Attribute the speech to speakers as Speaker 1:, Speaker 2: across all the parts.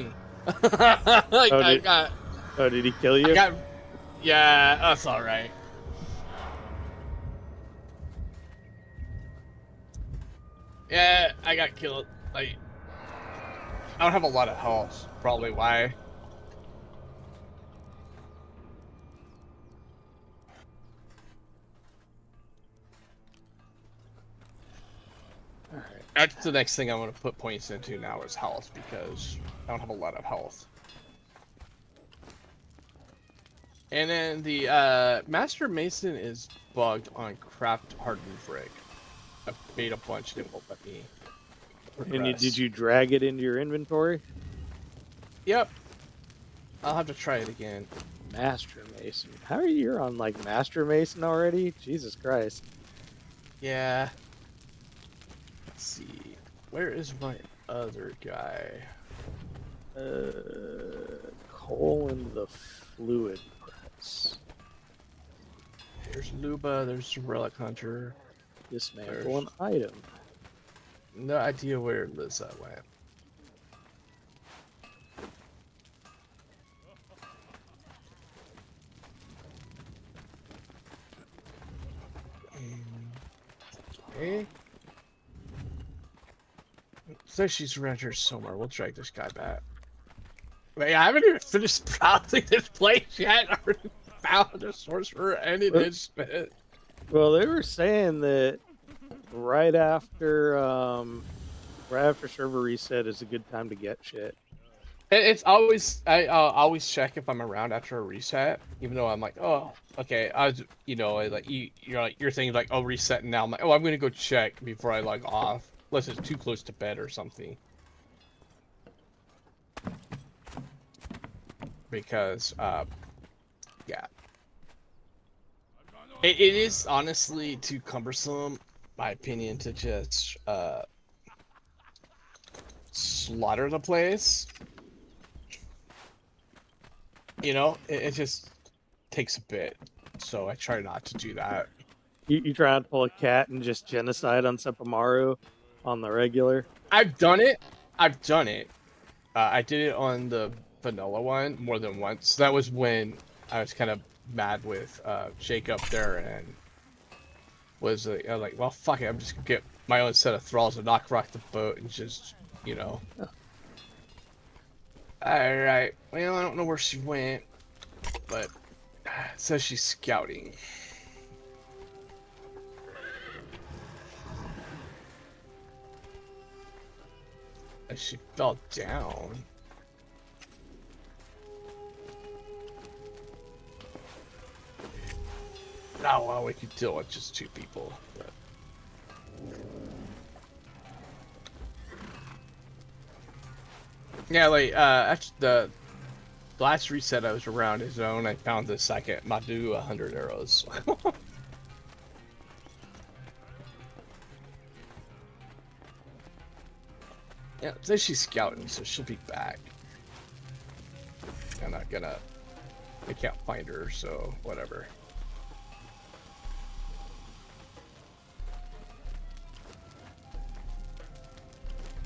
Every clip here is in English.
Speaker 1: me.
Speaker 2: Oh, did he kill you?
Speaker 1: Yeah, that's all right. Yeah, I got killed. Like, I don't have a lot of health. Probably why.
Speaker 2: All right.
Speaker 1: That's the next thing I want to put points into now is health because I don't have a lot of health. And then the Master Mason is bugged on Craft Hardened Brick. I made a bunch and it won't let me progress.
Speaker 2: And did you drag it into your inventory?
Speaker 1: Yep. I'll have to try it again.
Speaker 2: Master Mason. How are you on like Master Mason already? Jesus Christ.
Speaker 1: Yeah. Let's see. Where is my other guy?
Speaker 2: Coal in the fluid press.
Speaker 1: There's Luba, there's Relic Hunter.
Speaker 2: Dismantle an item.
Speaker 1: No idea where Lizza went. Okay. So she's around here somewhere. We'll drag this guy back. Wait, I haven't even finished browsing this place yet. I already found a sorcerer and it is spit.
Speaker 2: Well, they were saying that right after server reset is a good time to get shit.
Speaker 1: It's always I'll always check if I'm around after a reset, even though I'm like, oh, okay. I was, you're thinking like, oh, resetting now. I'm like, oh, I'm gonna go check before I log off, unless it's too close to bed or something. Because yeah, it is honestly too cumbersome, my opinion, to just slaughter the place. You know, it just takes a bit, so I try not to do that.
Speaker 2: You try to pull a cat and just genocide on Sepamaru on the regular?
Speaker 1: I've done it. I did it on the vanilla one more than once. That was when I was kind of mad with Jacob there and was like, well, fuck it. I'm just gonna get my own set of thralls and knock rock the boat and just, you know. Alright, well, I don't know where she went, but it says she's scouting. And she fell down. Oh, well, we could deal with just 2 people, but... Yeah, like, actually, the last reset I was around his own, I found the second Madu 100 arrows. Yeah, it says she's scouting, so she'll be back. I'm not gonna... I can't find her, so whatever.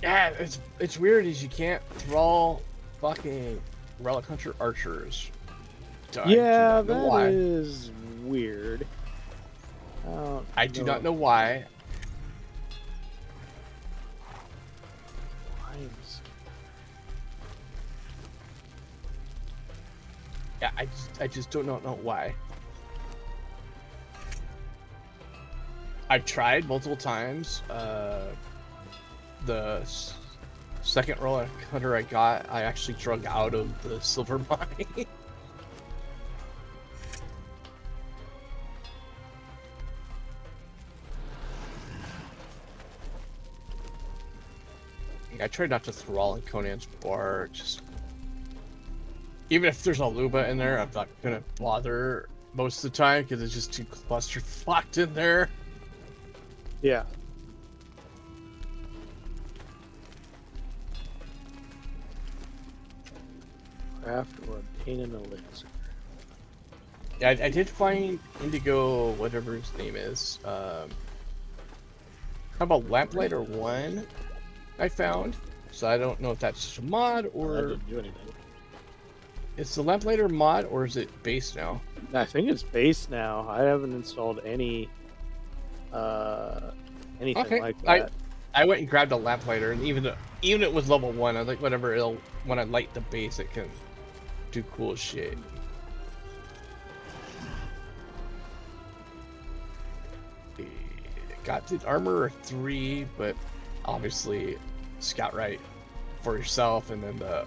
Speaker 1: Yeah, it's weird is you can't thrall fucking Relic Hunter archers.
Speaker 2: Yeah, that is weird.
Speaker 1: I do not know why. Yeah, I just don't know why. I've tried multiple times. The second Relic Hunter I got, I actually drug out of the silver mine. I tried not to thrall in Conan's bar, just... Even if there's a Luba in there, I'm not gonna bother most of the time, because it's just too cluster-fucked in there.
Speaker 2: Yeah. Craft or obtain an elixir.
Speaker 1: Yeah, I did find Indigo, whatever his name is. How about Lamplighter 1? I found. So I don't know if that's just a mod
Speaker 2: I
Speaker 1: or
Speaker 2: didn't do anything.
Speaker 1: it's the lamplighter mod or is it base now?
Speaker 2: I think it's base now. I haven't installed anything
Speaker 1: Okay,
Speaker 2: like that.
Speaker 1: I went and grabbed a lamplighter, and even it was level 1, I like whatever it'll when I light the base, it can do cool shit. Got the armor 3, but obviously scout right for yourself, and then the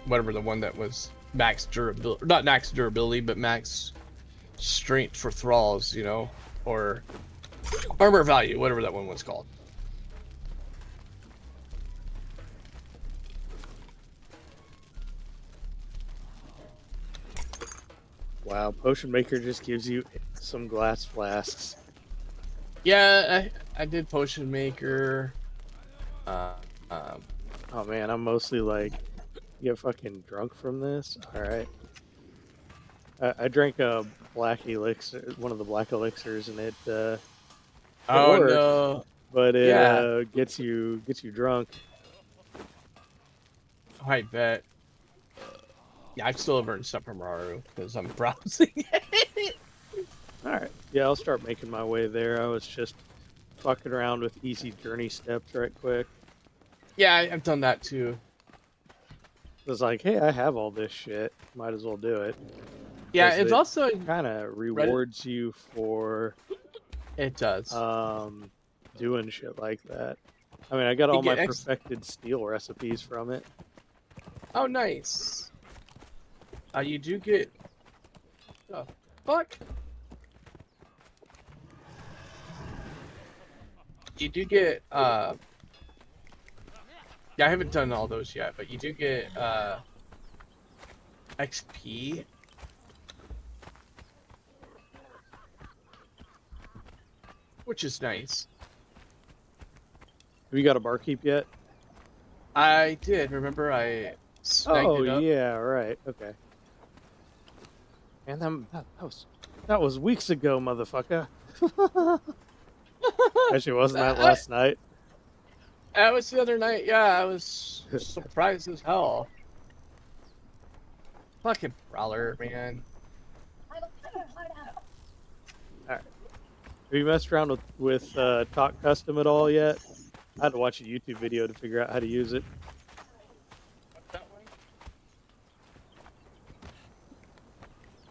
Speaker 1: whatever the one that was max durability, not max durability, but max strength for thralls, you know, or armor value, whatever that one was called.
Speaker 2: Wow, Potion Maker just gives you some glass flasks.
Speaker 1: Yeah, I did potion maker.
Speaker 2: Oh man, I'm mostly like, get fucking drunk from this? Alright. I drank a black elixir, one of the black elixirs, and it
Speaker 1: Oh
Speaker 2: works,
Speaker 1: no!
Speaker 2: but it
Speaker 1: Yeah,
Speaker 2: gets you drunk.
Speaker 1: I bet. Yeah, I still haven't earned stuff from Maru because I'm browsing.
Speaker 2: Alright, yeah, I'll start making my way there. I was just fucking around with easy journey steps right quick.
Speaker 1: Yeah, I've done that too.
Speaker 2: I was like, hey, I have all this shit. Might as well do it.
Speaker 1: Yeah,
Speaker 2: 'Cause
Speaker 1: it's
Speaker 2: it
Speaker 1: also
Speaker 2: kind of rewards you for
Speaker 1: it does.
Speaker 2: doing shit like that. I mean, I got
Speaker 1: You
Speaker 2: all my
Speaker 1: get
Speaker 2: perfected steel recipes from it.
Speaker 1: Oh, nice. You do get. Oh, fuck. You do get. Yeah, I haven't done all those yet, but you do get XP. Which is nice.
Speaker 2: Have you got a barkeep yet?
Speaker 1: I did. Remember, I snagged it up.
Speaker 2: Yeah, right. Okay. And that was weeks ago, motherfucker. Actually, wasn't that last night?
Speaker 1: That was the other night. Yeah, I was surprised as hell. Fucking brawler, man.
Speaker 2: Alright. Have you messed around with Talk Custom at all yet? I had to watch a YouTube video to figure out how to use it.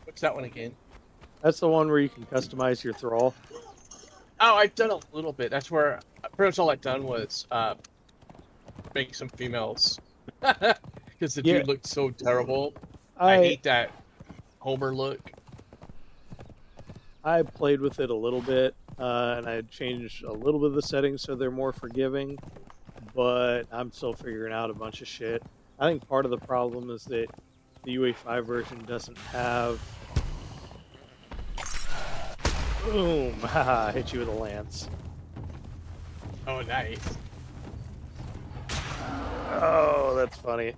Speaker 1: What's that one again?
Speaker 2: That's the one where you can customize your thrall.
Speaker 1: Oh, I've done a little bit. That's where pretty much all I've done was make some females. Because the dude looked so terrible. I hate that Homer look.
Speaker 2: I played with it a little bit, and I changed a little bit of the settings so they're more forgiving, but I'm still figuring out a bunch of shit. I think part of the problem is that the UE5 version doesn't have... Boom! Haha, I hit you with a lance.
Speaker 1: Oh, nice.
Speaker 2: Oh, that's funny.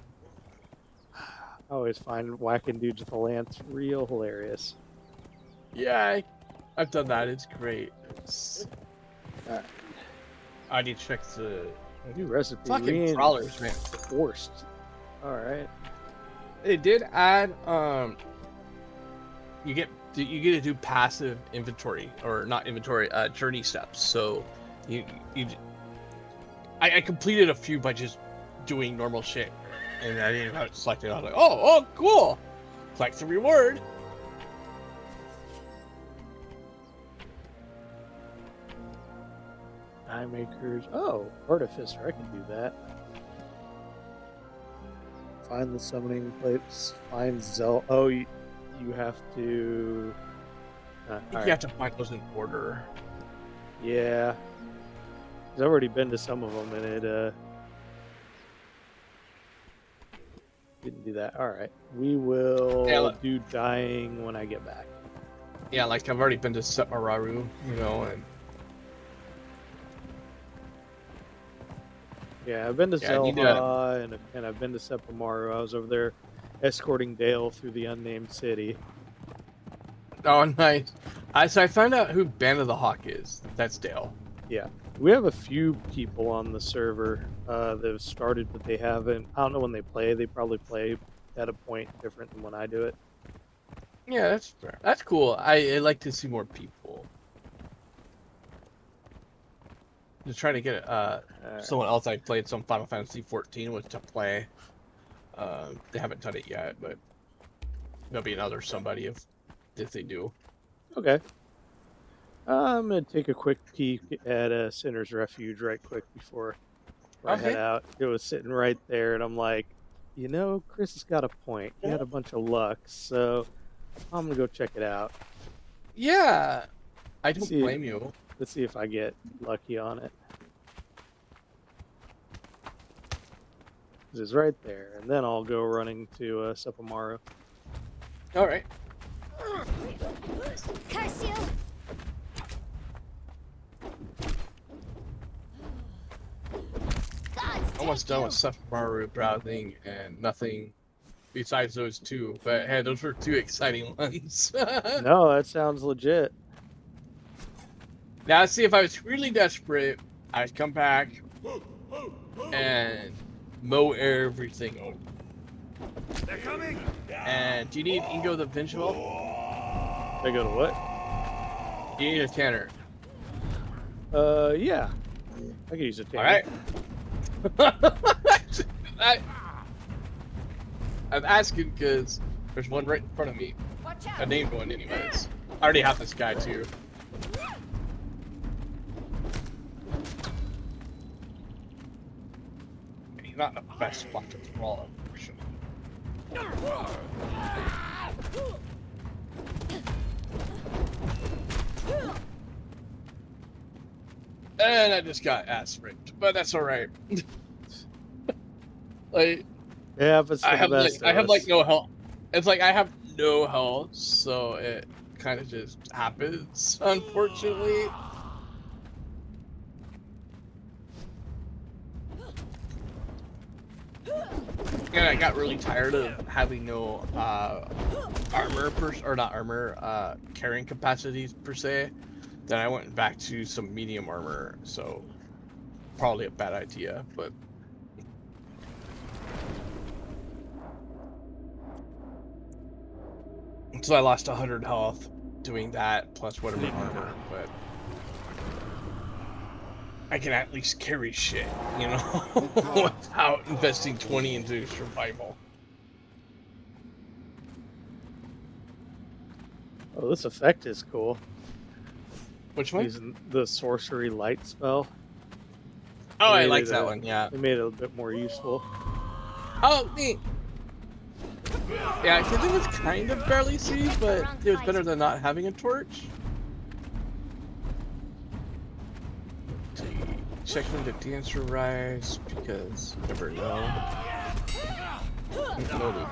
Speaker 2: I always find whacking dudes with a lance real hilarious.
Speaker 1: Yeah, I've done that. It's great. I need to check the
Speaker 2: New recipe.
Speaker 1: fucking crawlers, man.
Speaker 2: Forced. All right.
Speaker 1: They did add you get to do passive inventory, or not inventory, journey steps. So I completed a few by just doing normal shit, and I didn't have it selected. I was like, oh cool, collect the reward.
Speaker 2: Eye makers. Oh, artificer. I can do that. Find the summoning plates. Find Zel. Oh, you have to.
Speaker 1: I think you have to find those in order.
Speaker 2: Yeah. 'Cause I've already been to some of them, and it didn't do that. All right, we will do dying when I get back.
Speaker 1: Yeah, like I've already been to Setmararu, you know, and
Speaker 2: yeah, I've been to Zelha, and I've been to Sepamaru. I was over there escorting Dale through the Unnamed City.
Speaker 1: Oh, nice. So I found out who Band of the Hawk is. That's Dale.
Speaker 2: Yeah. We have a few people on the server that have started, but they haven't. I don't know when they play. They probably play at a point different than when I do it.
Speaker 1: Yeah, that's fair. That's cool. I like to see more people. Just trying to get someone else I played some Final Fantasy 14 with to play. They haven't done it yet, but there'll be another somebody if they do.
Speaker 2: Okay. I'm gonna take a quick peek at Sinner's Refuge right quick before I head
Speaker 1: Okay.
Speaker 2: out. It was sitting right there, and I'm like, Chris has got a point. He had a bunch of luck, so I'm gonna go check it out.
Speaker 1: Yeah, I
Speaker 2: Let's
Speaker 1: don't
Speaker 2: see,
Speaker 1: blame you.
Speaker 2: let's see if I get lucky on it. 'Cause it's right there, and then I'll go running to Sepamaru.
Speaker 1: All right.
Speaker 3: Curse you! Gods
Speaker 1: Almost
Speaker 3: take
Speaker 1: done
Speaker 3: you.
Speaker 1: with Safari browsing and nothing besides those two. But hey, those were two exciting ones.
Speaker 2: No, that sounds legit.
Speaker 1: Now, see, if I was really desperate, I'd come back and mow everything over.
Speaker 4: They're coming.
Speaker 1: And do you need Ingo the Vengeful?
Speaker 2: I go to what?
Speaker 1: You need a tanner.
Speaker 2: Yeah. I could use a tank.
Speaker 1: All right. I'm asking because there's one right in front of me.
Speaker 3: Watch
Speaker 1: A
Speaker 3: out!
Speaker 1: named one, anyways. I already have this guy too. He's not in the best spot to thrall, unfortunately. And I just got ass raped, but that's all right. Like
Speaker 2: Yeah, if it's the
Speaker 1: I have
Speaker 2: best
Speaker 1: like I
Speaker 2: of
Speaker 1: have
Speaker 2: us.
Speaker 1: like no health. It's like I have no health, so it kind of just happens, unfortunately. And I got really tired of having no armor or not armor, carrying capacities per se. Then I went back to some medium armor, so probably a bad idea, but so I lost 100 health doing that plus whatever armor, but I can at least carry shit, you know, without investing 20 into survival.
Speaker 2: Oh, this effect is cool.
Speaker 1: Which one?
Speaker 2: Using the sorcery light spell.
Speaker 1: Oh, I
Speaker 2: Made
Speaker 1: like
Speaker 2: it
Speaker 1: that
Speaker 2: a-
Speaker 1: one, yeah.
Speaker 2: They made it a bit more useful.
Speaker 1: Oh, neat. Yeah, because it was kind of barely see, but it was better than not having a torch. See, check when the dancer rise, because you never know. No need.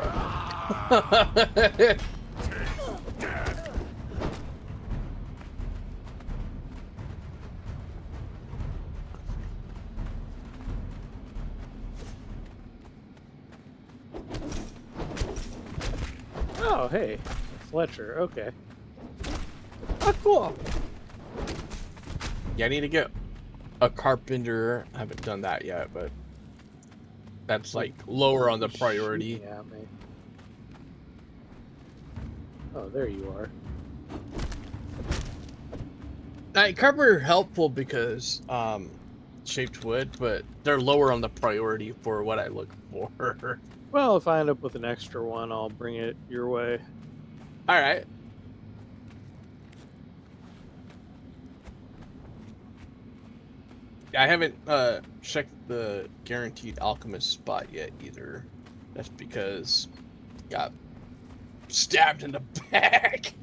Speaker 2: Oh, hey, Fletcher. Okay.
Speaker 1: Oh, cool. Yeah, I need to get a carpenter. I haven't done that yet, but that's like lower on the priority.
Speaker 2: Yeah, man. Oh, there you are.
Speaker 1: Carpenter are helpful because shaped wood, but they're lower on the priority for what I look for.
Speaker 2: Well, if I end up with an extra one, I'll bring it your way.
Speaker 1: All right. I haven't checked the guaranteed alchemist spot yet either. That's because got stabbed in the back.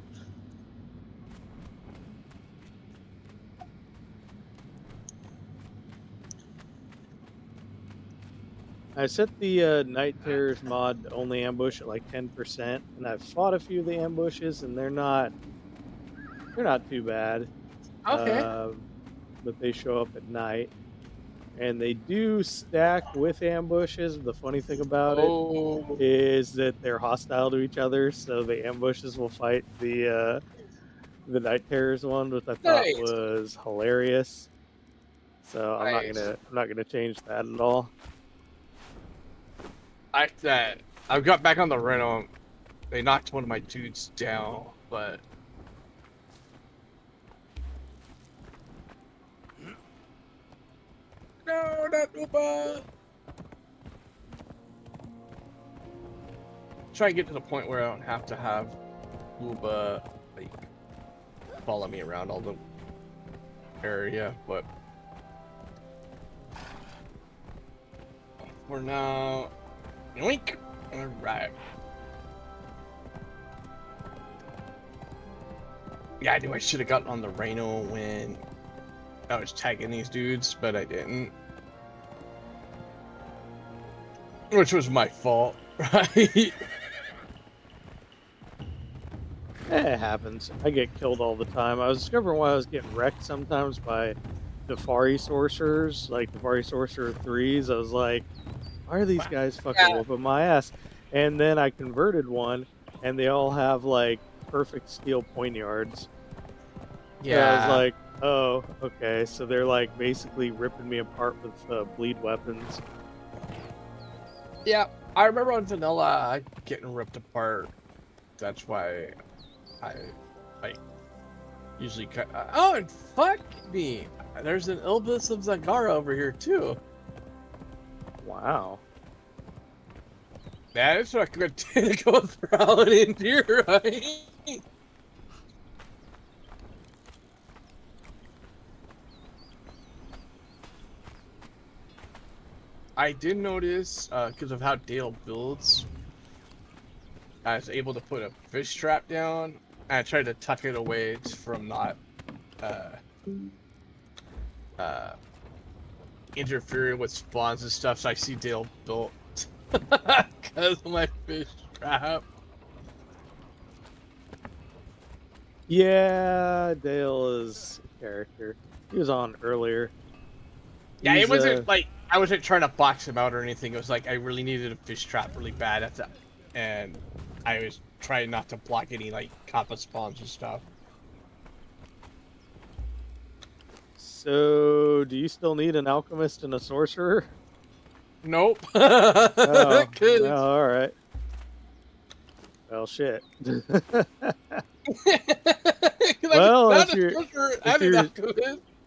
Speaker 2: I set the Night Terrors mod to only ambush at like 10%, and I've fought a few of the ambushes, and they're not too bad.
Speaker 1: Okay.
Speaker 2: But they show up at night, and they do stack with ambushes. The funny thing about it is that they're hostile to each other, so the ambushes will fight the Night Terrors one, which I thought
Speaker 1: Nice.
Speaker 2: was hilarious. So
Speaker 1: Nice.
Speaker 2: I'm not gonna change that at all.
Speaker 1: I've got back on the Rhino. They knocked one of my dudes down, but no, not Upa. Try and get to the point where I don't have to have Upa like follow me around all the area, but for now, yoink. All right. Yeah, I knew I should have gotten on the Rhino when I was tagging these dudes, but I didn't. Which was my fault, right?
Speaker 2: It happens. I get killed all the time. I was discovering why I was getting wrecked sometimes by Darfari sorcerers, like Darfari sorcerer 3s. I was like, why are these guys fucking
Speaker 1: Yeah.
Speaker 2: whooping my ass? And then I converted one, and they all have like perfect steel poignards. And I was like, oh, okay. So they're like basically ripping me apart with bleed weapons.
Speaker 1: Yeah, I remember on vanilla getting ripped apart. That's why I like usually cut. Oh, and fuck me! There's an Ilbis of Zagara over here too.
Speaker 2: Wow.
Speaker 1: That is not good to go thralling in here, right? I did notice, because of how Dale builds, I was able to put a fish trap down, and I tried to tuck it away from not interfering with spawns and stuff, so I see Dale built because of my fish trap.
Speaker 2: Yeah, Dale is a character. He was on earlier.
Speaker 1: Yeah,
Speaker 2: He's,
Speaker 1: it wasn't like I wasn't trying to box him out or anything. It was like I really needed a fish trap really bad at that, and I was trying not to block any like kappa spawns and stuff.
Speaker 2: So, do you still need an alchemist and a sorcerer?
Speaker 1: Nope.
Speaker 2: Oh,
Speaker 1: 'Cause-
Speaker 2: no, all right. Well, shit. Well, if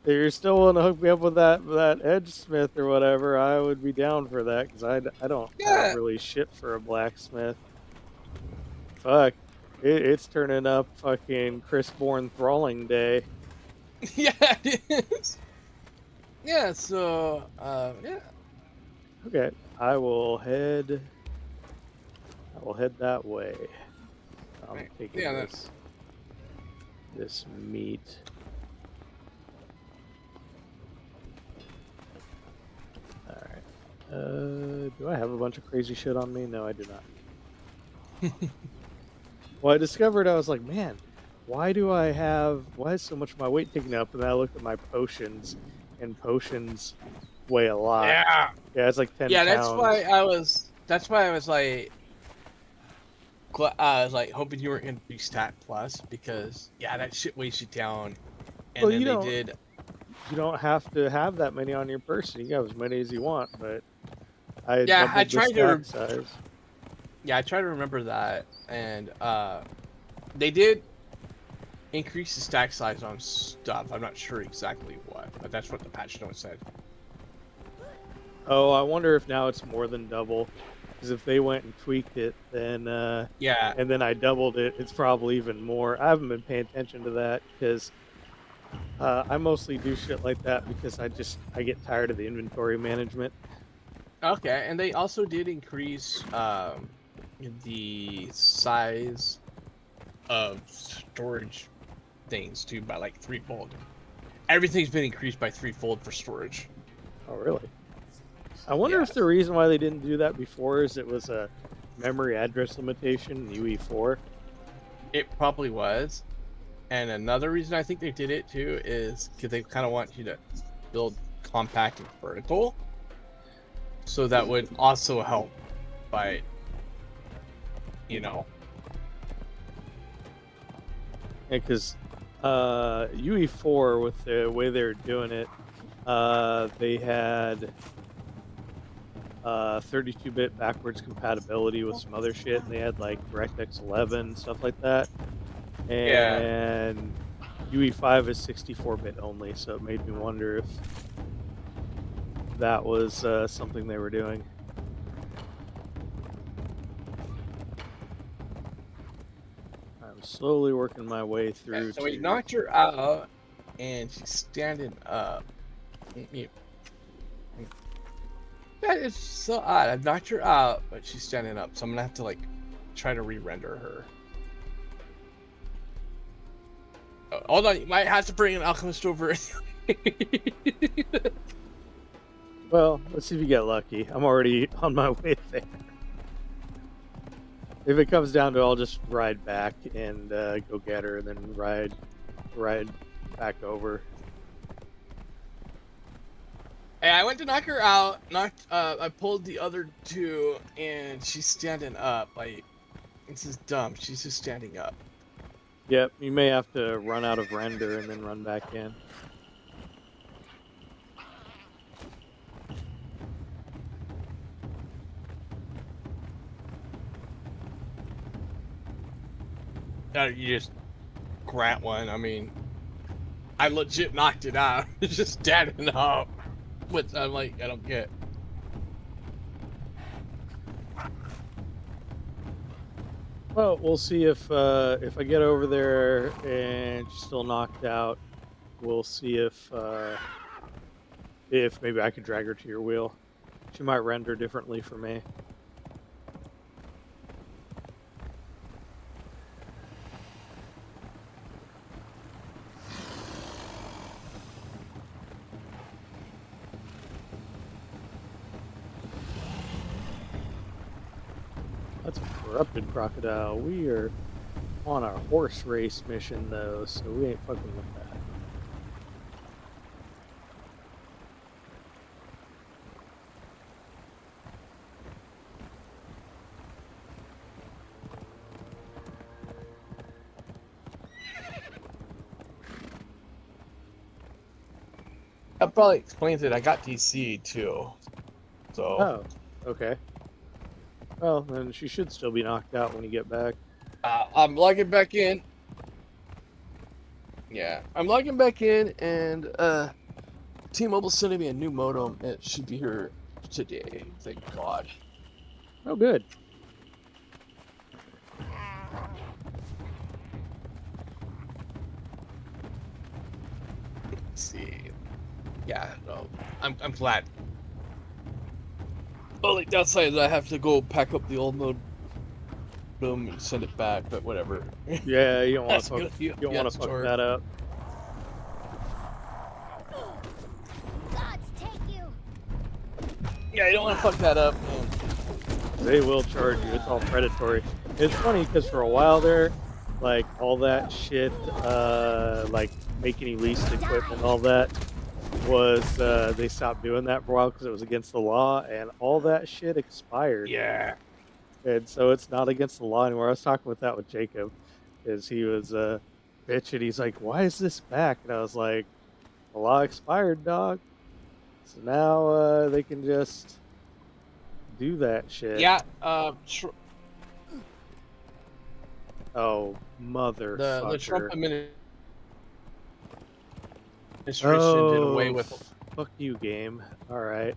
Speaker 2: you're still willing to hook me up with that edge smith or whatever, I would be down for that because I don't have really shit for a blacksmith. Fuck, it's turning up fucking Chrisborn thralling day.
Speaker 1: Yeah, it is. Yeah, so yeah.
Speaker 2: Okay, I will head that way. I'm
Speaker 1: Right.
Speaker 2: taking
Speaker 1: Yeah,
Speaker 2: this meat. Alright. Do I have a bunch of crazy shit on me? No, I do not. Well, I discovered I was like, man, why is so much of my weight taken up? And then I looked at my potions, and potions weigh a lot.
Speaker 1: Yeah.
Speaker 2: Yeah, it's like 10
Speaker 1: Yeah,
Speaker 2: pounds.
Speaker 1: that's why I was like hoping you weren't gonna be stat plus, because yeah, that shit weighs you down. And
Speaker 2: Well,
Speaker 1: then
Speaker 2: you
Speaker 1: did.
Speaker 2: You don't have to have that many on your person. You can have as many as you want, but I
Speaker 1: Yeah, I
Speaker 2: doubled
Speaker 1: tried
Speaker 2: the
Speaker 1: to.
Speaker 2: stack size.
Speaker 1: Yeah, I try to remember that, and they did increase the stack size on stuff. I'm not sure exactly what, but that's what the patch note said.
Speaker 2: Oh, I wonder if now it's more than double. Because if they went and tweaked it, then
Speaker 1: Yeah,
Speaker 2: and then I doubled it, it's probably even more. I haven't been paying attention to that because I mostly do shit like that because I get tired of the inventory management.
Speaker 1: okay, and they also did increase the size of storage things too by like threefold. Everything's been increased by threefold for storage.
Speaker 2: Oh, really? I wonder if the reason why they didn't do that before is it was a memory address limitation in UE4.
Speaker 1: It probably was. And another reason I think they did it too is because they kind of want you to build compact and vertical. So that would also help by,
Speaker 2: Yeah, because UE4 with the way they're doing it, They had 32-bit backwards compatibility with some other shit, and they had like DirectX 11 stuff like that.
Speaker 1: Yeah.
Speaker 2: And UE5 is 64-bit only, so it made me wonder if that was something they were doing. I'm slowly working my way through.
Speaker 1: So we
Speaker 2: to...
Speaker 1: knocked her out, and she's standing up. That is so odd. I've knocked her out, but she's standing up, so I'm gonna have to like try to re-render her. Oh, hold on, you might have to bring an alchemist over.
Speaker 2: Well, let's see if you get lucky. I'm already on my way there. If it comes down to it, I'll just ride back and go get her, and then ride back over.
Speaker 1: Hey, I went to knock her out. I pulled the other two, and she's standing up. Like, this is dumb. She's just standing up.
Speaker 2: Yep, you may have to run out of render and then run back in.
Speaker 1: You just grant one. I mean, I legit knocked it out. It's just standing up. Which I'm like, I don't get.
Speaker 2: Well, we'll see if I get over there and she's still knocked out. We'll see if maybe I can drag her to your wheel. She might render differently for me. That's a corrupted crocodile. We are on our horse race mission though, so we ain't fucking with that.
Speaker 1: That probably explains it. I got DC too. So.
Speaker 2: Oh, okay. Well, then she should still be knocked out when you get back.
Speaker 1: I'm logging back in. Yeah, I'm logging back in, and T-Mobile sending me a new modem. It should be here today. Thank God.
Speaker 2: Oh, good.
Speaker 1: Let's see. Yeah, no, I'm glad. Only downside is I have to go pack up the old modem and send it back, but whatever.
Speaker 2: Yeah, you don't want
Speaker 1: That's
Speaker 2: to fuck,
Speaker 1: good.
Speaker 2: you don't
Speaker 1: Yeah,
Speaker 2: want to fuck
Speaker 1: sure.
Speaker 2: that up.
Speaker 3: Gods take you.
Speaker 1: Yeah, you don't want to fuck that up, man.
Speaker 2: They will charge you. It's all predatory. It's funny because for a while there, like all that shit, like making leased equipment, all that was they stopped doing that for a while because it was against the law, and all that shit expired.
Speaker 1: Yeah.
Speaker 2: And so it's not against the law anymore. I was talking with that with Jacob, is he was bitching. He's like, "Why is this back?" And I was like, "The law expired, dog. So now they can just do that shit."
Speaker 1: Yeah.
Speaker 2: Oh, motherfucker.
Speaker 1: The Trump administration did away with.
Speaker 2: Fuck you, game. All right.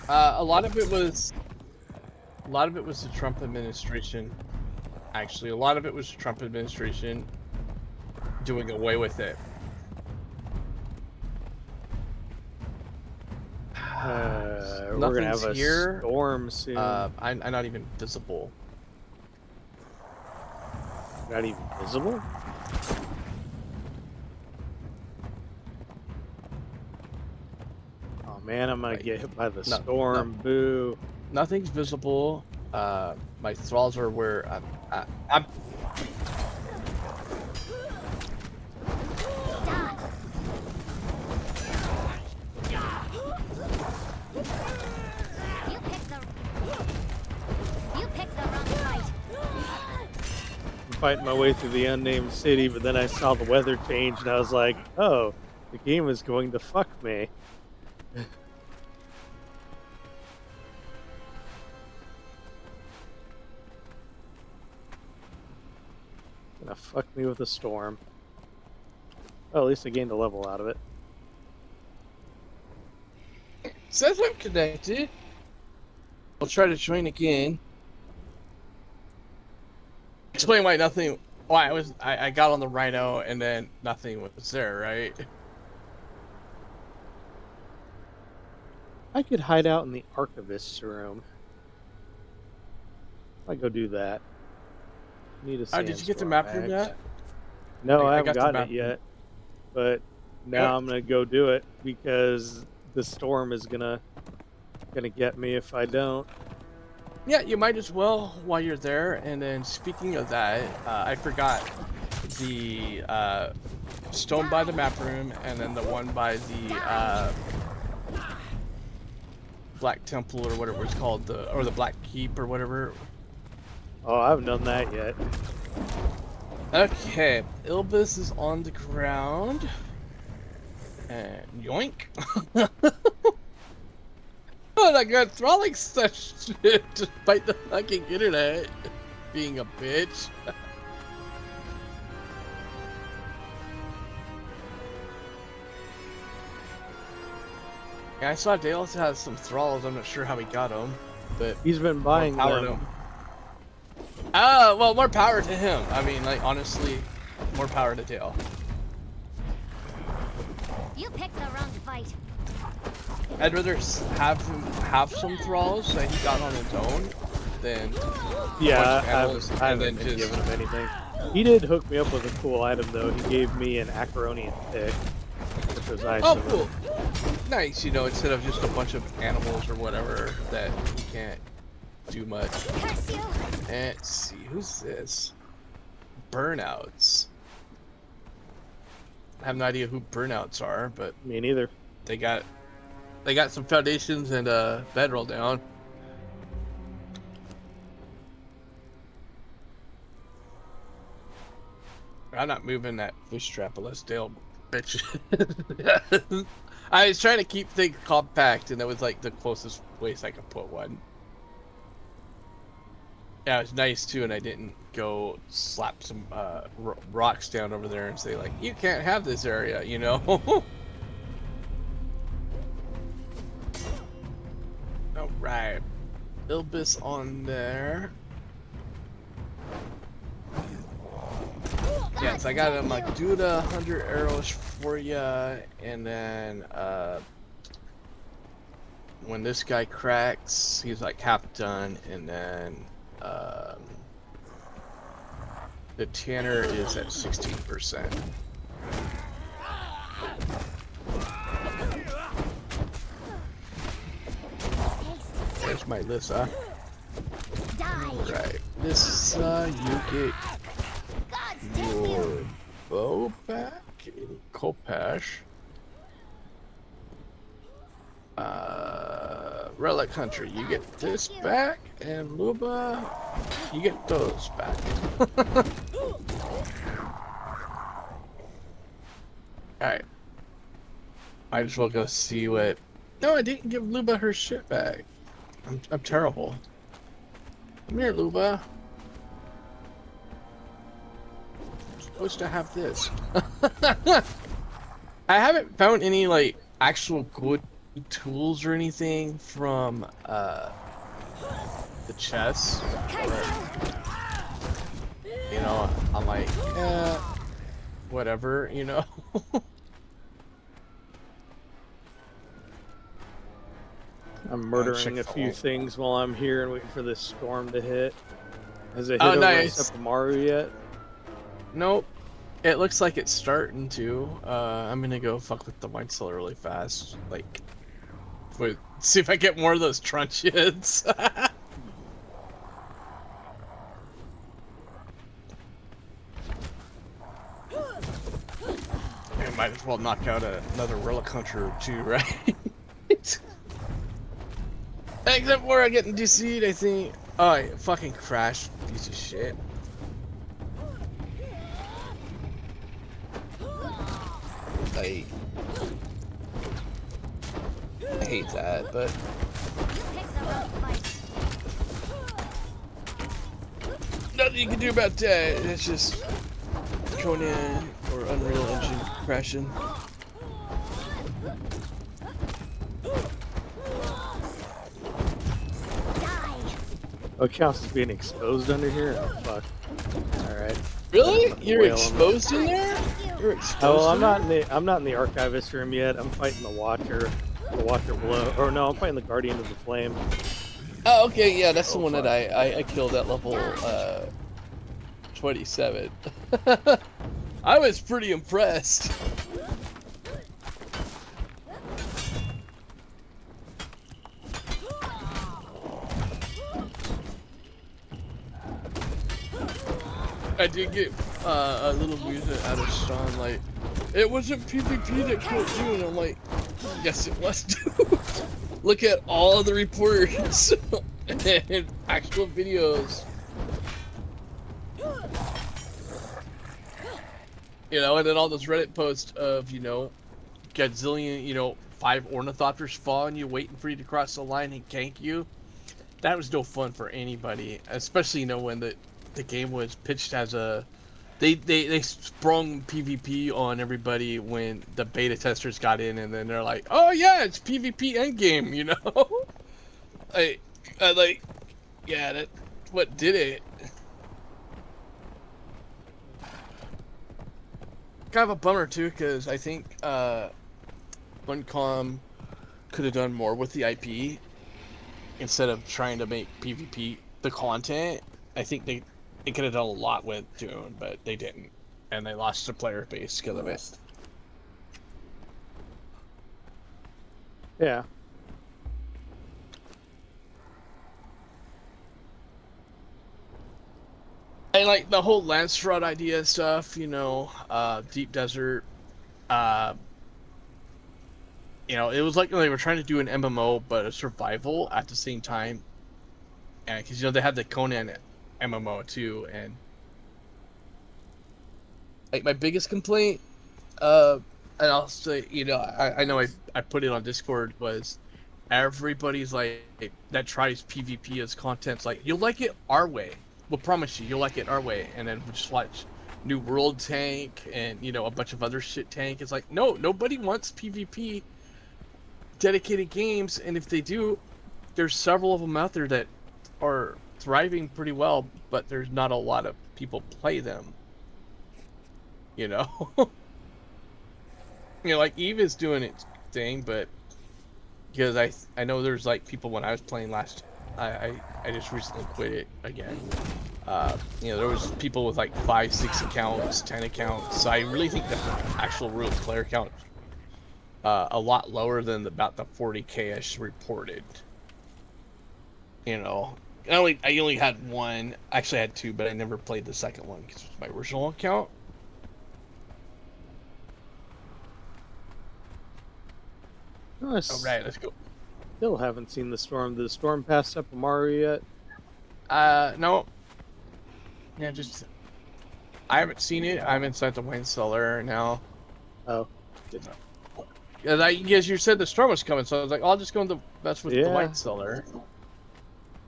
Speaker 1: A lot of it was the Trump administration. Actually, a lot of it was the Trump administration doing away with it.
Speaker 2: We're gonna have a
Speaker 1: here.
Speaker 2: storm soon.
Speaker 1: I'm not even visible.
Speaker 2: Not even visible? Oh man, I'm gonna get hit by the storm. Boo.
Speaker 1: Nothing's visible. My thralls are where I'm.
Speaker 3: You picked the wrong fight.
Speaker 2: I'm fighting my way through the Unnamed City, but then I saw the weather change and I was like, oh, The game is going to fuck me. Gonna fuck me with a storm. Oh, at least I gained a level out of it.
Speaker 1: Says I'm connected. I'll try to join again. Explain why nothing. Why I got on the Rhino and then nothing was there, right?
Speaker 2: I could hide out in the archivist's room. I go do that. Need a
Speaker 1: Did you get the
Speaker 2: sandstorm
Speaker 1: map room
Speaker 2: axe.
Speaker 1: yet?
Speaker 2: No, I
Speaker 1: I
Speaker 2: haven't
Speaker 1: got the
Speaker 2: gotten
Speaker 1: map
Speaker 2: it yet. But now I'm gonna go do it because the storm is gonna get me if I don't.
Speaker 1: Yeah, you might as well while you're there. And then speaking of that, I forgot the stone by the map room, and then the one by the Black Temple or whatever it's called, or the Black Keep or whatever.
Speaker 2: Oh, I haven't done that yet.
Speaker 1: Okay, Ilbis is on the ground. And yoink. Oh, that got thralling such shit despite the fucking internet being a bitch. Yeah, I saw Dale has some thralls. I'm not sure how he got them, but
Speaker 2: He's been buying
Speaker 1: more power to
Speaker 2: them.
Speaker 1: him. Well, more power to him. I mean, like, honestly, more power to Dale.
Speaker 3: You picked the wrong fight.
Speaker 1: I'd rather have him have some thralls that he got on his own than
Speaker 2: Yeah,
Speaker 1: bunch of
Speaker 2: I
Speaker 1: animals
Speaker 2: haven't
Speaker 1: and then
Speaker 2: been
Speaker 1: just-
Speaker 2: giving him anything. He did hook me up with a cool item though. He gave me an Acaronian pick, which was nice.
Speaker 1: Oh,
Speaker 2: of him.
Speaker 1: cool. Nice, you know, instead of just a bunch of animals or whatever that he can't do much.
Speaker 3: Curse you!
Speaker 1: And let's see, who's this? Burnouts. I have no idea who burnouts are, but
Speaker 2: Me neither.
Speaker 1: they got some foundations and a bedroll down. I'm not moving that fish trap unless Dale bitch. I was trying to keep things compact, and that was like the closest place I could put one. Yeah, it was nice too, and I didn't go slap some rocks down over there and say like, you can't have this area, you know. All right, Ilbis on there. Yes, I got a Magduda 100 arrows for ya, and then when this guy cracks, he's like half done, and then the tanner is at 16%. There's my Lissa.
Speaker 3: Die!
Speaker 1: Right, Lissa, you get
Speaker 3: Gods take
Speaker 1: your
Speaker 3: you!
Speaker 1: bow back in Kopash. Relic Hunter, you get this back, and Luba, you get those back. Alright. Might as well go see what... No, I didn't give Luba her shit back. I'm terrible. Come here, Luba. I'm supposed to have this. I haven't found any, like, actual good tools or anything from the chest. You know, I'm like, whatever, you know.
Speaker 2: I'm
Speaker 1: check
Speaker 2: murdering a
Speaker 1: the
Speaker 2: few
Speaker 1: hole.
Speaker 2: things while I'm here and waiting for this storm to hit. Has it hit
Speaker 1: Oh,
Speaker 2: over
Speaker 1: nice.
Speaker 2: Sepamaru yet?
Speaker 1: Nope. It looks like it's starting to. I'm gonna go fuck with the wine cellar really fast. Like, see if I get more of those truncheons. I might as well knock out another relic hunter or two, right? Except for I getting DC'd, I think. Oh, I fucking crashed, piece of shit. I hate that, but
Speaker 3: You picked the wrong fight.
Speaker 1: nothing you can do about that. It's just Conan or Unreal Engine crashing.
Speaker 3: Die.
Speaker 2: Oh, counts as being exposed under here? Oh, fuck. Alright.
Speaker 1: Really? You're
Speaker 2: Whale on
Speaker 1: exposed in there? You're exposed.
Speaker 2: Oh, well,
Speaker 1: in there?
Speaker 2: I'm not in the archivist room yet. I'm fighting the Watcher below. Or no, I'm fighting the Guardian of the Flame.
Speaker 1: Oh, okay, yeah, that's the one that I killed at level 27. I was pretty impressed. I did get a little music out of Sean, like, it wasn't PvP that killed you, and I'm like, yes it was, dude. Look at all the reports and actual videos. You know, and then all those Reddit posts of, you know, gazillion, you know, 5 ornithopters following you, waiting for you to cross the line and gank you. That was no fun for anybody, especially, you know, when the game was pitched as a... They sprung PvP on everybody when the beta testers got in, and then they're like, oh yeah, it's PvP endgame, you know? like, yeah, that's what did it. Kind of a bummer too, because I think Funcom could have done more with the IP instead of trying to make PvP the content. I think they could have done a lot with Dune, but they didn't, and they lost their player base because of it.
Speaker 2: Yeah.
Speaker 1: And like the whole Landsraad idea and stuff, you know, Deep Desert, you know, it was like they were trying to do an MMO but a survival at the same time, and because, you know, they had the Conan MMO too, and like my biggest complaint, and I'll say, you know, I know I put it on Discord, was everybody's like that tries PvP as content's like, you'll like it our way. We'll promise you'll like it our way, and then we'll just watch New World Tank and, you know, a bunch of other shit tank. It's like, no, nobody wants PvP dedicated games, and if they do, there's several of them out there that are thriving pretty well, but there's not a lot of people play them. You know? You know, like Eve is doing its thing, but because I know there's like people when I was playing last, I just recently quit it again. You know, there was people with like 5, 6 accounts, 10 accounts. So I really think that the actual real player count a lot lower than about the 40k-ish reported. You know, I only had one. Actually, I had 2, but I never played the second one because it was my original account.
Speaker 2: Oh,
Speaker 1: All right, let's go.
Speaker 2: Still haven't seen the storm. Did the storm pass up Amaru yet?
Speaker 1: No. Yeah, just I haven't seen it. I'm inside the wine cellar now.
Speaker 2: Oh.
Speaker 1: Yes, you said the storm was coming, so I was like, I'll just go in the mess with the
Speaker 2: Yeah.
Speaker 1: wine cellar.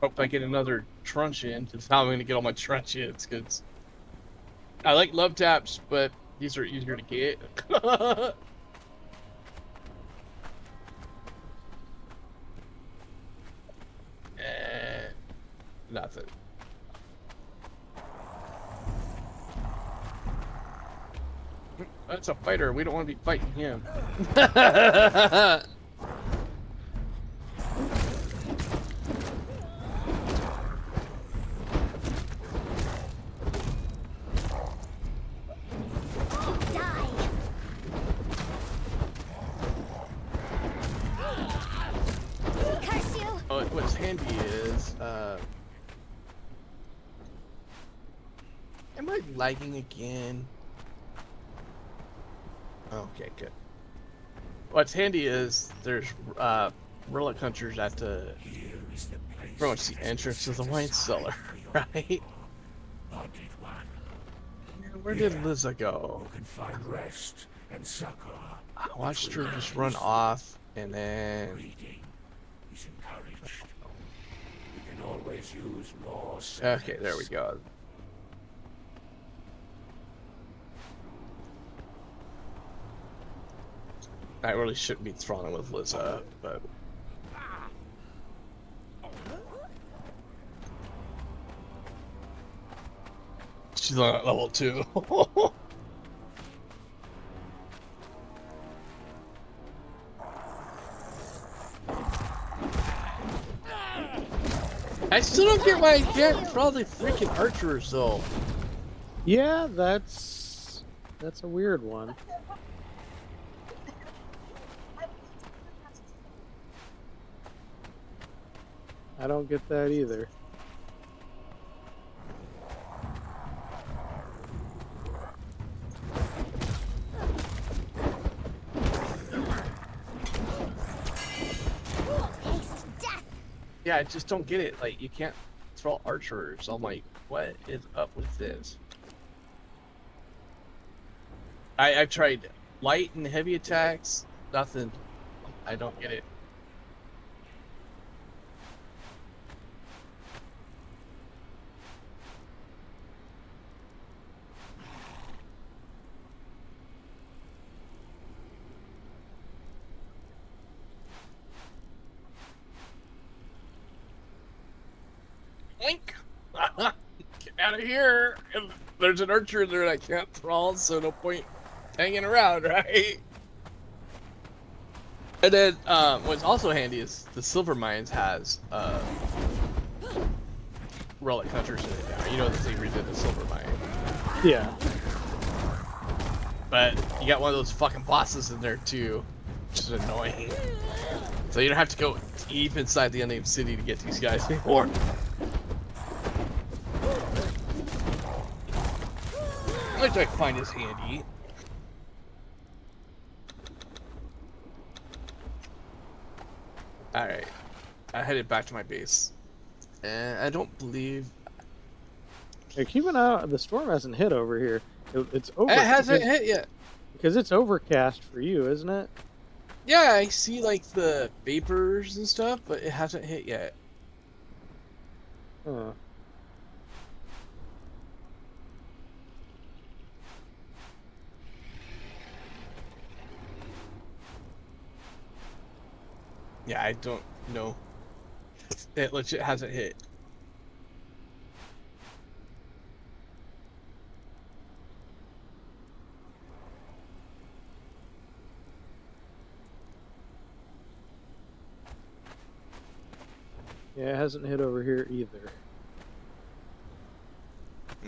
Speaker 1: Hope I get another truncheon. That's how I'm going to get all my truncheons, because I like love taps, but these are easier to get. Nothing. That's a fighter. We don't want to be fighting him.
Speaker 3: Curse you!
Speaker 1: Oh, what's handy is, am I lagging again? Okay, good. What's handy is there's relic hunters at the pretty much the entrance to the wine cellar, right? Where did Liza go?
Speaker 4: Can find rest and succor
Speaker 1: I watched her just run off, and then
Speaker 4: Reading is encouraged. We can always use more
Speaker 1: okay, there we go. I really shouldn't be thrown with Liza, but she's on level 2. I still don't get why I can't throw the freaking archers though.
Speaker 2: Yeah, that's a weird one. I don't get that either.
Speaker 3: Haste death.
Speaker 1: Yeah, I just don't get it. Like, you can't throw archers. I'm like, what is up with this? I've tried light and heavy attacks. Nothing. I don't get it. Link! Get out of here! And there's an archer there that I can't throw, so no point hanging around, right? And then, what's also handy is the Silver Mines has, relic hunters in it now. You know that they redid the Silver Mine.
Speaker 2: Yeah.
Speaker 1: But you got one of those fucking bosses in there too, which is annoying. So you don't have to go deep inside the Unnamed City to get these guys anymore. Which I find is handy. Alright. I headed back to my base. And I don't believe...
Speaker 2: Hey, keep an eye out. The storm hasn't hit over here. It's over.
Speaker 1: It hasn't hit yet.
Speaker 2: Because it's overcast for you, isn't it?
Speaker 1: Yeah, I see like the vapors and stuff, but it hasn't hit yet.
Speaker 2: Huh.
Speaker 1: Yeah, I don't know. It legit hasn't hit.
Speaker 2: Yeah, it hasn't hit over here either.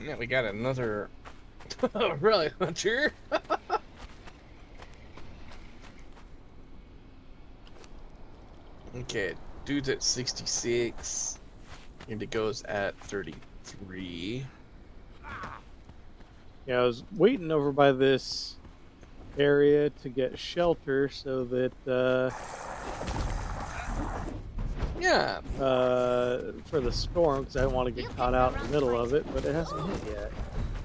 Speaker 1: Yeah, we got another really hunter. Okay, dude's at 66. Indigo's at 33.
Speaker 2: Yeah, I was waiting over by this area to get shelter so that
Speaker 1: Yeah.
Speaker 2: for the storm, because I don't want to get caught out in the middle of it, but it hasn't hit yet.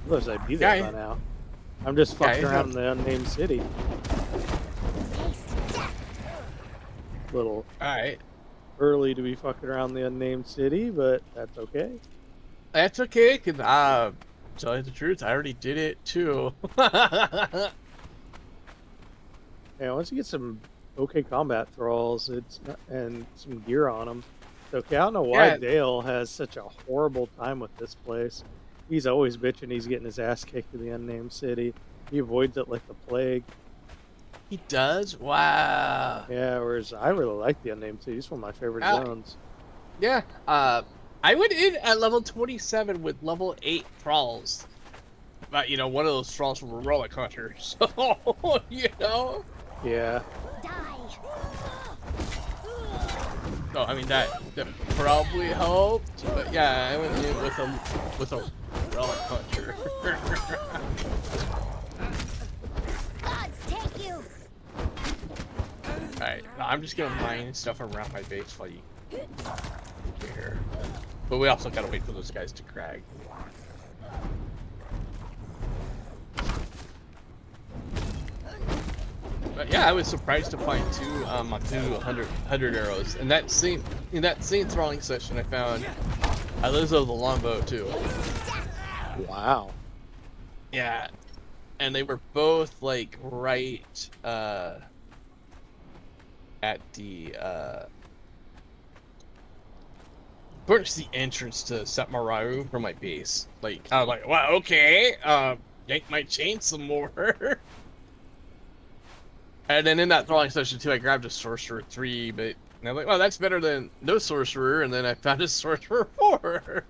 Speaker 2: Otherwise, I'd be there by now. I'm just fucking around in the Unnamed City.
Speaker 3: Haste death.
Speaker 2: Little
Speaker 1: Alright.
Speaker 2: early to be fucking around the Unnamed City, but that's okay.
Speaker 1: That's okay, cause tell you the truth, I already did it too.
Speaker 2: Yeah, once you get some okay combat thralls, and some gear on them, it's okay. I don't know why
Speaker 1: Yeah.
Speaker 2: Dale has such a horrible time with this place. He's always bitching he's getting his ass kicked in the Unnamed City. He avoids it like the plague.
Speaker 1: He does? Wow.
Speaker 2: Yeah, whereas I really like the Unnamed City. It's one of my favorite zones.
Speaker 1: Yeah. I went in at level 27 with level 8 thralls. But you know, one of those thralls were relic hunters. So you know.
Speaker 2: Yeah.
Speaker 3: Die.
Speaker 1: So I mean that probably helped. But yeah, I went in with a relic hunter.
Speaker 3: Gods take you.
Speaker 1: Alright, I'm just gonna mine stuff around my base while you here. But we also gotta wait for those guys to crag. yeah, I was surprised to find two Matu 100 arrows. And in that same thralling session, I found Alizo the longbow too.
Speaker 2: Wow.
Speaker 1: Yeah, and they were both like right at the towards the entrance to Satmararu from my base. Like I was like, wow, okay, yank my chain some more. And then in that thralling session too, I grabbed a sorcerer 3, but and I'm like, well, that's better than no sorcerer. And then I found a sorcerer 4.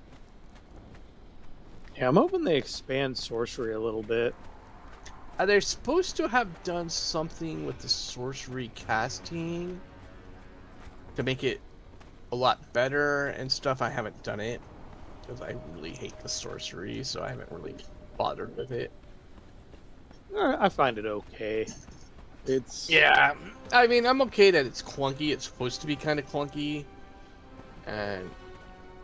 Speaker 2: Yeah, I'm hoping they expand sorcery a little bit.
Speaker 1: They're supposed to have done something with the sorcery casting to make it a lot better and stuff. I haven't done it because I really hate the sorcery, so I haven't really bothered with it.
Speaker 2: I find it okay. It's
Speaker 1: Yeah, I mean, I'm okay that it's clunky. It's supposed to be kind of clunky, and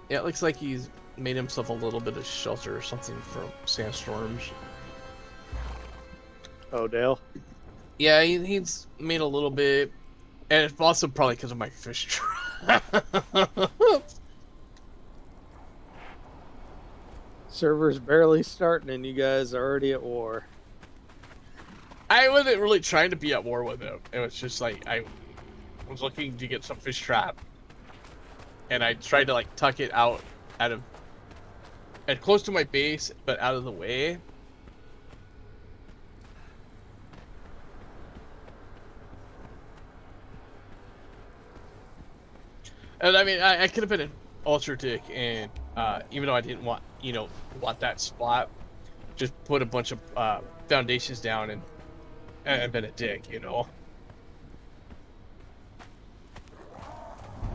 Speaker 1: yeah, it looks like he's made himself a little bit of shelter or something from sandstorms.
Speaker 2: Oh, Dale.
Speaker 1: Yeah, he's made a little bit, and it's also probably because of my fish trap.
Speaker 2: Server's barely starting and you guys are already at war.
Speaker 1: I wasn't really trying to be at war with him. It was just like I was looking to get some fish trap, and I tried to like tuck it out of and close to my base, but out of the way. And I mean, I could have been an ultra dick, and even though I didn't want that spot, just put a bunch of foundations down and been a dick,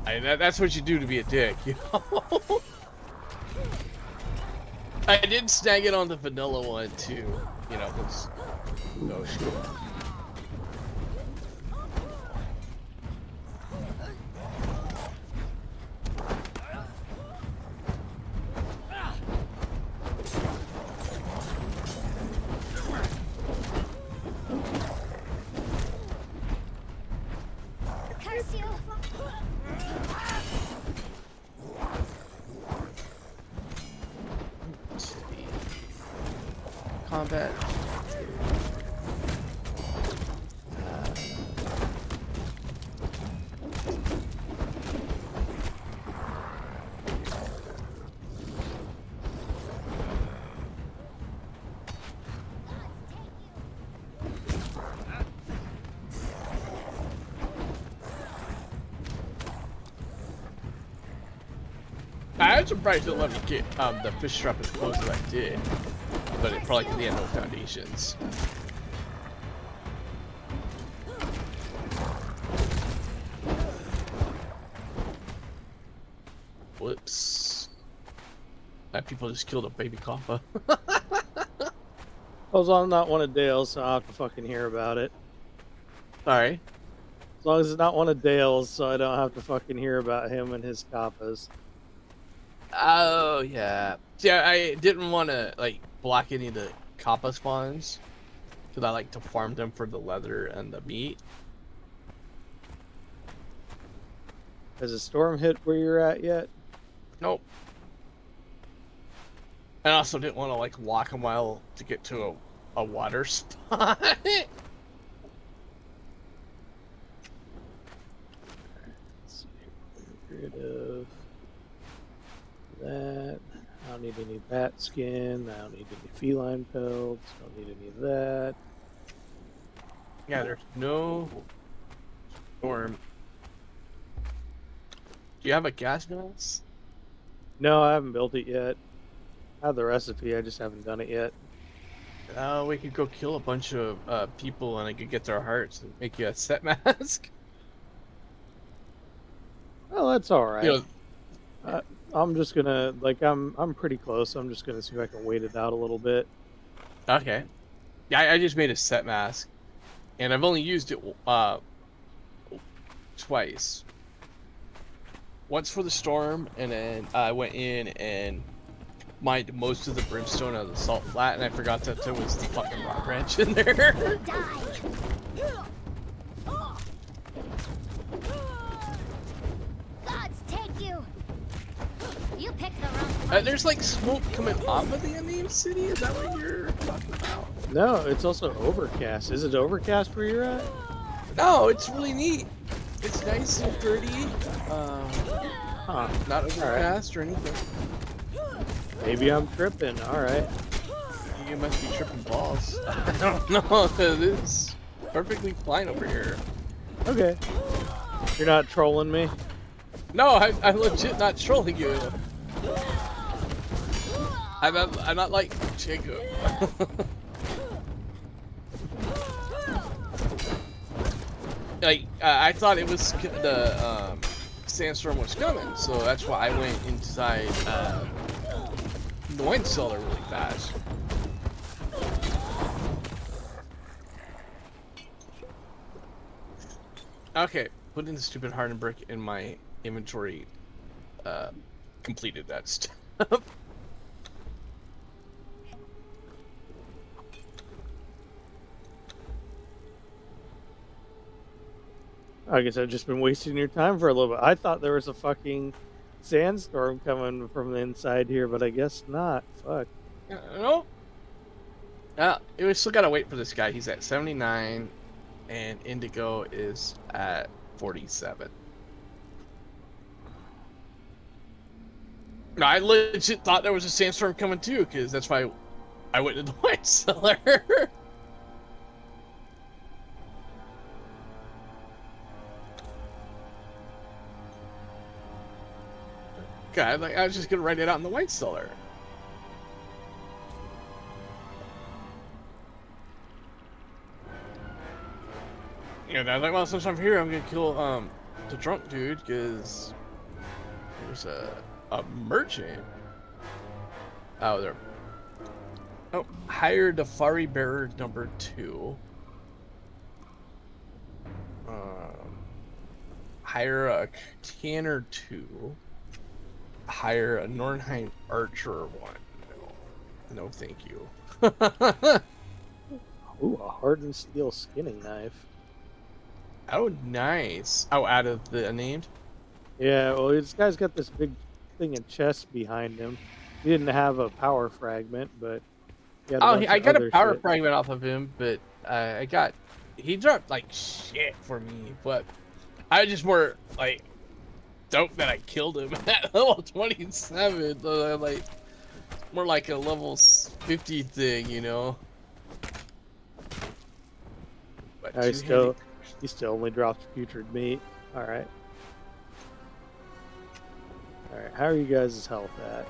Speaker 1: that's what you do to be a dick, I did snag it on the vanilla one too, because no shit.
Speaker 3: Curse you!
Speaker 1: Combat. I'm surprised it let me get the fish trap as close as I did, but it probably because he had no foundations. Whoops! People just killed a baby kappa.
Speaker 2: As long as it's not one of Dale's, so I don't have to fucking hear about it.
Speaker 1: Sorry.
Speaker 2: As long as it's not one of Dale's, so I don't have to fucking hear about him and his kappas.
Speaker 1: Oh yeah. Yeah, I didn't want to like block any of the kappa spawns because I like to farm them for the leather and the meat.
Speaker 2: Has a storm hit where you're at yet?
Speaker 1: Nope. I also didn't want to like walk a mile to get to a water spot.
Speaker 2: Let's see. Get rid of that. I don't need any bat skin. I don't need any feline pelts. Don't need any of that.
Speaker 1: Yeah, there's no storm. Do you have a gas mask?
Speaker 2: No, I haven't built it yet. I have the recipe, I just haven't done it yet.
Speaker 1: We could go kill a bunch of people and I could get their hearts and make you a set mask.
Speaker 2: Well, that's alright.
Speaker 1: You know,
Speaker 2: I'm just gonna, like, I'm pretty close. I'm just gonna see if I can wait it out a little bit.
Speaker 1: okay. Yeah, I just made a set mask, and I've only used it twice. Once for the storm, and then I went in and mined most of the brimstone out of the salt flat, and I forgot that there was the fucking rock wrench in there.
Speaker 3: Die! You picked the wrong place.
Speaker 1: There's like smoke coming off of the Unnamed City. Is that what you're talking about?
Speaker 2: No, it's also overcast. Is it overcast where you're at?
Speaker 1: No, it's really neat. It's nice and pretty.
Speaker 2: Huh.
Speaker 1: Not overcast or anything.
Speaker 2: Maybe I'm tripping. All right.
Speaker 1: You must be tripping balls. I don't know. It's perfectly fine over here.
Speaker 2: Okay. You're not trolling me?
Speaker 1: No, I'm legit not trolling you. I'm not like Jacob. Like I thought it was the sandstorm was coming, so that's why I went inside the wine cellar really fast. Okay, putting the stupid hardened brick in my inventory completed that stuff.
Speaker 2: I guess I've just been wasting your time for a little bit. I thought there was a fucking sandstorm coming from the inside here, but I guess not. Fuck.
Speaker 1: No. We still gotta wait for this guy. He's at 79, and Indigo is at 47. No, I legit thought there was a sandstorm coming too, because that's why I went to the wine cellar. God, like I was just gonna write it out in the wine cellar. And I was like, well, since I'm here, I'm gonna kill the drunk dude because there's a merchant out there. Oh, hire Darfari bearer number 2. Hire a canner 2. Hire a Nornheim archer 1. No, thank you.
Speaker 2: Ooh, a hardened steel skinning knife.
Speaker 1: Oh, nice. Oh, out of the unnamed?
Speaker 2: Yeah, well, this guy's got this big thing of chest behind him. He didn't have a power fragment, but he had a bunch
Speaker 1: I
Speaker 2: of
Speaker 1: got a
Speaker 2: other
Speaker 1: power
Speaker 2: shit.
Speaker 1: fragment off of him, but he dropped like shit for me, but I was just more like stoked that I killed him at level 27. So like more like a level 50 thing, you know. But
Speaker 2: He still only drops putrid meat. All right. All right. How are you guys' health at?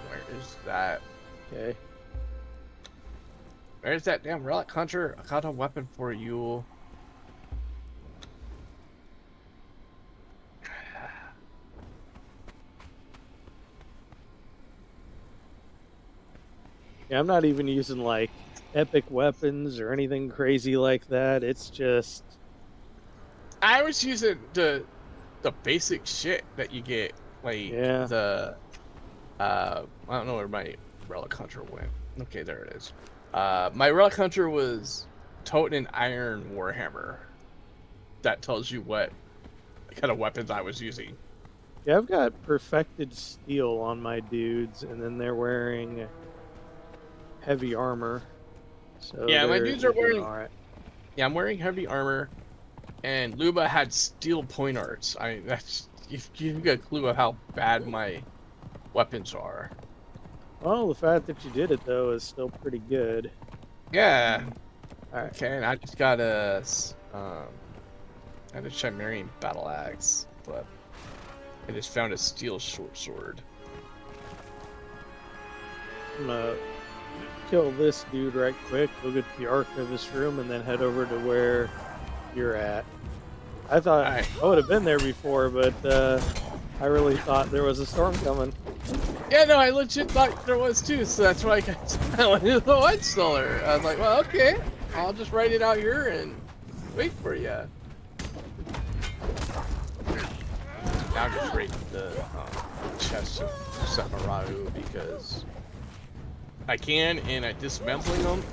Speaker 1: Where is that?
Speaker 2: Okay.
Speaker 1: Where's that damn relic hunter? I got a weapon for you.
Speaker 2: Yeah, I'm not even using like epic weapons or anything crazy like that. It's just
Speaker 1: I was using the basic shit that you get, like the I don't know where my relic hunter went. Okay, there it is. My relic hunter was toting an iron warhammer. That tells you what kind of weapons I was using.
Speaker 2: yeah, I've got perfected steel on my dudes, and then they're wearing heavy armor. So
Speaker 1: Yeah, my dudes are wearing.
Speaker 2: all right.
Speaker 1: Yeah, I'm wearing heavy armor, and Luba had steel point arts. I mean, that's you get a clue of how bad my weapons are.
Speaker 2: Well, the fact that you did it though is still pretty good.
Speaker 1: Yeah.
Speaker 2: All right.
Speaker 1: Okay, and I just got a Chimerian battle axe, but I just found a steel short sword.
Speaker 2: I'm gonna kill this dude right quick. Go get the archivist room and then head over to where you're at. I thought
Speaker 1: Alright.
Speaker 2: I would have been there before, but I really thought there was a storm coming.
Speaker 1: Yeah, no, I legit thought there was too, so that's why I went to the wine cellar. I was like, well, okay, I'll just write it out here and wait for you. Now I'm just raiding the chest of Samarau because I can, and I'm dismantling them.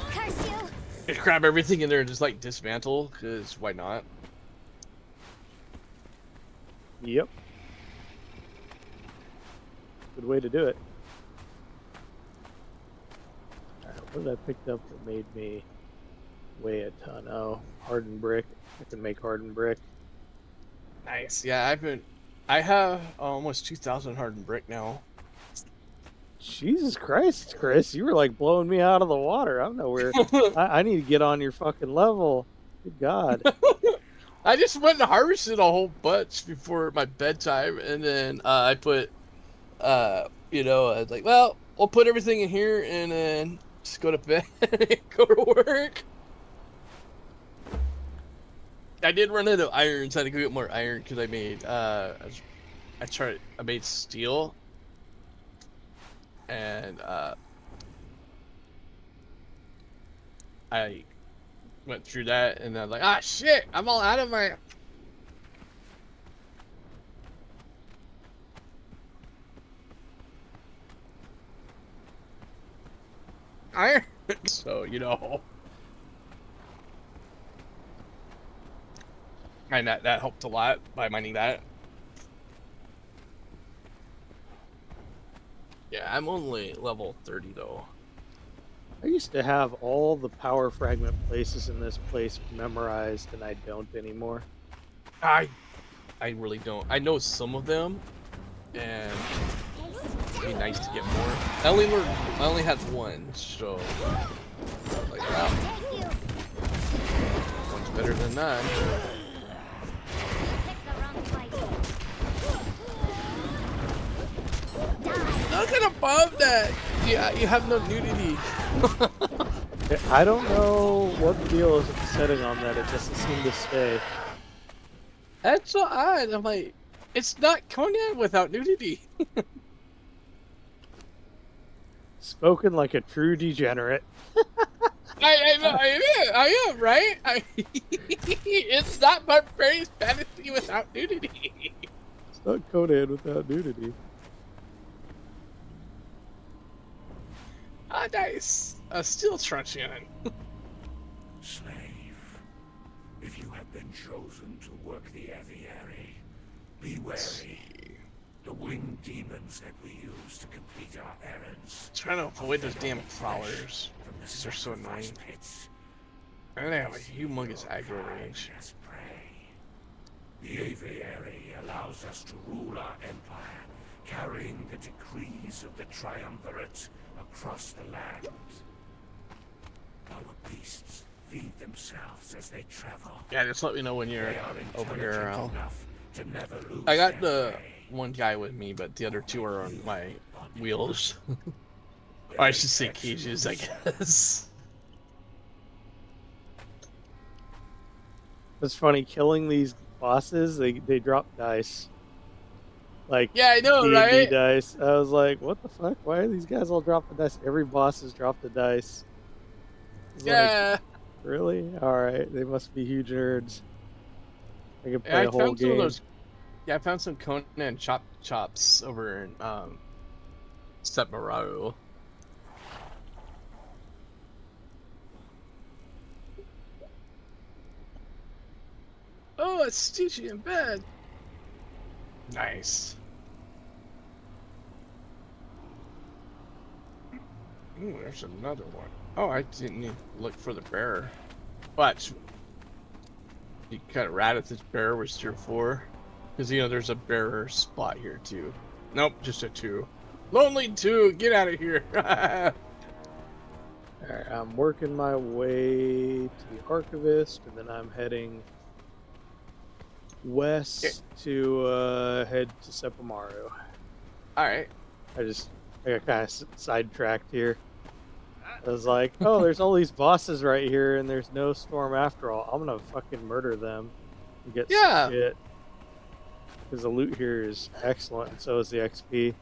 Speaker 3: Curse you!
Speaker 1: Just grab everything in there and just like dismantle, because why not?
Speaker 2: Yep. Good way to do it. Alright, what did I pick up that made me weigh a ton? Oh, hardened brick. I can make hardened brick.
Speaker 1: Nice. Yeah, I have almost 2,000 hardened brick now.
Speaker 2: Jesus Christ, Chris, you were like blowing me out of the water. I'm nowhere. I need to get on your fucking level. Good God.
Speaker 1: I just went and harvested a whole bunch before my bedtime, and then I put, I was like, well, I'll put everything in here and then just go to bed and go to work. I did run out of iron, so I had to go get more iron because I made, I made steel, and I went through that, and I was like, ah, shit, I'm all out of my iron. So, and that helped a lot by mining that. Yeah, I'm only level 30 though.
Speaker 2: I used to have all the power fragment places in this place memorized, and I don't anymore.
Speaker 1: I really don't. I know some of them, and it'd be nice to get more. I only had one, so like, wow,
Speaker 3: Take you.
Speaker 1: one's better than none.
Speaker 3: You picked the wrong fight. Die.
Speaker 1: Look at above that. Yeah, you have no nudity.
Speaker 2: I don't know what the deal is with the setting on that. It doesn't seem to stay.
Speaker 1: That's so odd. I'm like, it's not Conan without nudity.
Speaker 2: Spoken like a true degenerate.
Speaker 1: I am, right? It's not barbarian fantasy without nudity.
Speaker 2: It's not Conan without nudity.
Speaker 1: Ah, nice. A steel truncheon.
Speaker 4: Slave, if you have been chosen to work the aviary, be wary. The winged demons that we use to complete our errands.
Speaker 1: Trying to avoid those damn crawlers.
Speaker 4: From the
Speaker 1: They're so annoying.
Speaker 4: sacrifice pits.
Speaker 1: And they have a humongous aggro range.
Speaker 4: As prey. The aviary allows us to rule our empire, carrying the decrees of the triumvirate across the land. Our beasts feed themselves as they travel.
Speaker 1: Yeah, just let me know when you're
Speaker 4: They are
Speaker 1: over here.
Speaker 4: intelligent enough to never lose
Speaker 1: I got
Speaker 4: their
Speaker 1: the
Speaker 4: prey.
Speaker 1: one guy with me, but the other two are on my wheels. Or I should say cages, I guess.
Speaker 2: It's funny, killing these bosses, they drop dice. Like,
Speaker 1: Yeah, I know,
Speaker 2: D&D
Speaker 1: right?
Speaker 2: dice. I was like, what the fuck? Why are these guys all dropping dice? Every boss has dropped a dice. It's like,
Speaker 1: Yeah.
Speaker 2: really? Alright, they must be huge nerds. I can play
Speaker 1: Yeah, I
Speaker 2: a whole
Speaker 1: found some of
Speaker 2: game.
Speaker 1: those. Yeah, I found some Conan chops over in Setmararu. Oh, it's Stitchy in bed. Nice. Ooh, there's another one. Oh, I didn't even look for the bear. But you kind of rat if this bear was tier 4. Because, there's a bearer spot here, too. Nope, just a 2. Lonely 2, get out of here.
Speaker 2: Alright, I'm working my way to the Archivist, and then I'm heading west to head to Sepamaru.
Speaker 1: Alright.
Speaker 2: I got kind of sidetracked here. I was like, oh, there's all these bosses right here, and there's no storm after all. I'm gonna fucking murder them and get
Speaker 1: Yeah.
Speaker 2: some shit. Because the loot here is excellent, and so is the XP.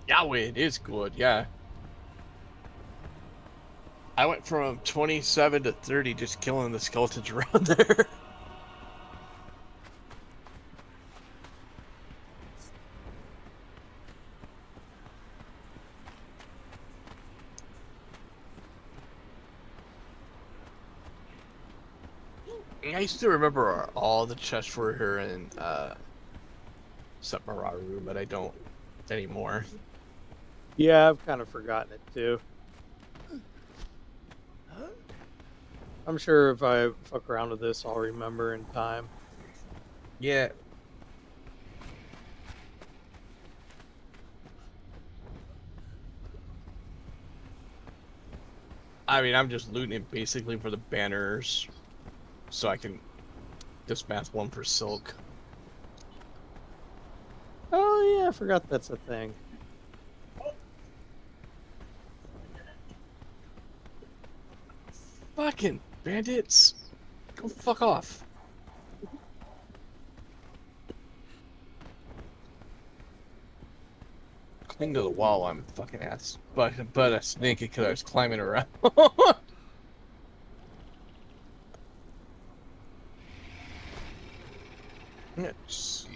Speaker 1: Yahweh, it is good, yeah. I went from 27 to 30 just killing the skeletons around there. I used to remember all the chests were here in Separaru, but I don't anymore.
Speaker 2: Yeah, I've kind of forgotten it too. I'm sure if I fuck around with this, I'll remember in time.
Speaker 1: Yeah. I mean, I'm just looting it basically for the banners, so I can dismantle one for silk.
Speaker 2: Oh yeah, I forgot that's a thing.
Speaker 1: Fucking bandits! Go fuck off. Cling to the wall, I'm fucking ass. But a snake because I was climbing around. Let's see.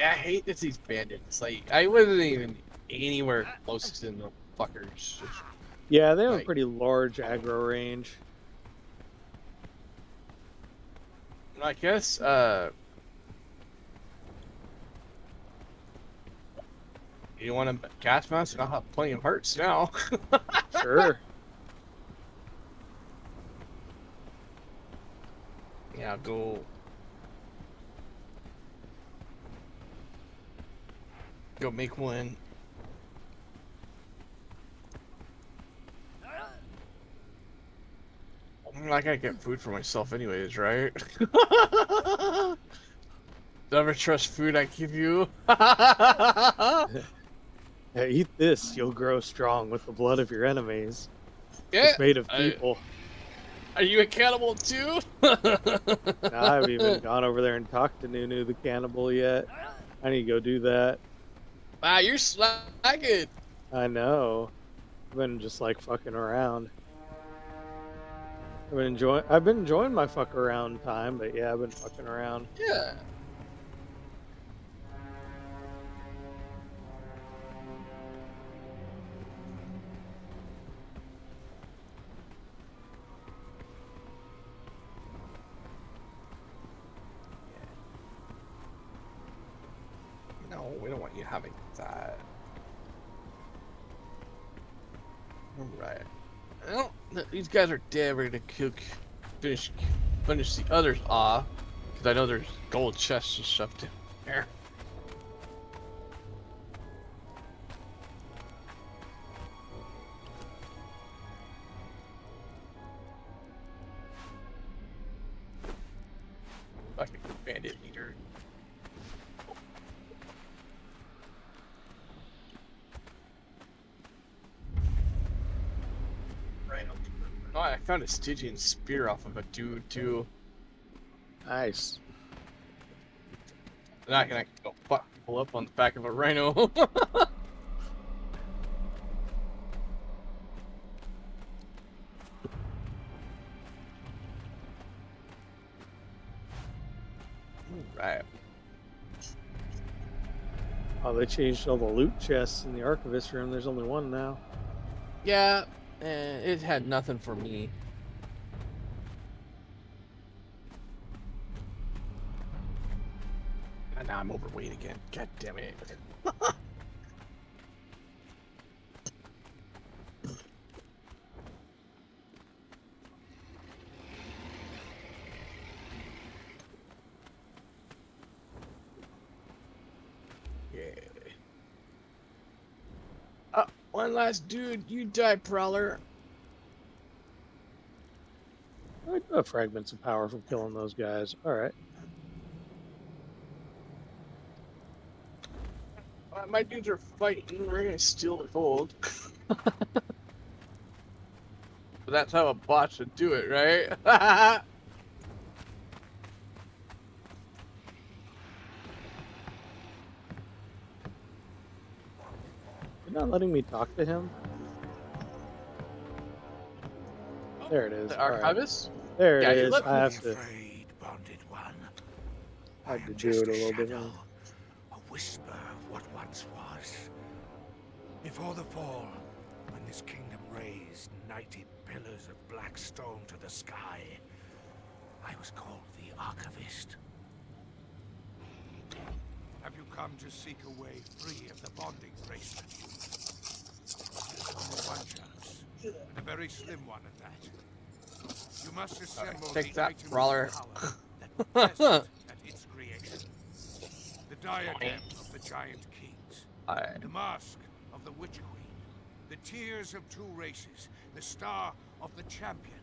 Speaker 1: I hate that these bandits. Like, I wasn't even anywhere close to the fuckers.
Speaker 2: Yeah, they have a
Speaker 1: Like-
Speaker 2: pretty large aggro range.
Speaker 1: I guess, you want to cast mouse? I'll have plenty of hearts now.
Speaker 2: Sure.
Speaker 1: Yeah, go make one. I gotta get food for myself anyways, right? Never trust food I give you.
Speaker 2: Yeah, eat this, you'll grow strong with the blood of your enemies.
Speaker 1: Yeah,
Speaker 2: It's made of people.
Speaker 1: are you a cannibal too?
Speaker 2: I haven't even gone over there and talked to Nunu the cannibal yet. I need to go do that.
Speaker 1: Wow, you're slacking.
Speaker 2: I know. I've been just like fucking around. I've been enjoying my fuck around time, but yeah, I've been fucking around.
Speaker 1: Yeah. No, we don't want you having that. Alright. Well, these guys are dead. We're gonna finish the others off. Because I know there's gold chests and stuff down there. Fucking bandit leader. Oh, I found a Stygian spear off of a dude too.
Speaker 2: Nice.
Speaker 1: Then I can go fuck people up on the back of a rhino. Alright.
Speaker 2: Oh, they changed all the loot chests in the archivist room. There's only one now.
Speaker 1: Yeah, it had nothing for me. And now I'm overweight again. God damn it. Yeah. One last dude. You die, Prowler.
Speaker 2: I do have fragments of power from killing those guys. Alright.
Speaker 1: My dudes are fighting. We're gonna steal the gold. But that's how a bot should do it, right?
Speaker 2: You're not letting me talk to him? There it is.
Speaker 1: The
Speaker 2: All right.
Speaker 1: archivist?
Speaker 2: There
Speaker 1: Yeah,
Speaker 2: it
Speaker 1: you
Speaker 2: is.
Speaker 1: let
Speaker 2: I
Speaker 1: me
Speaker 2: have to.
Speaker 4: Afraid, bonded one.
Speaker 2: I have
Speaker 4: am
Speaker 2: to do
Speaker 4: just
Speaker 2: it a little bit
Speaker 4: shadow,
Speaker 2: more.
Speaker 4: a whisper of what once was. Before the fall, when this kingdom raised ignited pillars of black stone to the sky. I was called the Archivist. Have you come to seek a way free of the bonding bracelet? There's only one chance, and a very slim one at that. You must assemble
Speaker 1: take
Speaker 4: the
Speaker 1: that,
Speaker 4: items
Speaker 1: brawler.
Speaker 4: of power that were present at its creation. The diadem of the giant kings, the mask of the witch queen, the tears of two races, the star of the champion,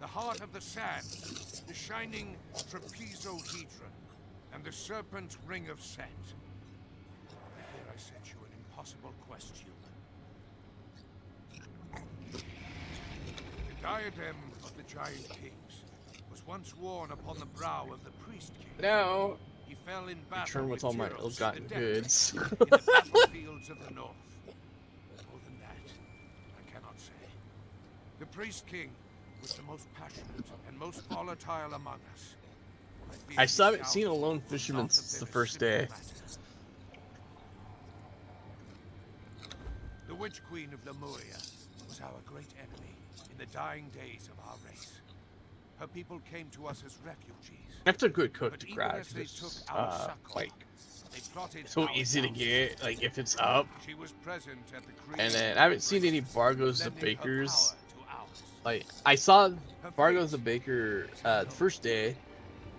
Speaker 4: the heart of the sands, the shining trapezohedron, and the serpent ring of Set. I fear I set you an impossible quest, human. The diadem of the giant kings was once worn upon the brow of the priest king.
Speaker 1: No.
Speaker 4: He fell in battle
Speaker 1: Return with all my
Speaker 4: Tyros,
Speaker 1: ill-gotten
Speaker 4: the Death
Speaker 1: goods.
Speaker 4: Knight, in the battlefields of the north. More than that, I cannot say. The priest king was the most passionate and most volatile among us.
Speaker 1: I still haven't seen a lone fisherman since the first day.
Speaker 4: The witch queen of Lemuria was our great enemy in the dying days of our race. Her people came to us as refugees.
Speaker 1: That's a good cook
Speaker 4: But
Speaker 1: to
Speaker 4: even
Speaker 1: grab.
Speaker 4: as they
Speaker 1: It's
Speaker 4: took our succor,
Speaker 1: like
Speaker 4: they plotted
Speaker 1: so
Speaker 4: our
Speaker 1: easy to
Speaker 4: downfall.
Speaker 1: get. Like if it's up,
Speaker 4: She was present at the
Speaker 1: and
Speaker 4: creation
Speaker 1: then
Speaker 4: of
Speaker 1: I haven't
Speaker 4: the
Speaker 1: seen any
Speaker 4: bracelets,
Speaker 1: Bargos the
Speaker 4: lending her
Speaker 1: Bakers.
Speaker 4: power to ours.
Speaker 1: Like I saw
Speaker 4: Her
Speaker 1: Bargos the
Speaker 4: fate
Speaker 1: Baker
Speaker 4: was
Speaker 1: the
Speaker 4: unknown.
Speaker 1: first day.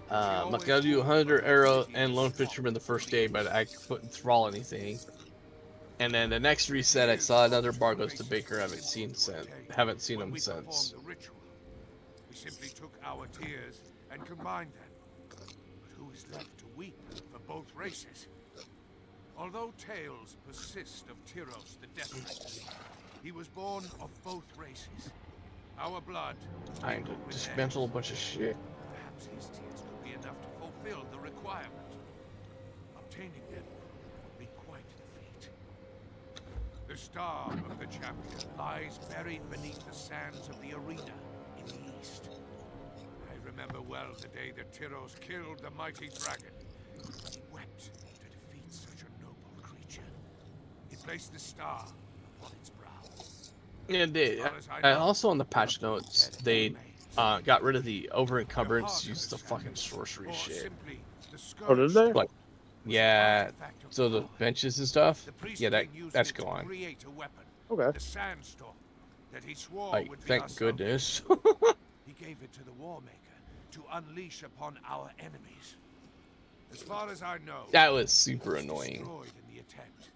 Speaker 4: She
Speaker 1: I
Speaker 4: always
Speaker 1: gotta do
Speaker 4: ruled over
Speaker 1: 100
Speaker 4: a
Speaker 1: arrow
Speaker 4: city
Speaker 1: and
Speaker 4: in
Speaker 1: lone
Speaker 4: swamp
Speaker 1: fisherman the
Speaker 4: for
Speaker 1: first day, but
Speaker 4: years.
Speaker 1: I couldn't thrall anything. And then the next reset, I saw another Bargos the Baker. I haven't seen since. Haven't seen
Speaker 4: When
Speaker 1: him
Speaker 4: we
Speaker 1: since.
Speaker 4: performed the ritual, we simply took our tears and combined them. But who is left to weep for both races? Although tales persist of Tyros the Death Knight, he was born of both races. Our blood
Speaker 1: Time to
Speaker 4: mingled with
Speaker 1: dismantle a
Speaker 4: theirs.
Speaker 1: bunch of shit.
Speaker 4: Perhaps his tears could be enough to fulfill the requirement. Obtaining them would be quite the feat. The star of the champion lies buried beneath the sands of the arena in the east. I remember well the day that Tyros killed the mighty dragon. He wept to defeat such a noble creature. He placed the star upon its brow.
Speaker 1: Yeah, they also on the patch notes they got rid of the over encumbrance, used the fucking sorcery
Speaker 4: Or
Speaker 1: shit.
Speaker 4: simply the
Speaker 2: Oh, did they?
Speaker 1: Like, yeah, so the benches and stuff,
Speaker 4: The priest
Speaker 1: yeah,
Speaker 4: king used
Speaker 1: that's
Speaker 4: it to
Speaker 1: gone.
Speaker 4: create a weapon,
Speaker 2: Okay.
Speaker 4: the sandstorm, that he swore
Speaker 1: Like,
Speaker 4: would be
Speaker 1: thank
Speaker 4: our
Speaker 1: goodness.
Speaker 4: salvation. He gave it to the War Maker to unleash upon our enemies. As far as I know,
Speaker 1: That was super
Speaker 4: it was
Speaker 1: annoying.
Speaker 4: destroyed in the attempt.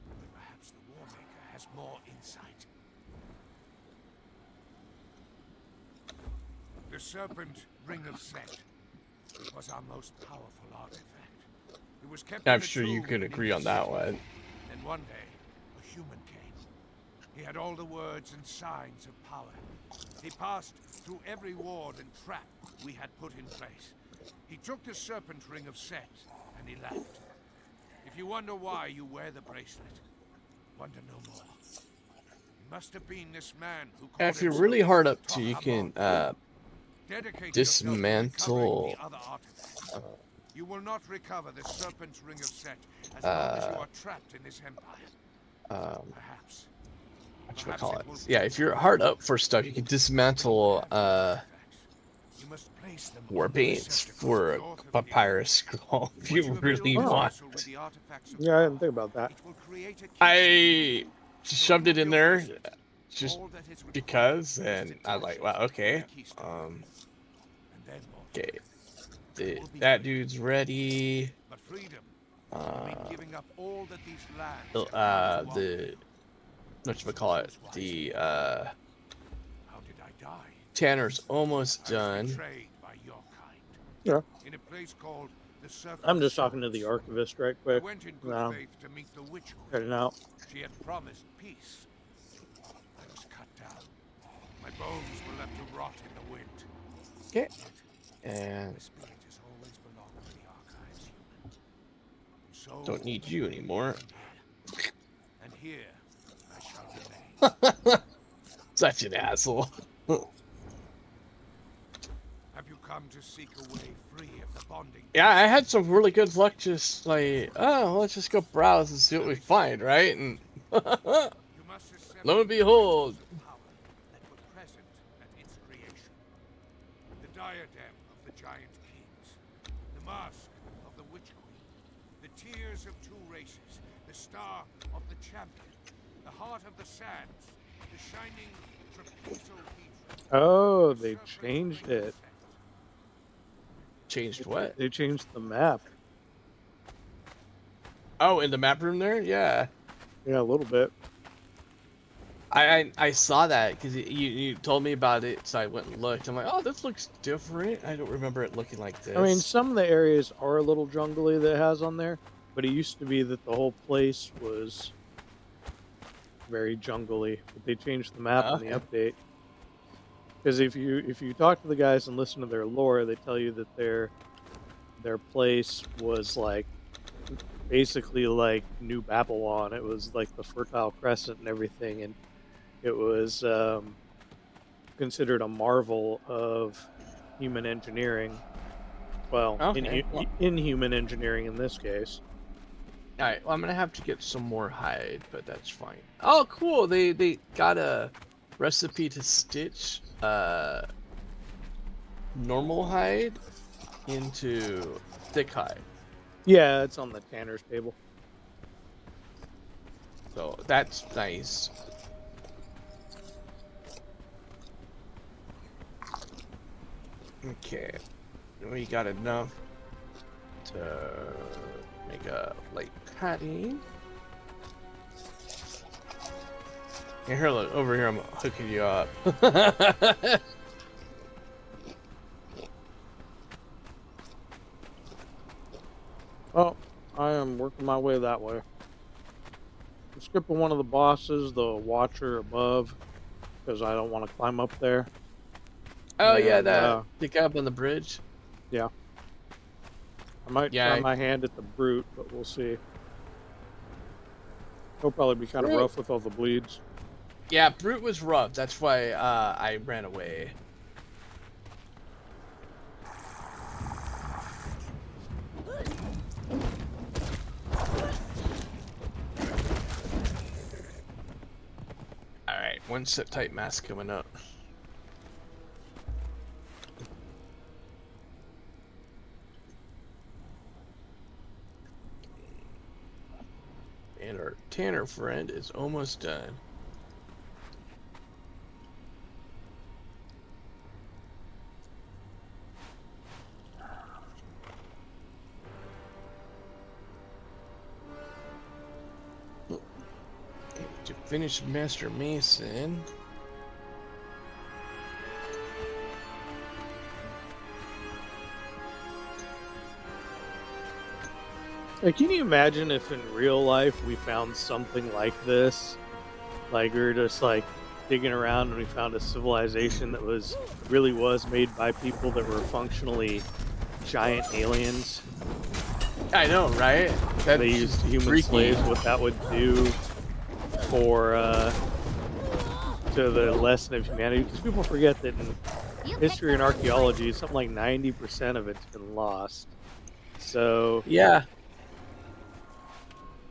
Speaker 4: But perhaps the War Maker has more insight. The Serpent Ring of Set was our most powerful artifact. It was kept in
Speaker 1: I'm
Speaker 4: a
Speaker 1: sure you
Speaker 4: tomb
Speaker 1: could
Speaker 4: beneath
Speaker 1: agree
Speaker 4: the
Speaker 1: on that
Speaker 4: city.
Speaker 1: one.
Speaker 4: Then one day, a human came. He had all the words and signs of power. He passed through every ward and trap we had put in place. He took the Serpent Ring of Set, and he left. If you wonder why you wear the bracelet, wonder no more. It must have been this man who called
Speaker 1: If you're
Speaker 4: himself
Speaker 1: really hard up to, you
Speaker 4: Tohamon.
Speaker 1: can
Speaker 4: Dedicate
Speaker 1: dismantle,
Speaker 4: yourself to recovering the other artifacts. You will not recover the Serpent's Ring of Set as long as you are trapped in this empire. Perhaps.
Speaker 1: what you call it? Yeah, if you're hard up for stuff, you can dismantle
Speaker 4: You must place them
Speaker 1: war
Speaker 4: on the
Speaker 1: paints
Speaker 4: receptacle
Speaker 1: for
Speaker 4: north of the
Speaker 1: papyrus scroll if
Speaker 4: Once
Speaker 1: you
Speaker 4: have
Speaker 1: really
Speaker 4: filled the
Speaker 1: want.
Speaker 4: vessel with the artifacts of
Speaker 2: Yeah, I didn't
Speaker 4: power,
Speaker 2: think about that.
Speaker 4: it will create a
Speaker 1: I
Speaker 4: keystone.
Speaker 1: shoved it in there just
Speaker 4: All that is required
Speaker 1: because,
Speaker 4: is
Speaker 1: and
Speaker 4: to
Speaker 1: I was
Speaker 4: touch
Speaker 1: like, wow, okay.
Speaker 4: the keystone. And then more.
Speaker 1: Okay. That dude's ready.
Speaker 4: But freedom will mean giving up all that these lands have come to offer.
Speaker 1: The whatchamacallit, the
Speaker 4: How did I die?
Speaker 1: Tanner's almost
Speaker 4: I was
Speaker 1: done.
Speaker 4: betrayed by your kind.
Speaker 2: Yeah.
Speaker 4: In a place called the Serpent
Speaker 2: I'm just talking to
Speaker 4: Shores.
Speaker 2: the archivist right
Speaker 4: I
Speaker 2: quick.
Speaker 4: went in good
Speaker 2: No.
Speaker 4: faith to meet the witch queen.
Speaker 2: Heading out.
Speaker 4: She had promised peace. I was cut down. My bones were left to rot in the wind.
Speaker 1: Okay. And
Speaker 4: My spirit has always belonged to the archives, human. So
Speaker 1: don't need you anymore.
Speaker 4: and here I shall remain.
Speaker 1: Such an asshole.
Speaker 4: Have you come to seek a way free of the bonding?
Speaker 1: Yeah, I had some really good luck just like, oh, let's just go browse and see what we find, right? And
Speaker 4: You must assemble
Speaker 1: lo and behold,
Speaker 4: the power that would diadem of the giant kings, the mask of the witch queen, the tears of two races, the star of the champion, the heart of the sands, the shining trapezoid hedron.
Speaker 2: Oh,
Speaker 4: the
Speaker 2: they
Speaker 4: serpent
Speaker 2: changed
Speaker 4: ring
Speaker 2: it.
Speaker 4: set.
Speaker 1: Changed what?
Speaker 2: They changed the map.
Speaker 1: Oh, in the map room there? Yeah.
Speaker 2: Yeah, a little bit.
Speaker 1: I saw that because you told me about it, so I went and looked. I'm like, oh, this looks different. I don't remember it looking like this.
Speaker 2: I mean, some of the areas are a little jungly that it has on there, but it used to be that the whole place was very jungly. But they changed the map in the update. Because if you talk to the guys and listen to their lore, they tell you that their place was like basically like New Babylon. It was like the Fertile Crescent and everything, and it was considered a marvel of human engineering. Well,
Speaker 1: Okay.
Speaker 2: inhuman engineering in this case.
Speaker 1: All right. Well, I'm gonna have to get some more hide, but that's fine. Oh, cool. They got a recipe to stitch normal hide into thick hide.
Speaker 2: Yeah, it's on the tanner's table.
Speaker 1: So that's nice. Okay, we got enough to make a light padding. Here, look over here. I'm hooking you up.
Speaker 2: Oh, I am working my way that way. I'm skipping one of the bosses, the Watcher above, because I don't want to climb up there.
Speaker 1: Oh yeah,
Speaker 2: And,
Speaker 1: the guy up on the bridge.
Speaker 2: Yeah. I might
Speaker 1: Yeah,
Speaker 2: try my hand at the Brute, but we'll see. He'll probably be kind of
Speaker 1: Brute.
Speaker 2: rough with all the bleeds.
Speaker 1: Yeah, Brute was rough. That's why I ran away. Alright, one set type mask coming up. And our Tanner friend is almost done. To finish Master Mason.
Speaker 2: Like, can you imagine if in real life we found something like this? Like, we were just like digging around and we found a civilization that really was made by people that were functionally giant aliens.
Speaker 1: I know, right? That's
Speaker 2: They used human
Speaker 1: freaky.
Speaker 2: slaves, what that would do for to the lesson of humanity. Because people forget that in history and archaeology, something like 90% of it's been lost. So
Speaker 1: Yeah.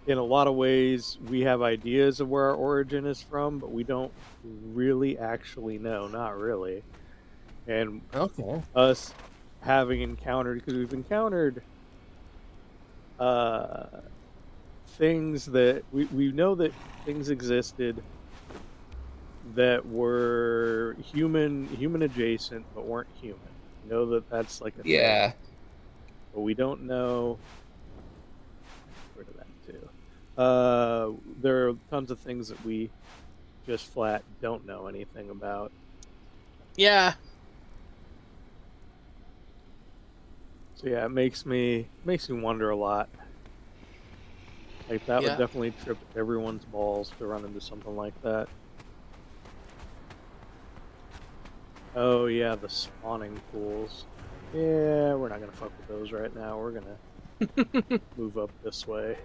Speaker 2: in a lot of ways, we have ideas of where our origin is from, but we don't really actually know. Not really. And
Speaker 1: Okay.
Speaker 2: us having encountered, because we've encountered things that we know that things existed that were human adjacent, but weren't human. We know that that's like a thing,
Speaker 1: Yeah.
Speaker 2: but we don't know. Where did that too? There are tons of things that we just flat don't know anything about.
Speaker 1: Yeah.
Speaker 2: So yeah, it makes me wonder a lot. Like that
Speaker 1: Yeah.
Speaker 2: would definitely trip everyone's balls to run into something like that. Oh yeah, the spawning pools. Yeah, we're not gonna fuck with those right now. We're gonna move up this way.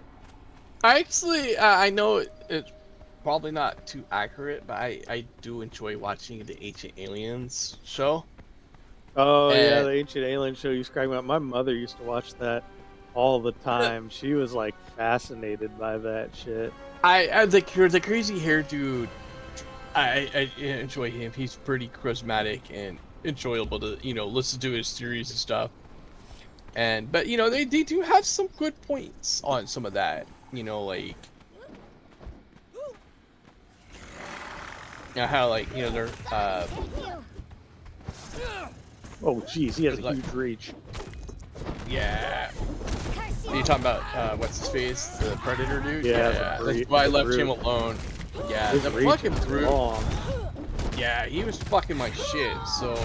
Speaker 1: I actually, I know it's probably not too accurate, but I do enjoy watching the Ancient Aliens show.
Speaker 2: Oh yeah,
Speaker 1: And-
Speaker 2: the Ancient Alien show you describing about. My mother used to watch that all the time. She was like fascinated by that shit.
Speaker 1: The crazy hair dude. I enjoy him. He's pretty charismatic, and enjoyable to listen to his theories and stuff. But they do have some good points on some of that. Like how like they're
Speaker 2: Oh, jeez, he has a
Speaker 1: like-
Speaker 2: huge reach.
Speaker 1: yeah.
Speaker 3: Curse
Speaker 1: Are you
Speaker 3: you.
Speaker 1: talking about what's his face, the Predator dude?
Speaker 2: Yeah, the
Speaker 1: That's why I
Speaker 2: the
Speaker 1: left him
Speaker 2: brute.
Speaker 1: alone. Yeah,
Speaker 2: His
Speaker 1: the
Speaker 2: reach
Speaker 1: fucking
Speaker 2: is
Speaker 1: brute.
Speaker 2: long.
Speaker 1: Yeah, he was fucking my shit. So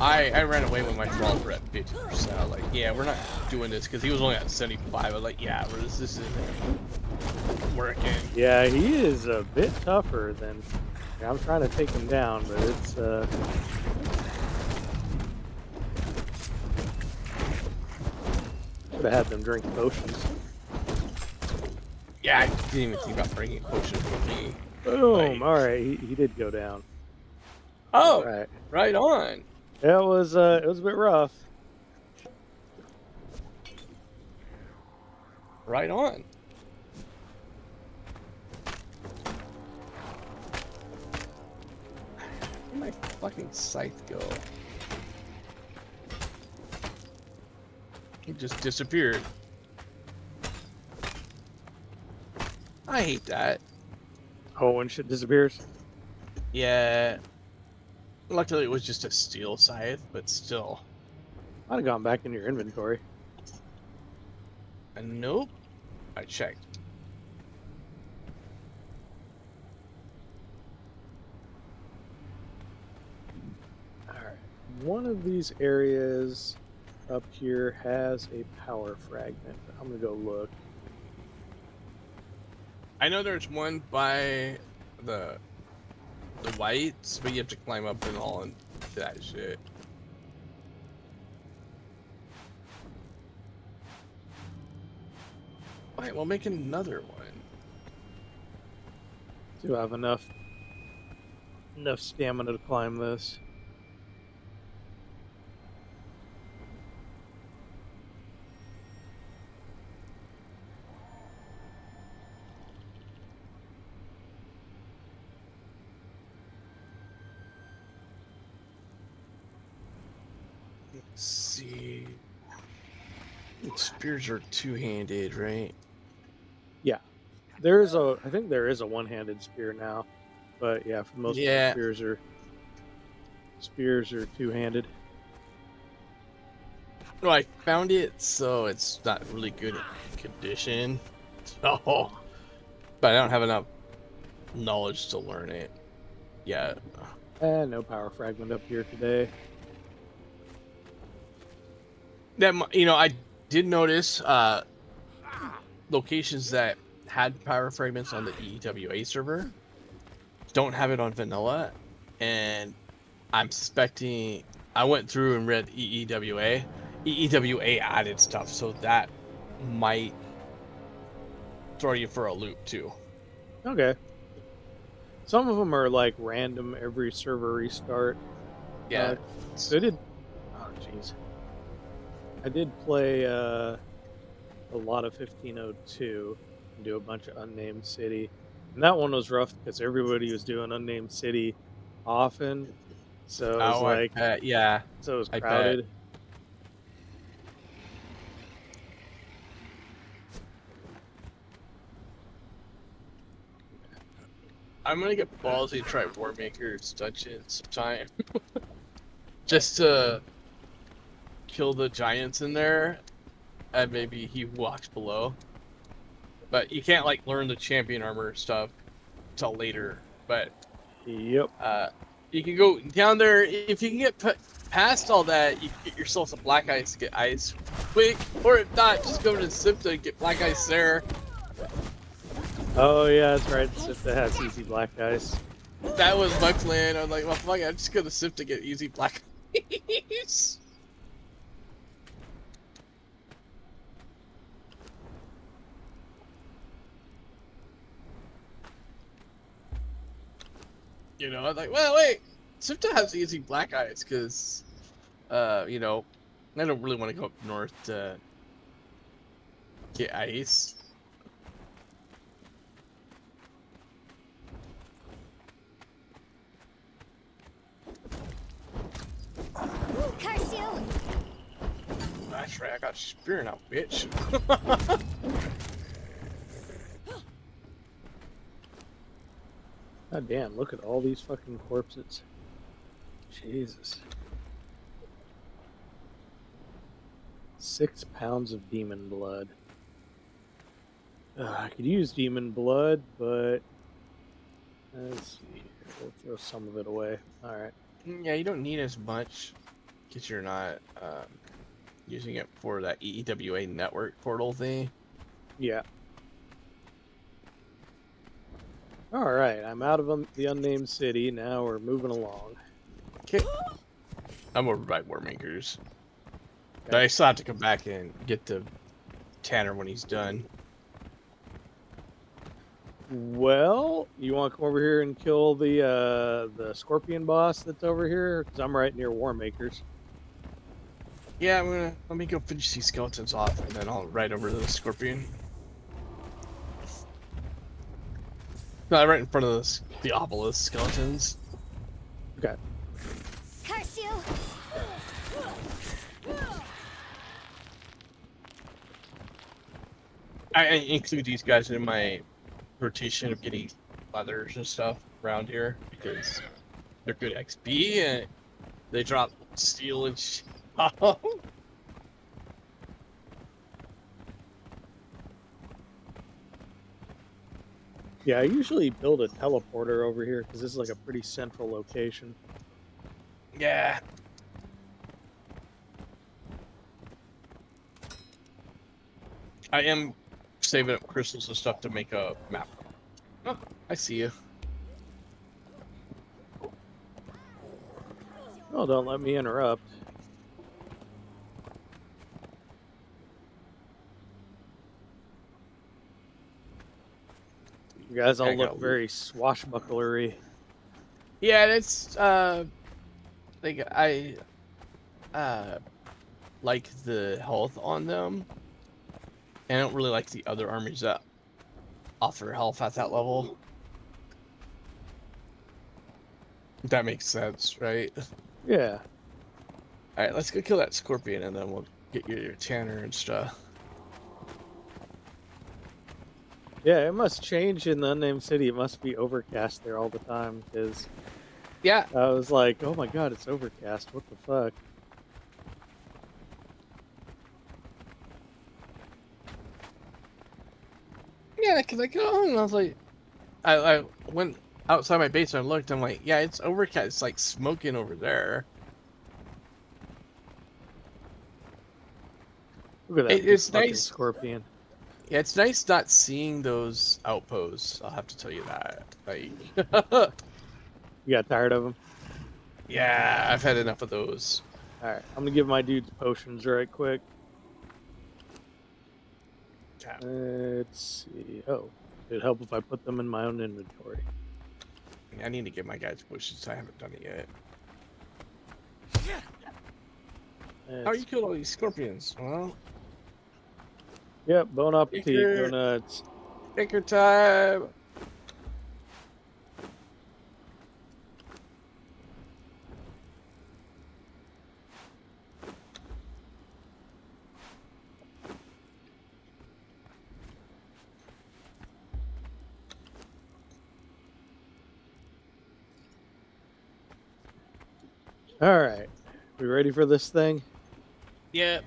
Speaker 1: I ran away when my thralls were at 50%. I was like, yeah, we're not doing this because he was only at 75. I was like, yeah, this isn't working.
Speaker 2: Yeah, he is a bit tougher than. I'm trying to take him down, but it's Could have had them drink potions.
Speaker 1: Yeah, I didn't even think about bringing potions with me.
Speaker 2: Boom!
Speaker 1: Like-
Speaker 2: All right, he did go down.
Speaker 1: Oh,
Speaker 2: All right.
Speaker 1: right on.
Speaker 2: Yeah, it was a bit rough.
Speaker 1: Right on. Where'd my fucking scythe go? It just disappeared. I hate that.
Speaker 2: Oh, when shit disappears.
Speaker 1: Yeah. Luckily, it was just a steel scythe, but still.
Speaker 2: I'd have gone back in your inventory.
Speaker 1: Nope. I checked.
Speaker 2: All right. One of these areas up here has a power fragment. I'm gonna go look.
Speaker 1: I know there's one by the whites, but you have to climb up and all and that shit. Alright, we'll make another one.
Speaker 2: Do I have enough stamina to climb this?
Speaker 1: Let's see. Spears are two-handed, right?
Speaker 2: I think there is a one-handed spear now, but yeah, for the most
Speaker 1: Yeah.
Speaker 2: part, spears are two-handed.
Speaker 1: Well, I found it, so it's not really good condition. So, but I don't have enough knowledge to learn it yet.
Speaker 2: And no power fragment up here today.
Speaker 1: I did notice locations that had power fragments on the EEWA server don't have it on vanilla, and I'm suspecting I went through and read EEWA. EEWA added stuff, so that might throw you for a loop too.
Speaker 2: Okay. Some of them are like random every server restart.
Speaker 1: Yeah.
Speaker 2: So I did. Oh, jeez. I did play a lot of 1502 and do a bunch of Unnamed City, and that one was rough because everybody was doing Unnamed City often, so it was like
Speaker 1: yeah.
Speaker 2: so it was
Speaker 1: I bet.
Speaker 2: crowded.
Speaker 1: I'm gonna get ballsy and try Warmaker's Dungeon sometime. Just to kill the giants in there, and maybe he walks below. But you can't like learn the champion armor stuff till later. But
Speaker 2: Yep.
Speaker 1: you can go down there if you can get past all that. You can get yourself some black ice to get ice quick, or if not, just go to Sipta and get black ice there.
Speaker 2: Oh yeah, that's right. Sifta has easy black ice.
Speaker 1: That was my plan. I was like, well, fuck it, I'm just gonna Sip to get easy black ice. I was like, well, wait, Sifta has easy black ice because, I don't really want to go up north to get ice. That's right, I got spear now, bitch.
Speaker 2: God damn, look at all these fucking corpses. Jesus. 6 pounds of demon blood. I could use demon blood, but let's see here. We'll throw some of it away. Alright.
Speaker 1: Yeah, you don't need as much because you're not using it for that EEWA network portal thing.
Speaker 2: Yeah. Alright, I'm out of the Unnamed City. Now we're moving along.
Speaker 1: Okay. I'm over by Warmakers. But I still have to come back and get the Tanner when he's done.
Speaker 2: Well, you want to come over here and kill the Scorpion boss that's over here? Because I'm right near Warmakers.
Speaker 1: Yeah, let me go finish these skeletons off, and then I'll ride over to the Scorpion. No, right in front of the obelisk skeletons.
Speaker 2: Okay.
Speaker 3: Curse you!
Speaker 1: I include these guys in my rotation of getting leathers and stuff around here because they're good XP and they drop steel and shit.
Speaker 2: Yeah, I usually build a teleporter over here because this is like a pretty central location.
Speaker 1: Yeah. I am saving up crystals and stuff to make a map. Oh, I see you.
Speaker 2: Oh, don't let me interrupt. You guys all
Speaker 1: I got
Speaker 2: look very swashbucklery.
Speaker 1: Yeah, it's like I like the health on them. And I don't really like the other armies that offer health at that level. If that makes sense, right?
Speaker 2: Yeah.
Speaker 1: Alright, let's go kill that Scorpion and then we'll get your Tanner and stuff.
Speaker 2: Yeah, it must change in the Unnamed City. It must be overcast there all the time because
Speaker 1: Yeah.
Speaker 2: I was like, oh my god, it's overcast. What the fuck?
Speaker 1: Yeah, because I go and I was like, I went outside my base and I looked. I'm like, yeah, it's overcast. It's like smoking over there.
Speaker 2: Look at that
Speaker 1: It's
Speaker 2: fucking
Speaker 1: nice.
Speaker 2: Scorpion.
Speaker 1: Yeah, it's nice not seeing those outposts. I'll have to tell you that. Like,
Speaker 2: You got tired of them?
Speaker 1: yeah, I've had enough of those.
Speaker 2: Alright, I'm gonna give my dudes potions right quick.
Speaker 1: Yeah.
Speaker 2: Let's see. Oh, it'd help if I put them in my own inventory.
Speaker 1: I need to get my guys pushes. I haven't done it yet. How you kill all these scorpions? Well,
Speaker 2: Yep, bon appetit,
Speaker 1: Kicker.
Speaker 2: go nuts.
Speaker 1: take your time.
Speaker 2: Alright, we ready for this thing?
Speaker 1: Yep.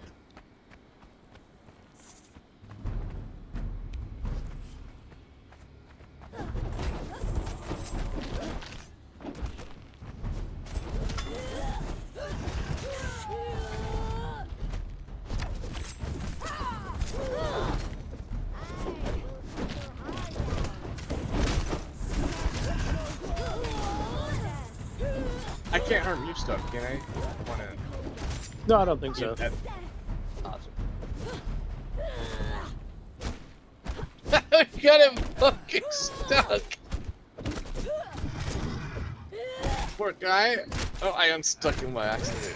Speaker 1: I can't harm you stuff, can I? I wanna
Speaker 2: No, I don't think so.
Speaker 1: get that. Awesome. I got him fucking stuck. Poor guy. Oh, I unstuck him by accident.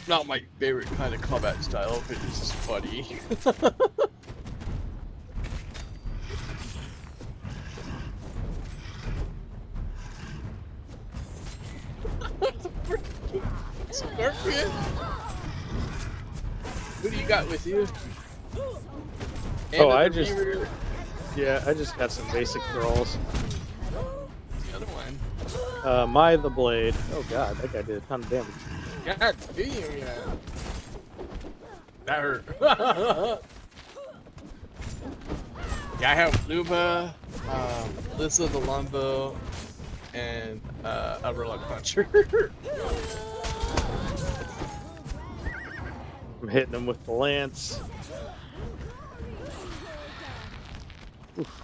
Speaker 1: Not my favorite kind of combat style, but it's just funny. good. What do you got with you?
Speaker 2: Oh, I
Speaker 1: Another
Speaker 2: just-
Speaker 1: beaver.
Speaker 2: Yeah, I just got some basic thralls.
Speaker 1: The other one.
Speaker 2: My the blade. Oh god, that guy did a ton of damage.
Speaker 1: God damn, yeah. That hurt. Yeah, I have Luba, Lissa the longbow, and a Roller Puncher.
Speaker 2: I'm hitting him with the lance. Oof.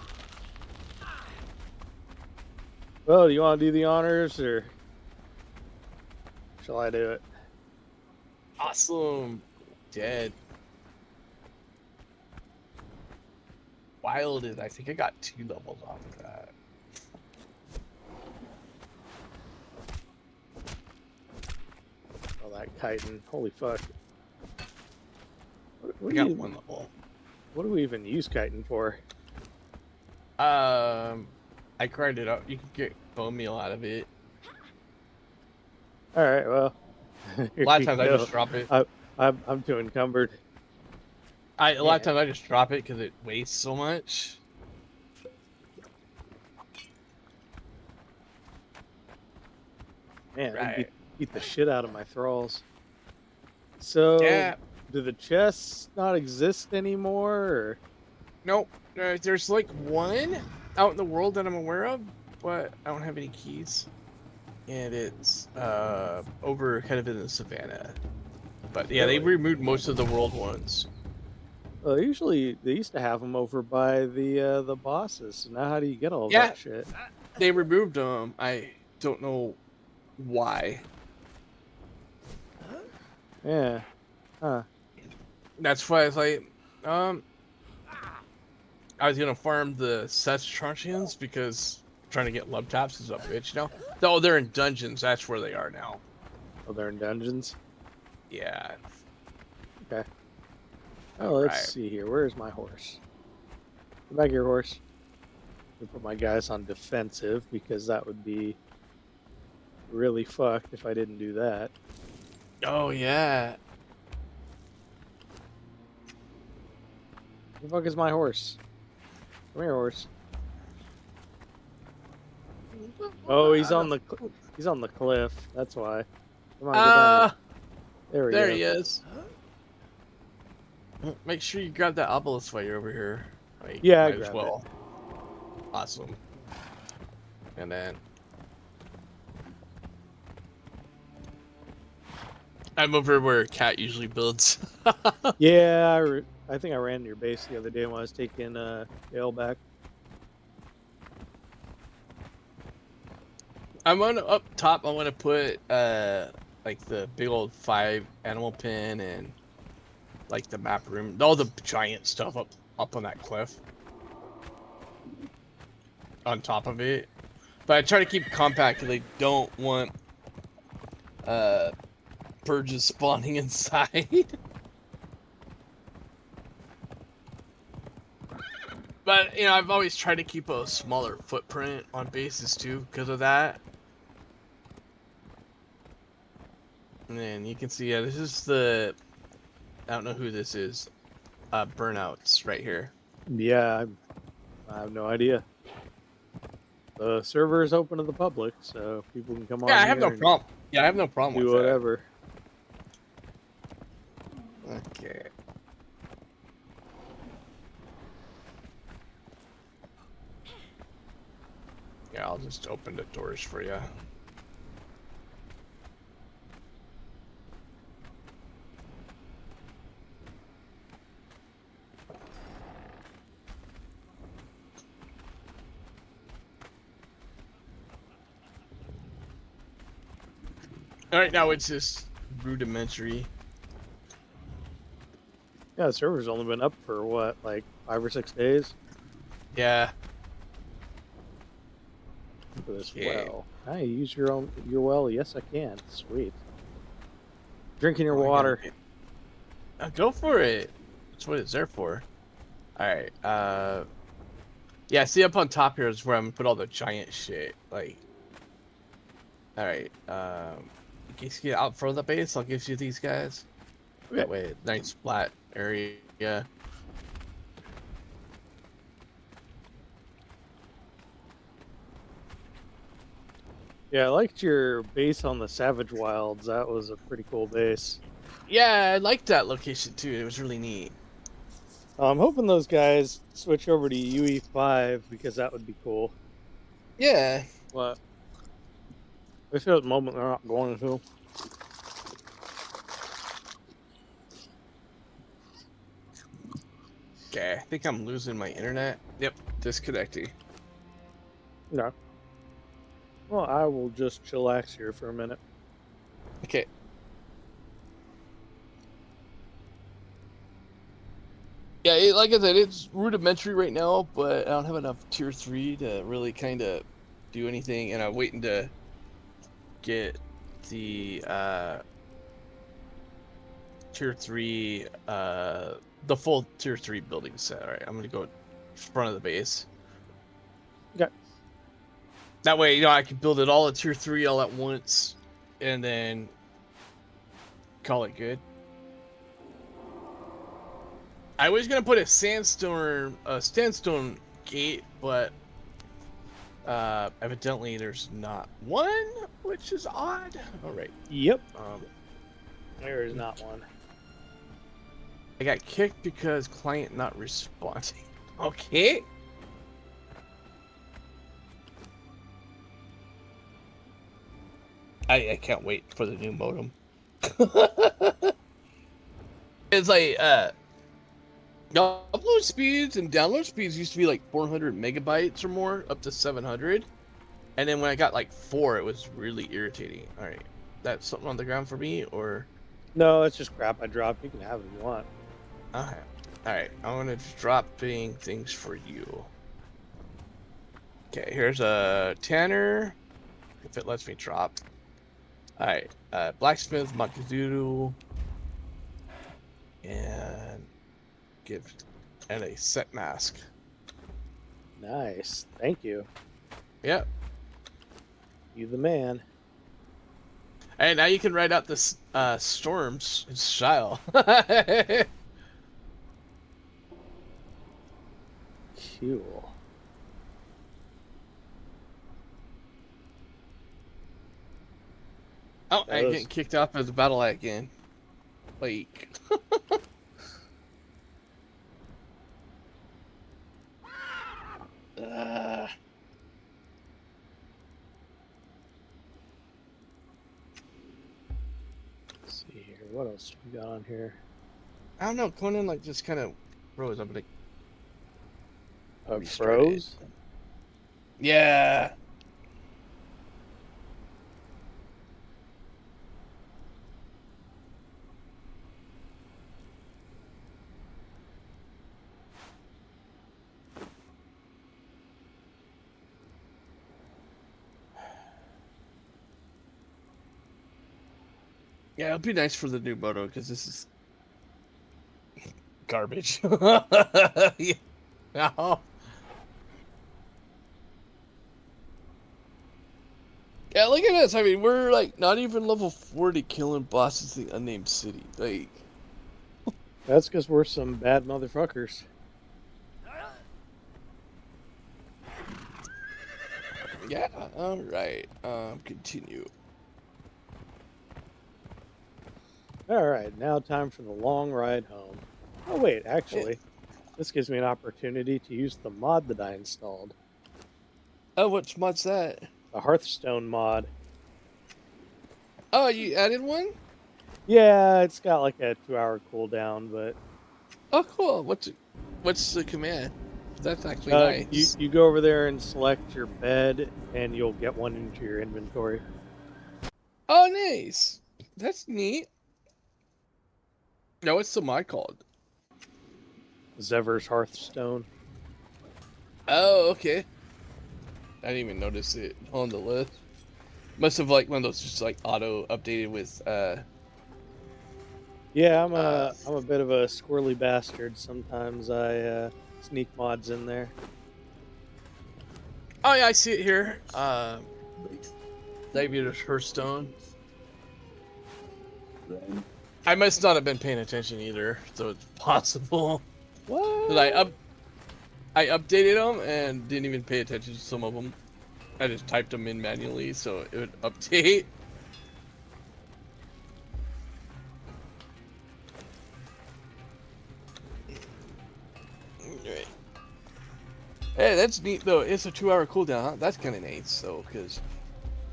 Speaker 2: Well, do you want to do the honors, or shall I do it?
Speaker 1: Awesome. Dead. Wilded. I think I got 2 levels off of that.
Speaker 2: Oh, that chitin. Holy fuck. What
Speaker 1: I
Speaker 2: do
Speaker 1: got
Speaker 2: you-
Speaker 1: 1 level.
Speaker 2: What do we even use chitin for?
Speaker 1: I cried it up. You can get bone meal out of it.
Speaker 2: All right, well.
Speaker 1: A lot of times I just drop it.
Speaker 2: I'm too encumbered.
Speaker 1: A lot of
Speaker 2: Yeah.
Speaker 1: times I just drop it because it wastes so much.
Speaker 2: Man, I
Speaker 1: Right.
Speaker 2: beat the shit out of my thralls. So,
Speaker 1: Yeah.
Speaker 2: do the chests not exist anymore? Or?
Speaker 1: Nope. There's like 1 out in the world that I'm aware of, but I don't have any keys. And it's over kind of in the savannah. But yeah, they
Speaker 2: Really?
Speaker 1: removed most of the world ones.
Speaker 2: Well, usually they used to have them over by the bosses. So now how do you get all
Speaker 1: Yeah.
Speaker 2: that shit?
Speaker 1: They removed them. I don't know why.
Speaker 2: Yeah. Huh.
Speaker 1: That's why I was like, I was gonna farm the Sestrunchians because trying to get love taps is a bitch now. Oh, they're in dungeons. That's where they are now.
Speaker 2: Oh, they're in dungeons.
Speaker 1: Yeah.
Speaker 2: Okay. Oh, let's
Speaker 1: Alright.
Speaker 2: see here. Where's my horse? Come back here, horse. I'm gonna put my guys on defensive because that would be really fucked if I didn't do that.
Speaker 1: Oh yeah.
Speaker 2: Where the fuck is my horse? Come here, horse. Oh, he's on the cliff. That's why. Come on, get down here. There we
Speaker 1: There
Speaker 2: go.
Speaker 1: he is. Make sure you grab that obelisk while you're over here. Like,
Speaker 2: Yeah, I
Speaker 1: might as
Speaker 2: grabbed
Speaker 1: well. Awesome. And then I'm over where Cat usually builds.
Speaker 2: Yeah, I think I ran to your base the other day when I was taking Dale back.
Speaker 1: I'm on up top. I want to put like the big old 5 animal pen and like the map room, all the giant stuff up on that cliff, on top of it. But I try to keep it compact because I don't want purges spawning inside. But you know, I've always tried to keep a smaller footprint on bases too because of that. And then you can see, yeah, this is the, I don't know who this is, Burnouts right here.
Speaker 2: Yeah, I have no idea. The server is open to the public, so people can come on.
Speaker 1: Yeah, I have no
Speaker 2: here
Speaker 1: problem. Yeah, I have no problem
Speaker 2: and do
Speaker 1: with
Speaker 2: whatever.
Speaker 1: that. Okay. Yeah, I'll just open the doors for you. Alright, now it's just rudimentary.
Speaker 2: Yeah, the server's only been up for what, like 5 or 6 days?
Speaker 1: Yeah.
Speaker 2: Look at this
Speaker 1: Okay.
Speaker 2: well. Can I use your well? Yes, I can. Sweet. Drinking your
Speaker 1: Oh, I gotta
Speaker 2: water.
Speaker 1: Go for it. That's what it's there for. Alright, yeah, see up on top here is where I'm gonna put all the giant shit. Like, alright, in case you get out for the base, I'll give you these guys.
Speaker 2: Okay.
Speaker 1: That way, nice flat area. Yeah.
Speaker 2: Yeah, I liked your base on the Savage Wilds. That was a pretty cool base.
Speaker 1: Yeah, I liked that location too. It was really neat.
Speaker 2: I'm hoping those guys switch over to UE5 because that would be cool.
Speaker 1: Yeah.
Speaker 2: But I feel at the moment they're not going to.
Speaker 1: Okay, I think I'm losing my internet. Yep, disconnecting.
Speaker 2: No. Well, I will just chillax here for a minute.
Speaker 1: Okay. Yeah, like I said, it's rudimentary right now, but I don't have enough tier 3 to really kind of do anything, and I'm waiting to get the tier 3, the full tier 3 building set. All right, I'm gonna go in front of the base.
Speaker 2: Okay.
Speaker 1: That way, you know, I can build it all at tier 3 all at once, and then call it good. I was gonna put a sandstone gate, but evidently there's not one, which is odd. All right.
Speaker 2: Yep. There is not one.
Speaker 1: I got kicked because client not responding. Okay. I can't wait for the new modem. It's like upload speeds and download speeds used to be like 400 megabytes or more, up to 700. And then when I got like 4, it was really irritating. All right, that's something on the ground for me, or?
Speaker 2: No, it's just crap I dropped. You can have it if you want.
Speaker 1: Okay. All right, I'm gonna dropping things for you. Okay, here's a tanner, if it lets me drop. All right, blacksmith, Makazudu, and a set mask.
Speaker 2: Nice. Thank you.
Speaker 1: Yep.
Speaker 2: You the man.
Speaker 1: And now you can ride out the storms in style.
Speaker 2: Cool.
Speaker 1: Oh, I'm getting kicked off of the battle again. Like.
Speaker 2: Let's see here. What else do we got on here?
Speaker 1: I don't know. Conan like just kind of froze. I'm gonna. Restart
Speaker 2: Froze?
Speaker 1: it. Yeah. Yeah, it'll be nice for the new moto because this is garbage. Yeah. No. Yeah, look at this. I mean, we're like not even level 40 killing bosses in the Unnamed City. Like,
Speaker 2: That's because we're some bad motherfuckers.
Speaker 1: yeah, all right. Continue.
Speaker 2: Alright, now time for the long ride home. Oh wait, actually, this gives me an opportunity to use the mod that I installed.
Speaker 1: Oh, which mod's that?
Speaker 2: The Hearthstone mod.
Speaker 1: Oh, you added one?
Speaker 2: Yeah, it's got like a 2-hour cooldown, but
Speaker 1: Oh, cool. What's the command? That's actually nice.
Speaker 2: you go over there and select your bed, and you'll get one into your inventory.
Speaker 1: Oh, nice. That's neat. No, what's the mod called?
Speaker 2: Zever's Hearthstone.
Speaker 1: Oh, okay. I didn't even notice it on the list. Must have like one of those just like auto updated with
Speaker 2: Yeah, I'm a bit of a squirrely bastard. Sometimes I sneak mods in there.
Speaker 1: Oh yeah, I see it here. Diabetes Hearthstone.
Speaker 5: then.
Speaker 1: I must not have been paying attention either, so it's possible
Speaker 2: What?
Speaker 1: that I updated them and didn't even pay attention to some of them. I just typed them in manually so it would update. Anyway. Hey, that's neat though. It's a 2-hour cooldown. Huh? That's kind of nice though, because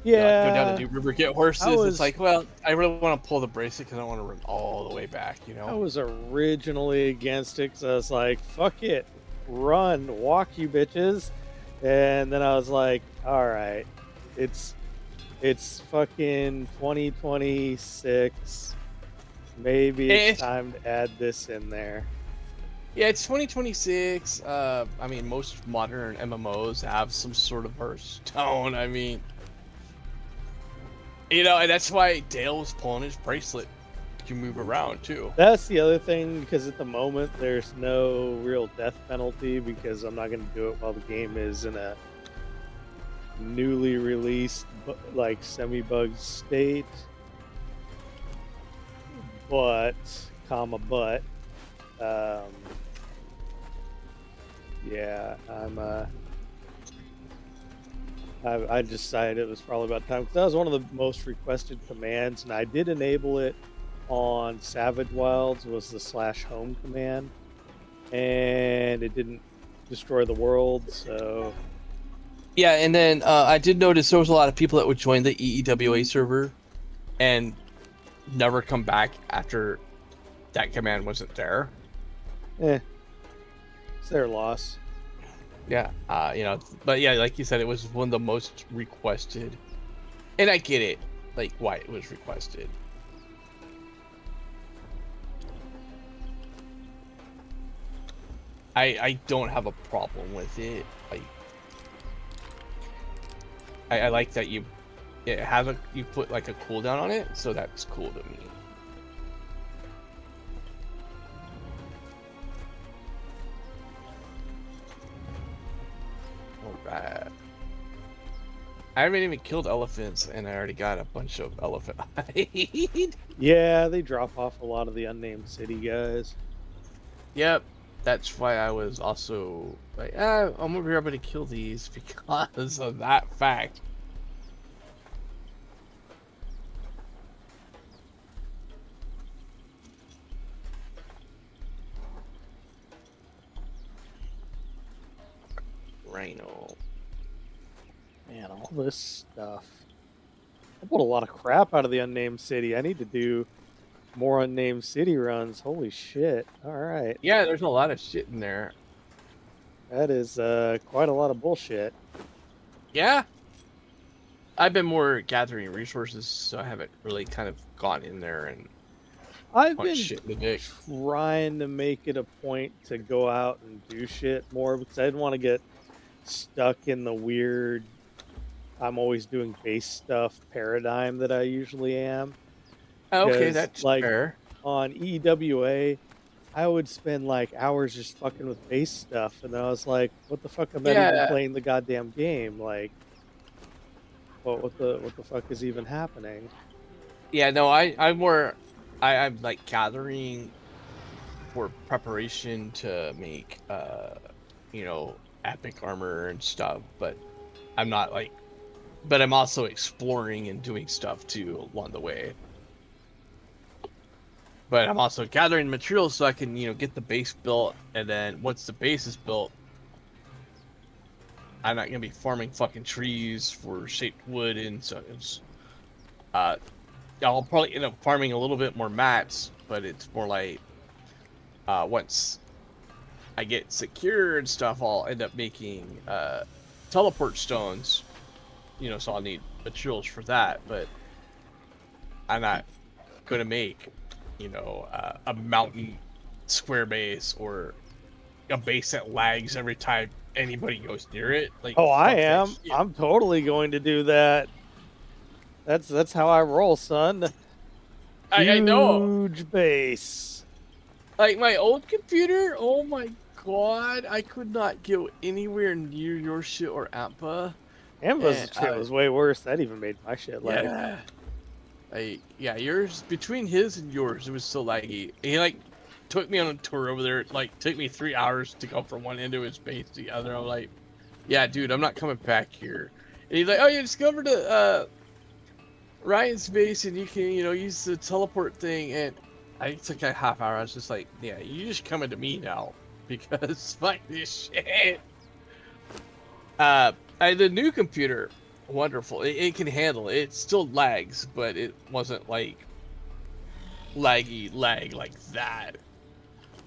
Speaker 2: Yeah.
Speaker 1: go down to Deep River, get horses.
Speaker 2: was-
Speaker 1: It's like, well, I really want to pull the bracelet because I don't want to run all the way back. You
Speaker 2: I
Speaker 1: know.
Speaker 2: was originally against it because I was like, fuck it. Run. Walk, you bitches. And then I was like, all right. It's fucking 2026. Maybe it's time to add this in there.
Speaker 1: Yeah, it's 2026. I mean, most modern MMOs have some sort of Hearthstone. I mean, you know, and that's why Dale was pulling his bracelet. You move around too.
Speaker 2: That's the other thing, because at the moment there's no real death penalty because I'm not going to do it while the game is in a newly released, like, semi-bugged state. But, yeah, I decided it was probably about time because that was one of the most requested commands, and I did enable it on Savage Wilds, was the /home command, and it didn't destroy the world, so...
Speaker 1: Yeah, and then I did notice there was a lot of people that would join the EEWA server and never come back after that command wasn't there.
Speaker 2: It's their loss.
Speaker 1: Yeah, you know, but yeah, like you said, it was one of the most requested, and I get it, like why it was requested. I don't have a problem with it. Like, I like that you put like a cooldown on it, so that's cool to me. Alright. I haven't even killed elephants, and I already got a bunch of elephant hide.
Speaker 2: Yeah, they drop off a lot of the Unnamed City guys.
Speaker 1: Yep, that's why I was also like, I'm gonna be able to kill these because of that fact. Rhino.
Speaker 2: Man, all this stuff. I pulled a lot of crap out of the Unnamed City. I need to do more Unnamed City runs. Holy shit. Alright.
Speaker 1: Yeah, there's a lot of shit in there.
Speaker 2: That is quite a lot of bullshit.
Speaker 1: Yeah. I've been more gathering resources, so I haven't really kind of gone in there and
Speaker 2: I've
Speaker 1: punch
Speaker 2: been
Speaker 1: shit in the dick.
Speaker 2: trying to make it a point to go out and do shit more because I didn't want to get stuck in the weird I'm always doing base stuff paradigm that I usually am.
Speaker 1: Okay,
Speaker 2: Because,
Speaker 1: that's
Speaker 2: like,
Speaker 1: fair.
Speaker 2: On EWA, I would spend like hours just fucking with base stuff, and then I was like, "What the fuck? I'm not even
Speaker 1: Yeah.
Speaker 2: playing the goddamn game. Like, what the fuck is even happening?"
Speaker 1: Yeah, no, I'm like gathering for preparation to make you know, epic armor and stuff, but I'm not like, but I'm also exploring and doing stuff too along the way. But I'm also gathering materials so I can, you know, get the base built, and then once the base is built, I'm not gonna be farming fucking trees for shaped wood, and so it's, I'll probably end up farming a little bit more mats, but it's more like, once I get secure and stuff, I'll end up making teleport stones, you know, so I'll need materials for that, but I'm not gonna make, you know, a mountain square base or a base that lags every time anybody goes near it. Like,
Speaker 2: Oh, I
Speaker 1: fuck that
Speaker 2: am.
Speaker 1: shit.
Speaker 2: I'm totally going to do that. That's how I roll, son.
Speaker 1: I know.
Speaker 2: Huge base.
Speaker 1: Like my old computer, oh my god, I could not go anywhere near your shit or Appa.
Speaker 2: Amba's
Speaker 1: And,
Speaker 2: shit was way worse. That even made my shit lag.
Speaker 1: Yeah. Like, yeah, yours between his and yours, it was so laggy. He like took me on a tour over there. It, like, took me 3 hours to go from one end of his base to the other. I'm like, yeah, dude, I'm not coming back here. And he's like, oh, yeah, just go over to Ryan's base and you can, use the teleport thing. And I took a half hour. I was just like, yeah, you just coming to me now because fuck this shit. The new computer, wonderful. It can handle it. It still lags, but it wasn't like lag like that.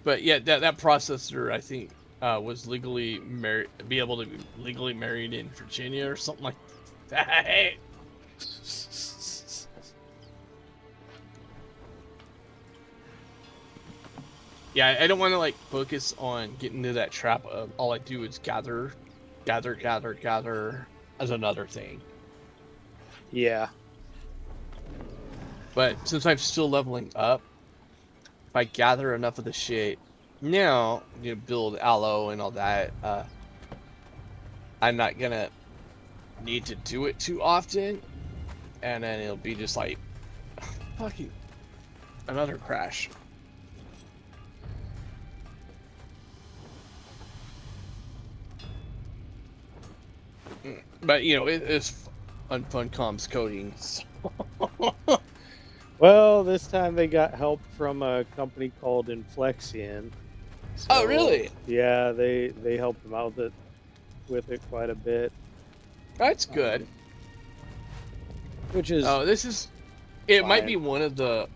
Speaker 1: But yeah, that processor, I think, was legally married, be able to be legally married in Virginia or something like that. Yeah, I don't want to like focus on getting into that trap of all I do is gather as another thing.
Speaker 2: Yeah.
Speaker 1: But since I'm still leveling up, if I gather enough of the shit now, build aloe and all that, I'm not gonna need to do it too often, and then it'll be just like fucking another crash. But it's fun comms coding. So.
Speaker 2: Well, this time they got help from a company called Inflexion. So,
Speaker 1: Oh, really?
Speaker 2: Yeah, they helped them out with it quite a bit.
Speaker 1: That's good.
Speaker 2: Which is
Speaker 1: it
Speaker 2: fine.
Speaker 1: might be one of the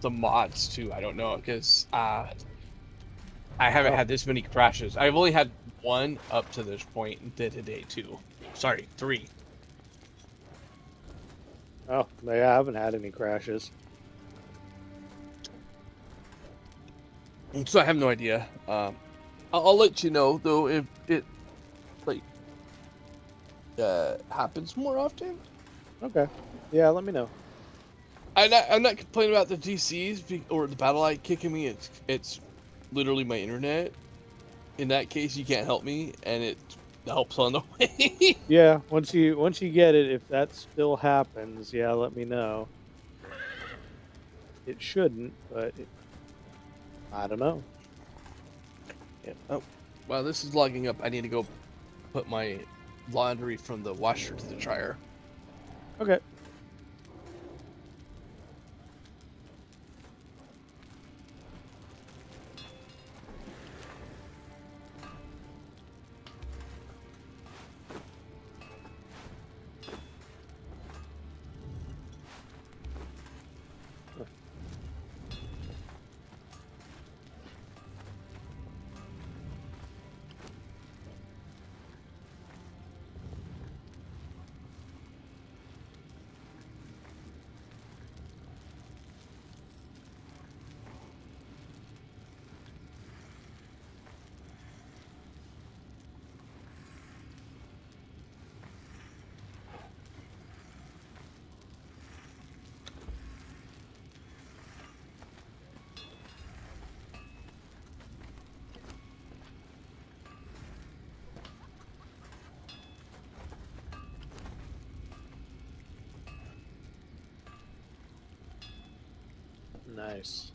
Speaker 1: mods too. I don't know because I haven't had this many crashes. I've only had one up to this point, and did today too. Sorry, 3.
Speaker 2: Oh, I haven't had any crashes.
Speaker 1: So I have no idea. I'll let you know though if it like happens more often.
Speaker 2: Okay. Yeah, let me know.
Speaker 1: I'm not complaining about the DCs or the battle light kicking me. It's literally my internet. In that case, you can't help me, and it helps on the way.
Speaker 2: Yeah, once you get it, if that still happens, yeah, let me know. It shouldn't, but I don't know.
Speaker 1: Yeah. Oh, well, this is logging up. I need to go put my laundry from the washer to the dryer.
Speaker 2: Okay. Nice.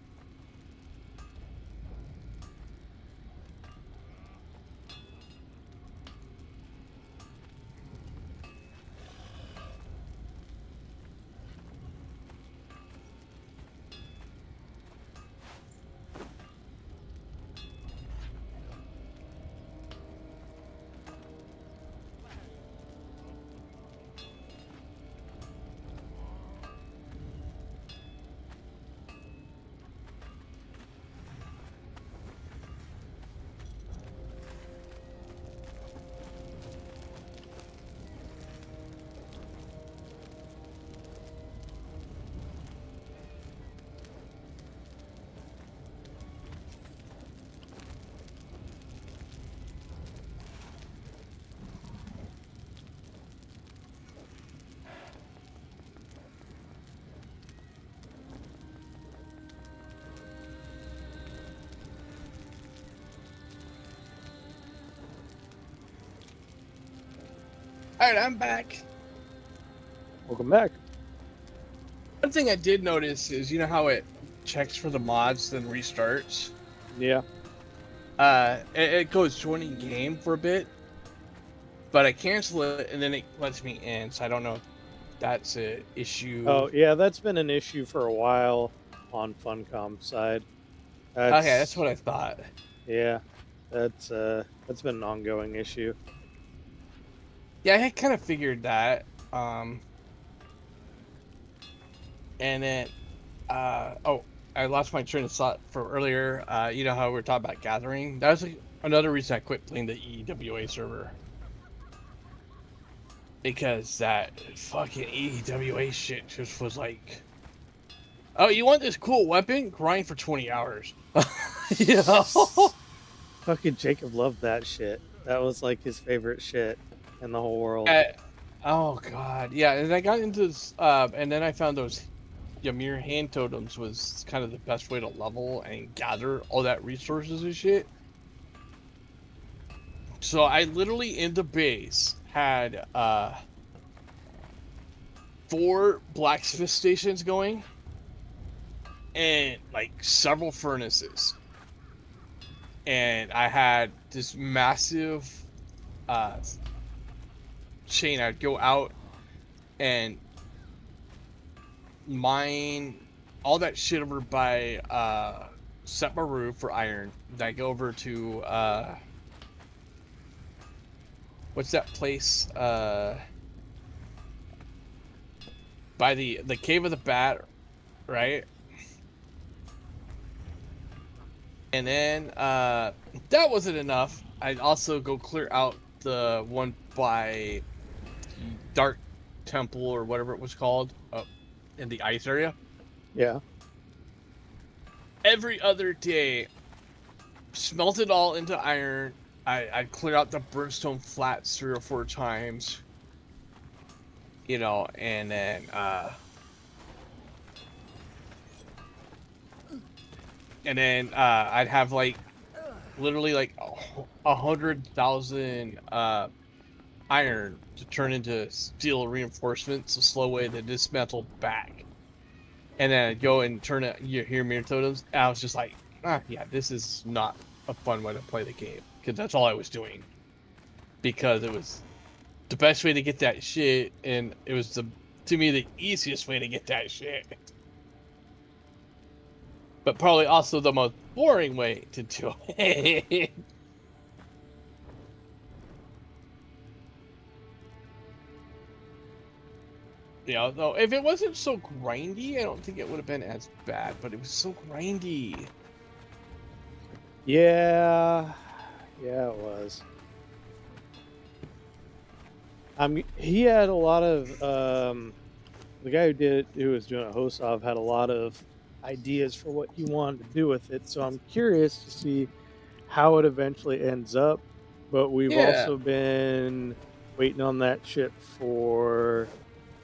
Speaker 1: All right, I'm back.
Speaker 2: Welcome back.
Speaker 1: One thing I did notice is, you know how it checks for the mods, then restarts?
Speaker 2: Yeah.
Speaker 1: It goes joining game for a bit, but I cancel it and then it lets me in, so I don't know if that's an issue.
Speaker 2: Oh, yeah, that's been an issue for a while on Funcom's side.
Speaker 1: Okay, that's
Speaker 2: That's
Speaker 1: what I thought.
Speaker 2: yeah, that's been an ongoing issue.
Speaker 1: Yeah, I had kind of figured that. And then, oh, I lost my train of thought for earlier. You know how we were talking about gathering? That was like another reason I quit playing the EWA server. Because that fucking EWA shit just was like, oh, you want this cool weapon? Grind for 20 hours. You know?
Speaker 2: Fucking Jacob loved that shit. That was like his favorite shit in the whole world.
Speaker 1: Oh god, yeah. And I got into this, and then I found those Ymir hand totems was kind of the best way to level and gather all that resources and shit. So I literally in the base had 4 blacksmith stations going and like several furnaces. And I had this massive chain. I'd go out and mine all that shit over by Setmaru for iron. Then I go over to what's that place? By the Cave of the Bat, right? And then that wasn't enough. I'd also go clear out the one by Dark Temple or whatever it was called in the ice area.
Speaker 2: Yeah.
Speaker 1: Every other day, smelt it all into iron. I'd clear out the brimstone flats 3 or 4 times. You know, and then I'd have like literally like 100,000 iron to turn into steel reinforcements, a slow way to dismantle back. And then I'd go and turn it, you hear mirror totems. And I was just like, yeah, this is not a fun way to play the game. Because that's all I was doing. Because it was the best way to get that shit, and it was to me the easiest way to get that shit. But probably also the most boring way to do it. You know, though, if it wasn't so grindy, I don't think it would have been as bad. But it was so grindy.
Speaker 2: Yeah, it was. He had a lot of the guy who was doing it, Hosov, had a lot of ideas for what he wanted to do with it. So I'm curious to see how it eventually ends up. But we've also been waiting on that shit for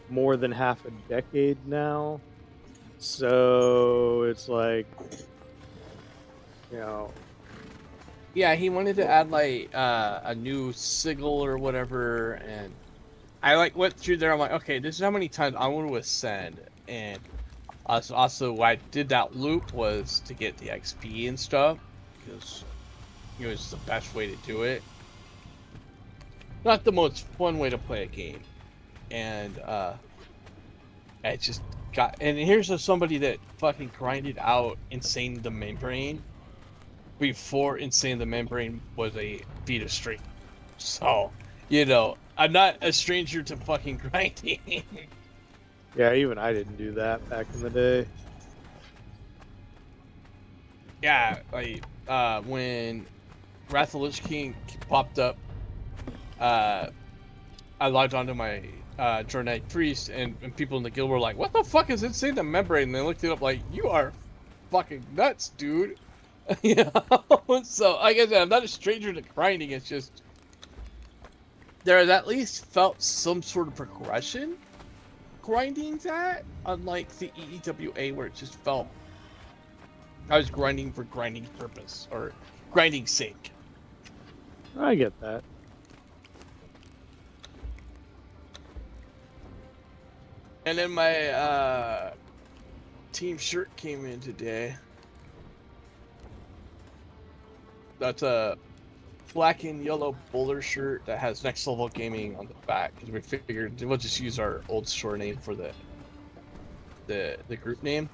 Speaker 2: more than half a decade now. So it's like, you know.
Speaker 1: Yeah, he wanted to add like a new sigil or whatever, and I like went through there. I'm like, okay, this is how many times I want to ascend, and also why I did that loop was to get the XP and stuff, because it was the best way to do it. Not the most fun way to play a game, and I just got. And here's somebody that fucking grinded out Insane the Membrane before Insane the Membrane was a feat of strength. So, you know, I'm not a stranger to fucking grinding.
Speaker 2: Yeah, even I didn't do that back in the day.
Speaker 1: Yeah, like when Wrath of the Lich King popped up, I logged onto my Jornite Priest, and people in the guild were like, "What the fuck is Insane the Membrane?" And they looked it up like, "You are fucking nuts, dude." You know? So, like I said, I'm not a stranger to grinding. It's just there has at least felt some sort of progression grinding that, unlike the EEWA where it just felt I was grinding for grinding purpose or grinding sake.
Speaker 2: I get that.
Speaker 1: And then my team shirt came in today. That's a black and yellow bowler shirt that has Next Level Gaming on the back, because we figured we'll just use our old store name for the group name.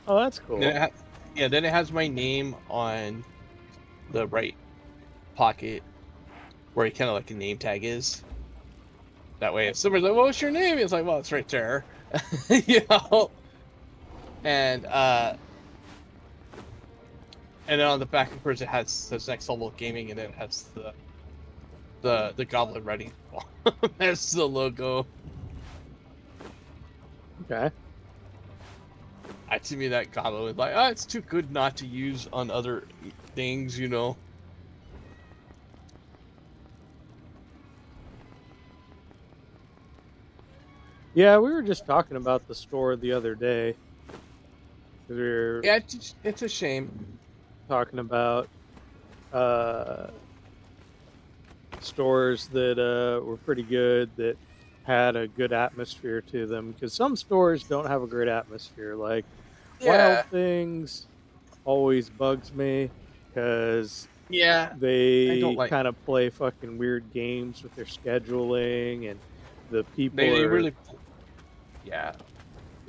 Speaker 2: Oh, that's cool.
Speaker 1: Then then it has my name on the right pocket, where kind of like a name tag is. That way, if somebody's like, "Well, what's your name?" It's like, "Well, it's right there," you know. And then on the back, of course, it has Next Level Gaming, and then it has the Goblin Writing. That's the logo.
Speaker 2: Okay.
Speaker 1: To me, that Goblin was like, "Oh, it's too good not to use on other things," you know.
Speaker 2: Yeah, we were just talking about the store the other day. We were
Speaker 1: Yeah, it's a shame.
Speaker 2: talking about stores that were pretty good, that had a good atmosphere to them. Because some stores don't have a great atmosphere. Like Wild Things always bugs me because
Speaker 1: Yeah, I don't
Speaker 2: they
Speaker 1: like.
Speaker 2: kind of play fucking weird games with their scheduling, and the people
Speaker 1: They
Speaker 2: are
Speaker 1: really. Yeah.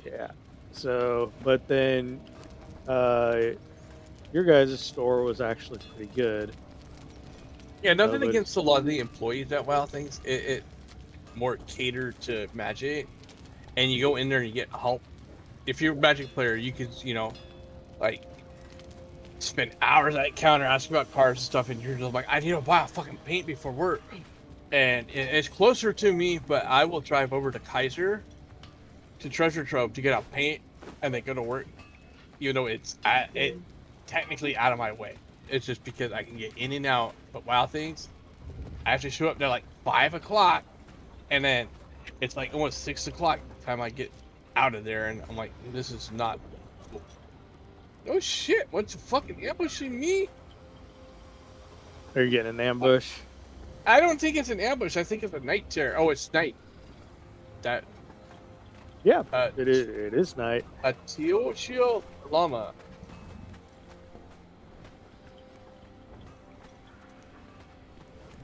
Speaker 2: yeah. So, but then your guys' store was actually pretty good.
Speaker 1: Yeah, nothing
Speaker 2: but-
Speaker 1: against a lot of the employees at Wild Things. It more catered to Magic, and you go in there and you get help. If you're a Magic player, you could, like, spend hours at the counter asking about cards and stuff, and you're just like, I need to buy a fucking paint before work. And it's closer to me, but I will drive over to Kaiser, to Treasure Trove, to get a paint, and then go to work. Even though it's technically out of my way. It's just because I can get in and out. But Wild Things, I have to show up there like 5 o'clock, and then it's like almost 6 o'clock by the time I get out of there, and I'm like, this is not. Oh shit! What's fucking ambushing me?
Speaker 2: Are you getting an ambush?
Speaker 1: I don't think it's an ambush. I think it's a night terror. Oh, it's night. That
Speaker 2: Yeah, it is. It is night.
Speaker 1: a teal shield llama.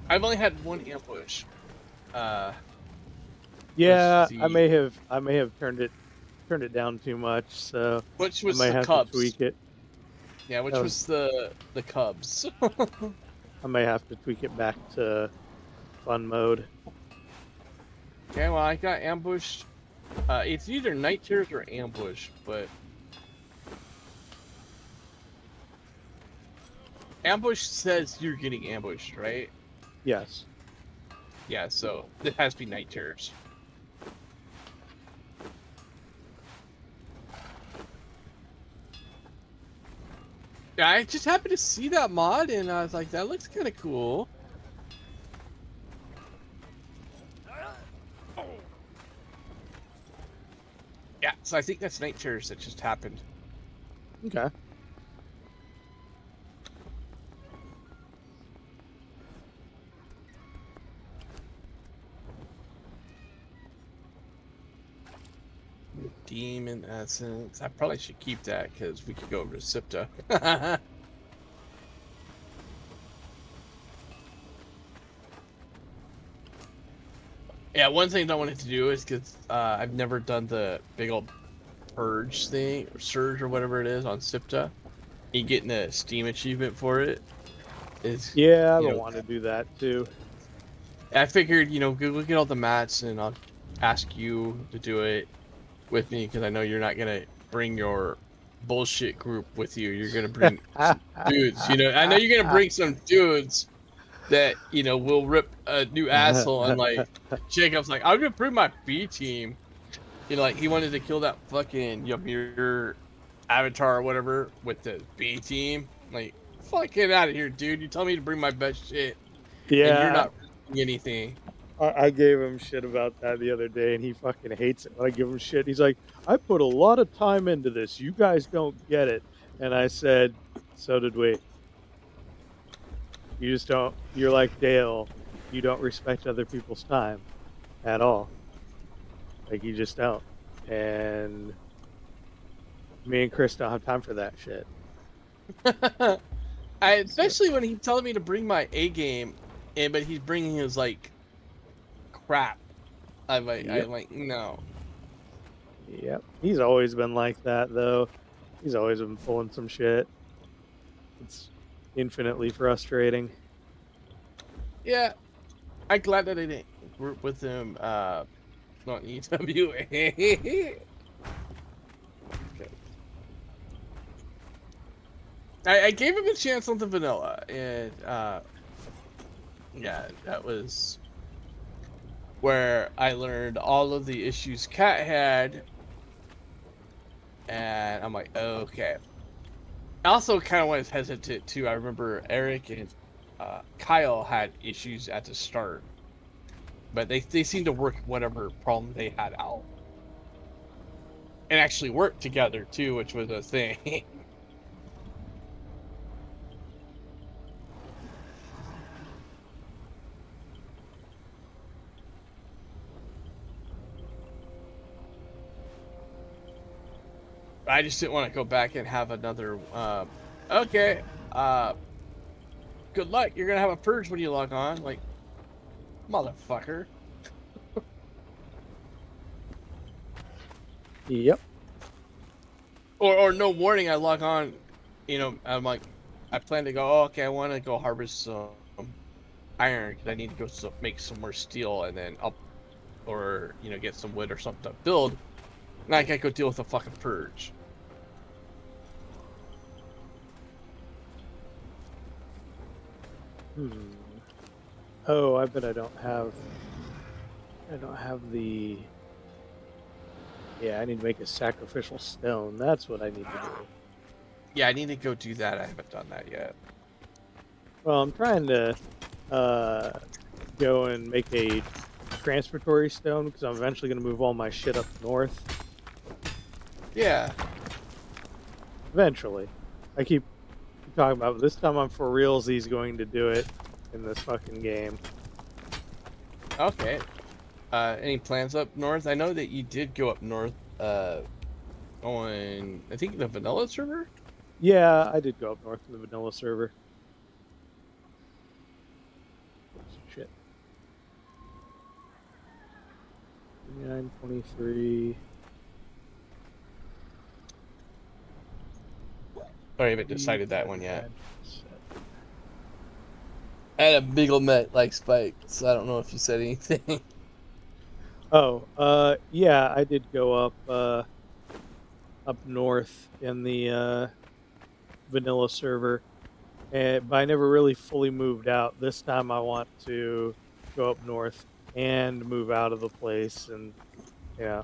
Speaker 1: I've only had one ambush.
Speaker 2: Yeah,
Speaker 1: see.
Speaker 2: I may have turned it down too much, so
Speaker 1: Which
Speaker 2: I
Speaker 1: was
Speaker 2: may
Speaker 1: the
Speaker 2: have
Speaker 1: Cubs.
Speaker 2: to tweak it.
Speaker 1: Yeah, which
Speaker 2: That
Speaker 1: was the Cubs.
Speaker 2: I may have to tweak it back to fun mode.
Speaker 1: Okay, well, I got ambushed. It's either night terrors or ambush, but ambush says you're getting ambushed, right?
Speaker 2: Yes.
Speaker 1: Yeah, so it has to be night terrors. Yeah, I just happened to see that mod, and I was like, that looks kind of cool. Yeah, so I think that's night terrors that just happened.
Speaker 2: Okay.
Speaker 1: Demon Essence. I probably should keep that because we could go over to Sipta. Yeah, one thing I wanted to do is because I've never done the big old purge thing, or surge, or whatever it is on Sipta. You getting a Steam achievement for it.
Speaker 2: Yeah, I want to do that too.
Speaker 1: I figured, go look at all the mats, and I'll ask you to do it with me because I know you're not gonna bring your bullshit group with you. You're gonna bring some dudes. I know you're gonna bring some dudes that will rip a new asshole. And like Jacob's like, I'm gonna bring my B team. Like he wanted to kill that fucking Ymir avatar or whatever with the B team. Like, fuck, get out of here, dude. You tell me to bring my best shit.
Speaker 2: Yeah.
Speaker 1: And you're not bringing anything.
Speaker 2: I gave him shit about that the other day, and he fucking hates it when I give him shit. He's like, I put a lot of time into this. You guys don't get it. And I said, so did we. You just don't. You're like Dale. You don't respect other people's time at all. Like, you just don't. And Me and Chris don't have time for that shit.
Speaker 1: Especially when he's telling me to bring my A game, but he's bringing his like crap. I'm like, no.
Speaker 2: Yep. He's always been like that, though. He's always been pulling some shit. It's infinitely frustrating.
Speaker 1: Yeah, I'm glad that I didn't work with him. Not EWA. Okay. I gave him a chance on the vanilla, and yeah, that was where I learned all of the issues Cat had, and I'm like, okay. I also kind of was hesitant too. I remember Eric and Kyle had issues at the start, but they seemed to work whatever problem they had out, and actually work together too, which was a thing. I just didn't want to go back and have another. Okay. Good luck. You're gonna have a purge when you log on. Like, motherfucker.
Speaker 2: Yep.
Speaker 1: Or no warning. I log on. You know, I'm like, I plan to go. Oh, okay, I want to go harvest some iron because I need to go make some more steel, and then or you know, get some wood or something to build. And I can't go deal with a fucking purge.
Speaker 2: Oh, I bet I don't have the. Yeah, I need to make a sacrificial stone. That's what I need to do.
Speaker 1: Yeah, I need to go do that. I haven't done that yet.
Speaker 2: Well, I'm trying to go and make a transportory stone because I'm eventually going to move all my shit up north.
Speaker 1: Yeah.
Speaker 2: Eventually. I keep talking about it. This time I'm for reals. He's going to do it in this fucking game.
Speaker 1: Okay. Any plans up north? I know that you did go up north on, I think, the vanilla server?
Speaker 2: Yeah, I did go up north to the vanilla server. Shit. 923.
Speaker 1: Or I haven't decided that one yet. I had a big ol' met like Spike, so I don't know if you said anything.
Speaker 2: Oh, yeah, I did go up north in the vanilla server, but I never really fully moved out. This time I want to go up north and move out of the place and, yeah,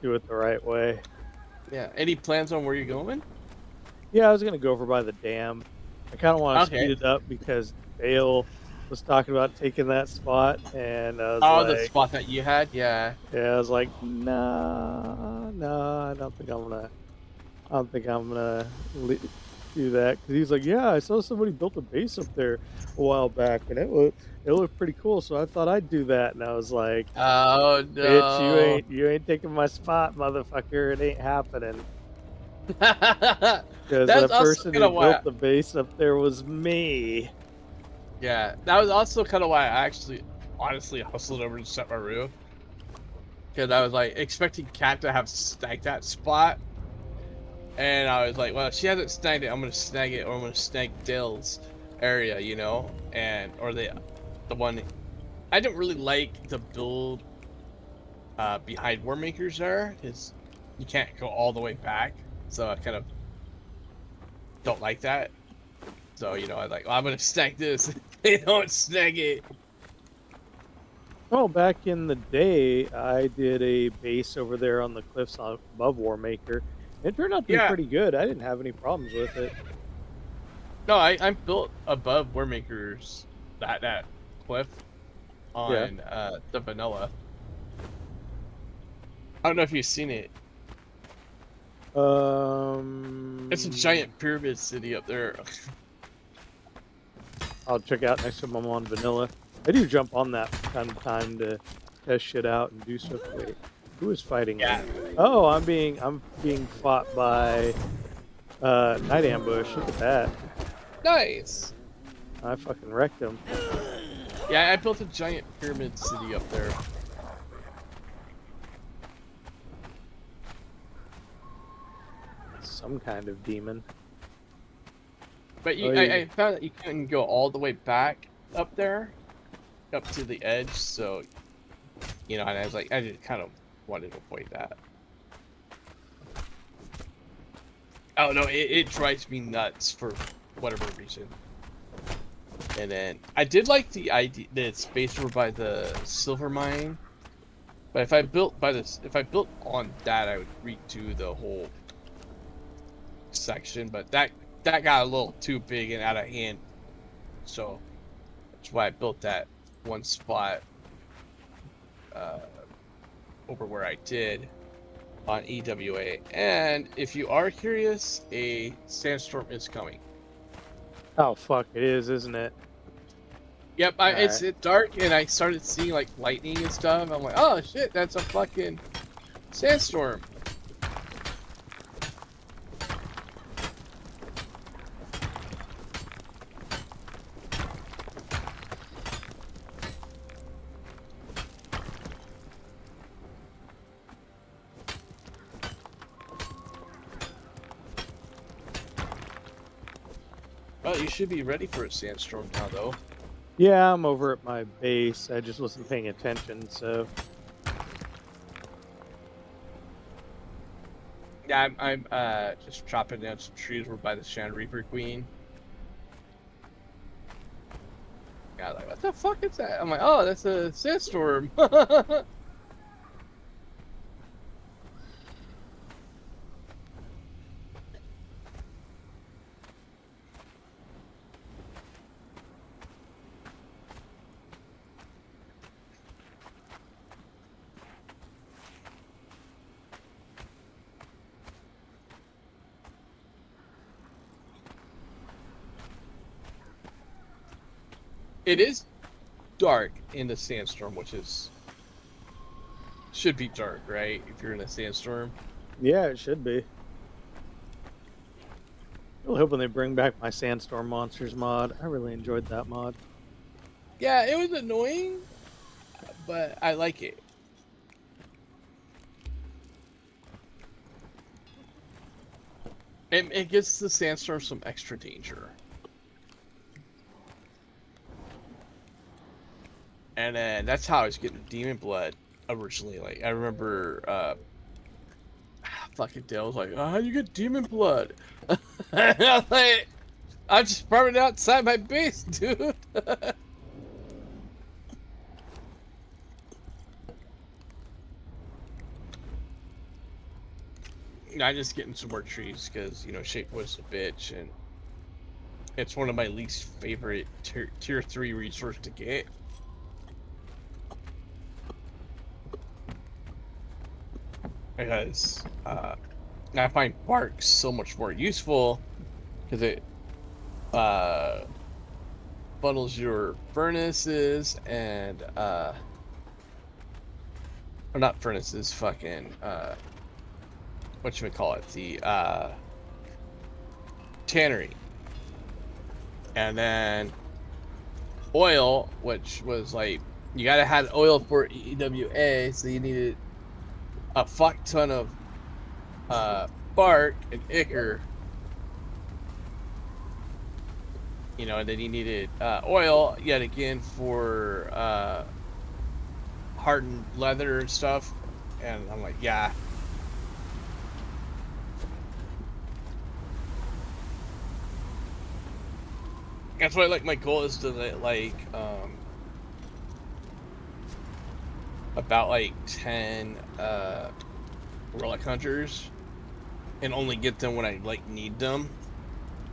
Speaker 2: do it the right way.
Speaker 1: Yeah. Any plans on where you're going?
Speaker 2: Yeah, I was gonna go over by the dam. I kind of want to
Speaker 1: Okay.
Speaker 2: speed it up because Dale was talking about taking that spot, and I was
Speaker 1: The spot that you had? Yeah.
Speaker 2: yeah, I was like, nah, I don't think I'm gonna do that because he's like, yeah, I saw somebody built a base up there a while back, and it looked pretty cool, so I thought I'd do that, and I was like,
Speaker 1: Oh no.
Speaker 2: bitch, you ain't taking my spot, motherfucker. It ain't happening. Because the person who built the base up there was me.
Speaker 1: Yeah, that was also kind of why I actually, honestly, hustled over to set my roof. Because I was like expecting Kat to have snagged that spot, and I was like, well, if she hasn't snagged it, I'm gonna snag it, or I'm gonna snag Dale's area, you know, or the one. I don't really like the build behind War Makers there, because you can't go all the way back. So I kind of don't like that. So, you know, I was like, well, I'm going to snag this. They don't snag it.
Speaker 2: Well, back in the day, I did a base over there on the cliffs above War Maker. It turned out to be pretty good. I didn't have any problems with it.
Speaker 1: No, I'm built above War Makers, that cliff on the vanilla. I don't know if you've seen it. It's a giant pyramid city up there.
Speaker 2: I'll check out next time I'm on vanilla. I do jump on that from time to time to test shit out and do stuff. Wait, Who is fighting
Speaker 1: Yeah.
Speaker 2: me? Oh, I'm being fought by Night Ambush. Look at that.
Speaker 1: Nice.
Speaker 2: I fucking wrecked him.
Speaker 1: Yeah, I built a giant pyramid city up there.
Speaker 2: Some kind of demon.
Speaker 1: But you,
Speaker 2: Oh, yeah.
Speaker 1: I found that you couldn't go all the way back up there, up to the edge. So, you know, and I was like, I just kind of wanted to avoid that. Oh no, it drives me nuts for whatever reason. And then I did like the idea that it's based over by the silver mine. But if I built on that, I would redo the whole section. But that got a little too big and out of hand. So that's why I built that one spot over where I did on EWA. And if you are curious, a sandstorm is coming.
Speaker 2: Oh fuck, it is, isn't it?
Speaker 1: Yep, it's
Speaker 2: Alright.
Speaker 1: dark, and I started seeing like lightning and stuff. I'm like, oh shit, that's a fucking sandstorm. Well, you should be ready for a sandstorm now, though.
Speaker 2: Yeah, I'm over at my base. I just wasn't paying attention, so
Speaker 1: Yeah, I'm just chopping down some trees over by the Shan Reaper Queen. Yeah, like, what the fuck is that? I'm like, oh, that's a sandstorm. It is dark in the sandstorm, which should be dark, right? If you're in a sandstorm.
Speaker 2: yeah, it should be. Really hoping they bring back my Sandstorm Monsters mod. I really enjoyed that mod.
Speaker 1: Yeah, it was annoying, but I like it. It gives the sandstorm some extra danger. And then that's how I was getting Demon Blood originally. Like, I remember, fucking Dale was like, oh, how do you get Demon Blood? And I was like, I'm just farming outside my base, dude. I'm just getting some more trees because, you know, Shape was a bitch, and it's one of my least favorite tier 3 resources to get. Because I find bark so much more useful because it bundles your furnaces and or not furnaces, fucking what should we call it, the tannery, and then oil, which was like you gotta have oil for EWA, so you needed a fuck ton of bark and ichor, you know, and then you needed oil yet again for hardened leather and stuff. And I'm like, yeah. That's why, like, my goal is to like about like 10 relic hunters, and only get them when I like need them.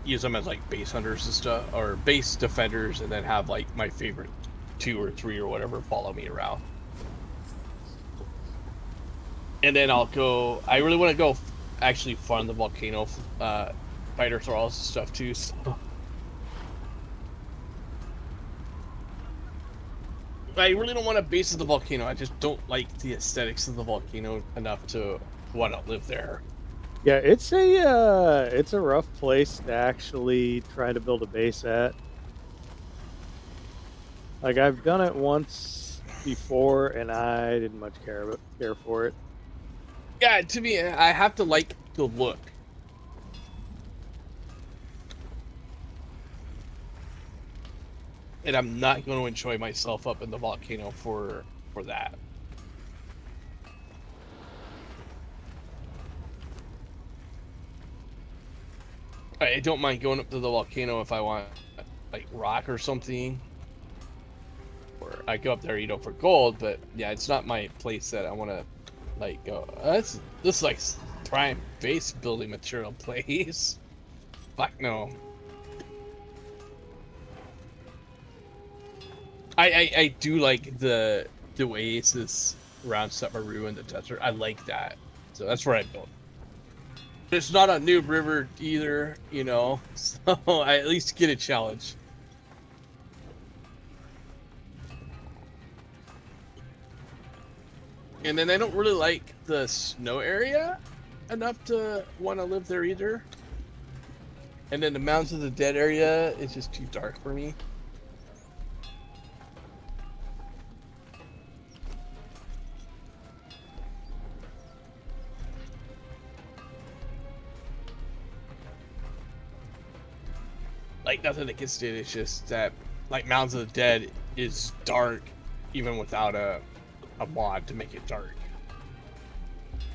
Speaker 1: Use them as like base hunters and stuff, or base defenders, and then have like my favorite 2 or 3 or whatever follow me around. And then I'll go. I really want to go actually farm the volcano fighter thralls and stuff too. So. I really don't want to base of the volcano. I just don't like the aesthetics of the volcano enough to want to live there.
Speaker 2: Yeah, it's a rough place to actually try to build a base at. Like I've done it once before, and I didn't much care for it.
Speaker 1: Yeah, to me, I have to like the look. And I'm not going to enjoy myself up in the volcano for that. I don't mind going up to the volcano if I want like rock or something. Or I go up there, for gold, but yeah, it's not my place that I want to like go. This is like prime base building material place. Fuck no. I do like the oasis around Submaru in the desert. I like that, so that's where I built. It's not a new river either, so I at least get a challenge. And then I don't really like the snow area enough to want to live there either. And then the Mountains of the Dead area is just too dark for me. Like, nothing against it, it's just that, like, Mountains of the Dead is dark even without a mod to make it dark.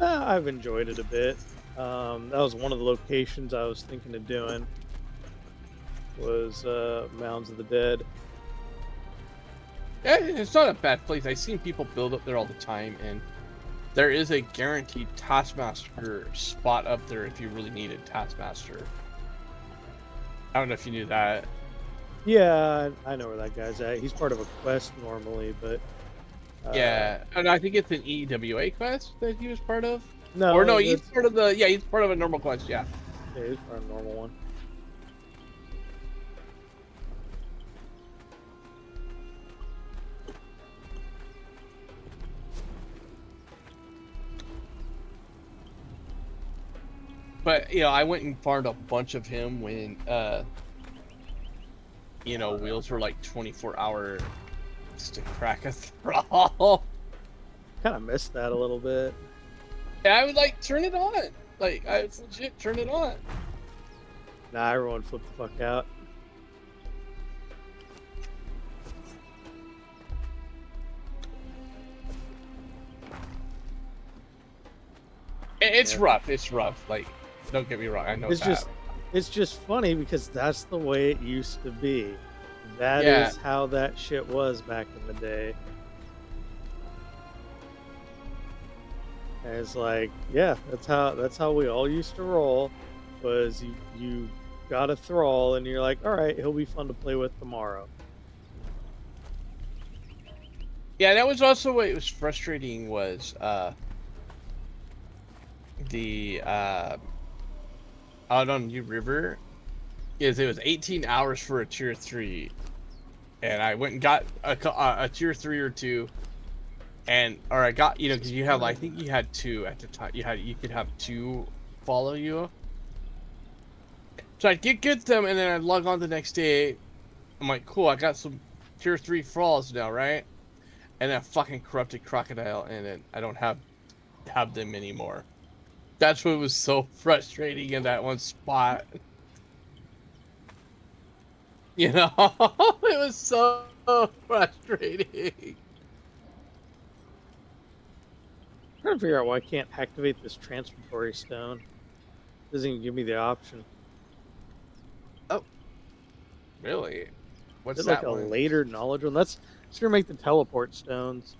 Speaker 2: I've enjoyed it a bit. That was one of the locations I was thinking of doing. Was Mounds of the Dead.
Speaker 1: Yeah, it's not a bad place. I've seen people build up there all the time, and there is a guaranteed Taskmaster spot up there if you really needed Taskmaster. I don't know if you knew that.
Speaker 2: Yeah, I know where that guy's at. He's part of a quest normally, but
Speaker 1: yeah, and I think it's an EWA quest that he was part of.
Speaker 2: no,
Speaker 1: Or no, he's part of the he's part of a normal quest. Yeah.
Speaker 2: Yeah, he's part of a normal one.
Speaker 1: But I went and farmed a bunch of him when wheels were like 24-hour to crack a thrall.
Speaker 2: Kind of missed that a little bit.
Speaker 1: Yeah, I would like turn it on. Like I would legit turn it on.
Speaker 2: Nah, everyone flipped the fuck out.
Speaker 1: It's rough. It's rough. Like, don't get me wrong. I know
Speaker 2: It's just funny because that's the way it used to be. That
Speaker 1: Yeah.
Speaker 2: is how that shit was back in the day. And it's like, yeah, that's how we all used to roll. Was you got a thrall and you're like, all right, he'll be fun to play with tomorrow.
Speaker 1: Yeah, that was also what was frustrating was the out on New River is it was 18 hours for a tier 3, and I went and got a tier 3 or 2, or I got because you have I think you had 2 at the time. You could have 2 follow you. So I'd get them, and then I'd log on the next day. I'm like, cool, I got some tier 3 thralls now, right? And then fucking corrupted crocodile, and then I don't have them anymore. That's what was so frustrating in that one spot. It was so frustrating.
Speaker 2: I'm trying to figure out why I can't activate this transferatory stone. Doesn't even give me the option.
Speaker 1: Oh, really? What's
Speaker 2: Is it like
Speaker 1: that
Speaker 2: a
Speaker 1: one?
Speaker 2: later knowledge one? That's gonna make the teleport stones.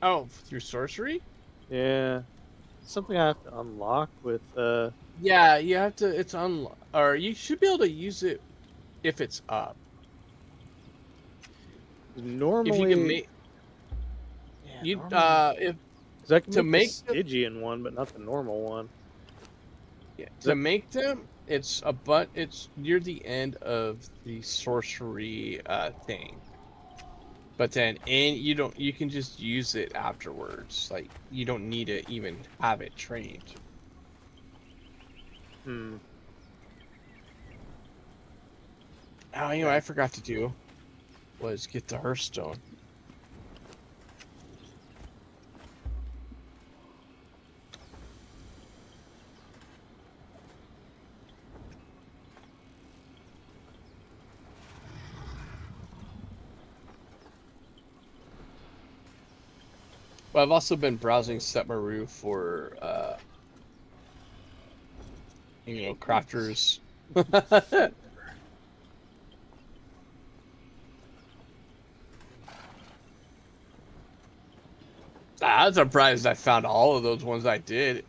Speaker 1: Oh, through sorcery?
Speaker 2: Yeah. Something I have to unlock with
Speaker 1: Yeah, you have to. It's or you should be able to use it if it's up.
Speaker 2: normally.
Speaker 1: If you can make
Speaker 2: Yeah, normally-
Speaker 1: if
Speaker 2: 'cause I can
Speaker 1: to
Speaker 2: make
Speaker 1: make
Speaker 2: the Stygian one, but not the normal one.
Speaker 1: to make them, it's near the end of the sorcery thing. But then, and you can just use it afterwards. Like, you don't need to even have it trained.
Speaker 2: Hmm.
Speaker 1: Oh, you know what I forgot to do was get the Hearthstone. But I've also been browsing Setmaru for, crafters. I'm surprised I found all of those ones I did.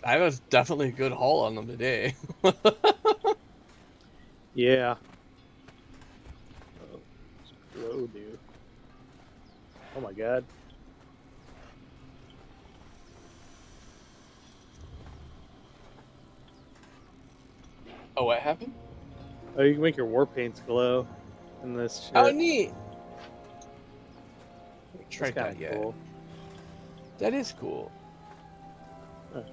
Speaker 1: I was definitely a good haul on them today.
Speaker 2: Yeah. Oh, dude. Oh my god.
Speaker 1: Oh, what happened?
Speaker 2: Oh, you can make your war paints glow in this shit.
Speaker 1: Oh, neat.
Speaker 2: That's
Speaker 1: Tried
Speaker 2: kind
Speaker 1: that
Speaker 2: of
Speaker 1: yet.
Speaker 2: cool.
Speaker 1: That is cool.
Speaker 2: Huh.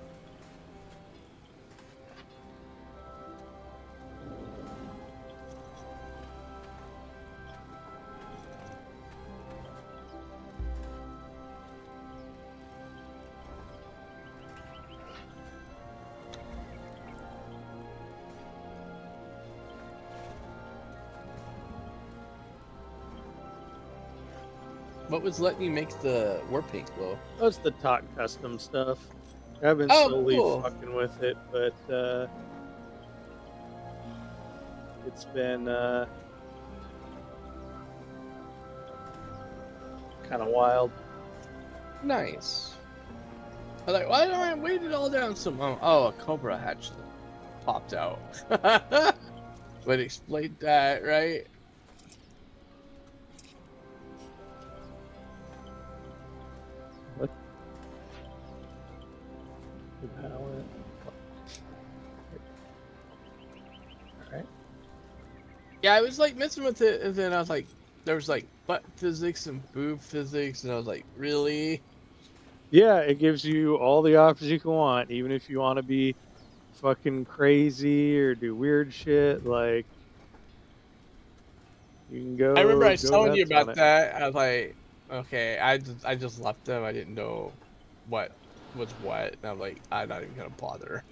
Speaker 1: What was letting you make the war paint glow?
Speaker 2: That's the talk custom stuff. I've been
Speaker 1: Oh,
Speaker 2: slowly
Speaker 1: cool.
Speaker 2: fucking with it, but it's been kind of wild.
Speaker 1: Nice. I was like, why don't I wait it all down some? Oh, a cobra hatch popped out. Would explain that, right?
Speaker 2: What? How it? All right.
Speaker 1: Yeah, I was like messing with it, and then I was like, there was like butt physics and boob physics, and I was like, really?
Speaker 2: Yeah, it gives you all the options you can want, even if you want to be fucking crazy or do weird shit. Like you can
Speaker 1: I remember I was
Speaker 2: go
Speaker 1: telling you
Speaker 2: nuts on
Speaker 1: about
Speaker 2: it.
Speaker 1: that. I was like, okay, I just left them. I didn't know what was what, and I'm like, I'm not even gonna bother.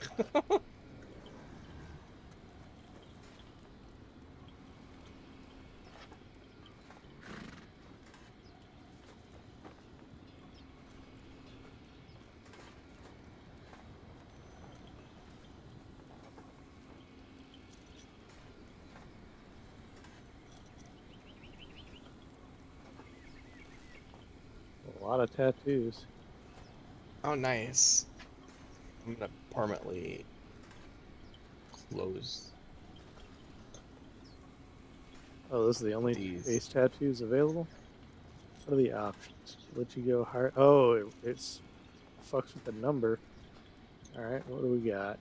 Speaker 2: A lot of tattoos.
Speaker 1: Oh, nice. I'm gonna permanently close
Speaker 2: Oh, this is the only
Speaker 1: these.
Speaker 2: face tattoos available. What are the options? Let you go hard. Oh, it's fucks with the number. All right, what do we got?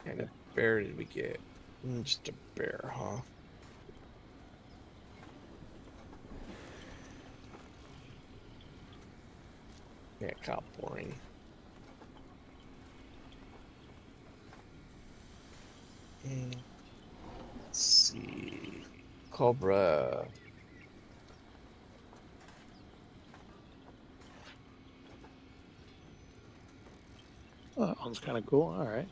Speaker 1: Kind of bear did we get? Just a bear, huh? Yeah, kind of boring. Let's see. Cobra.
Speaker 2: Oh, that one's kind of cool. All right.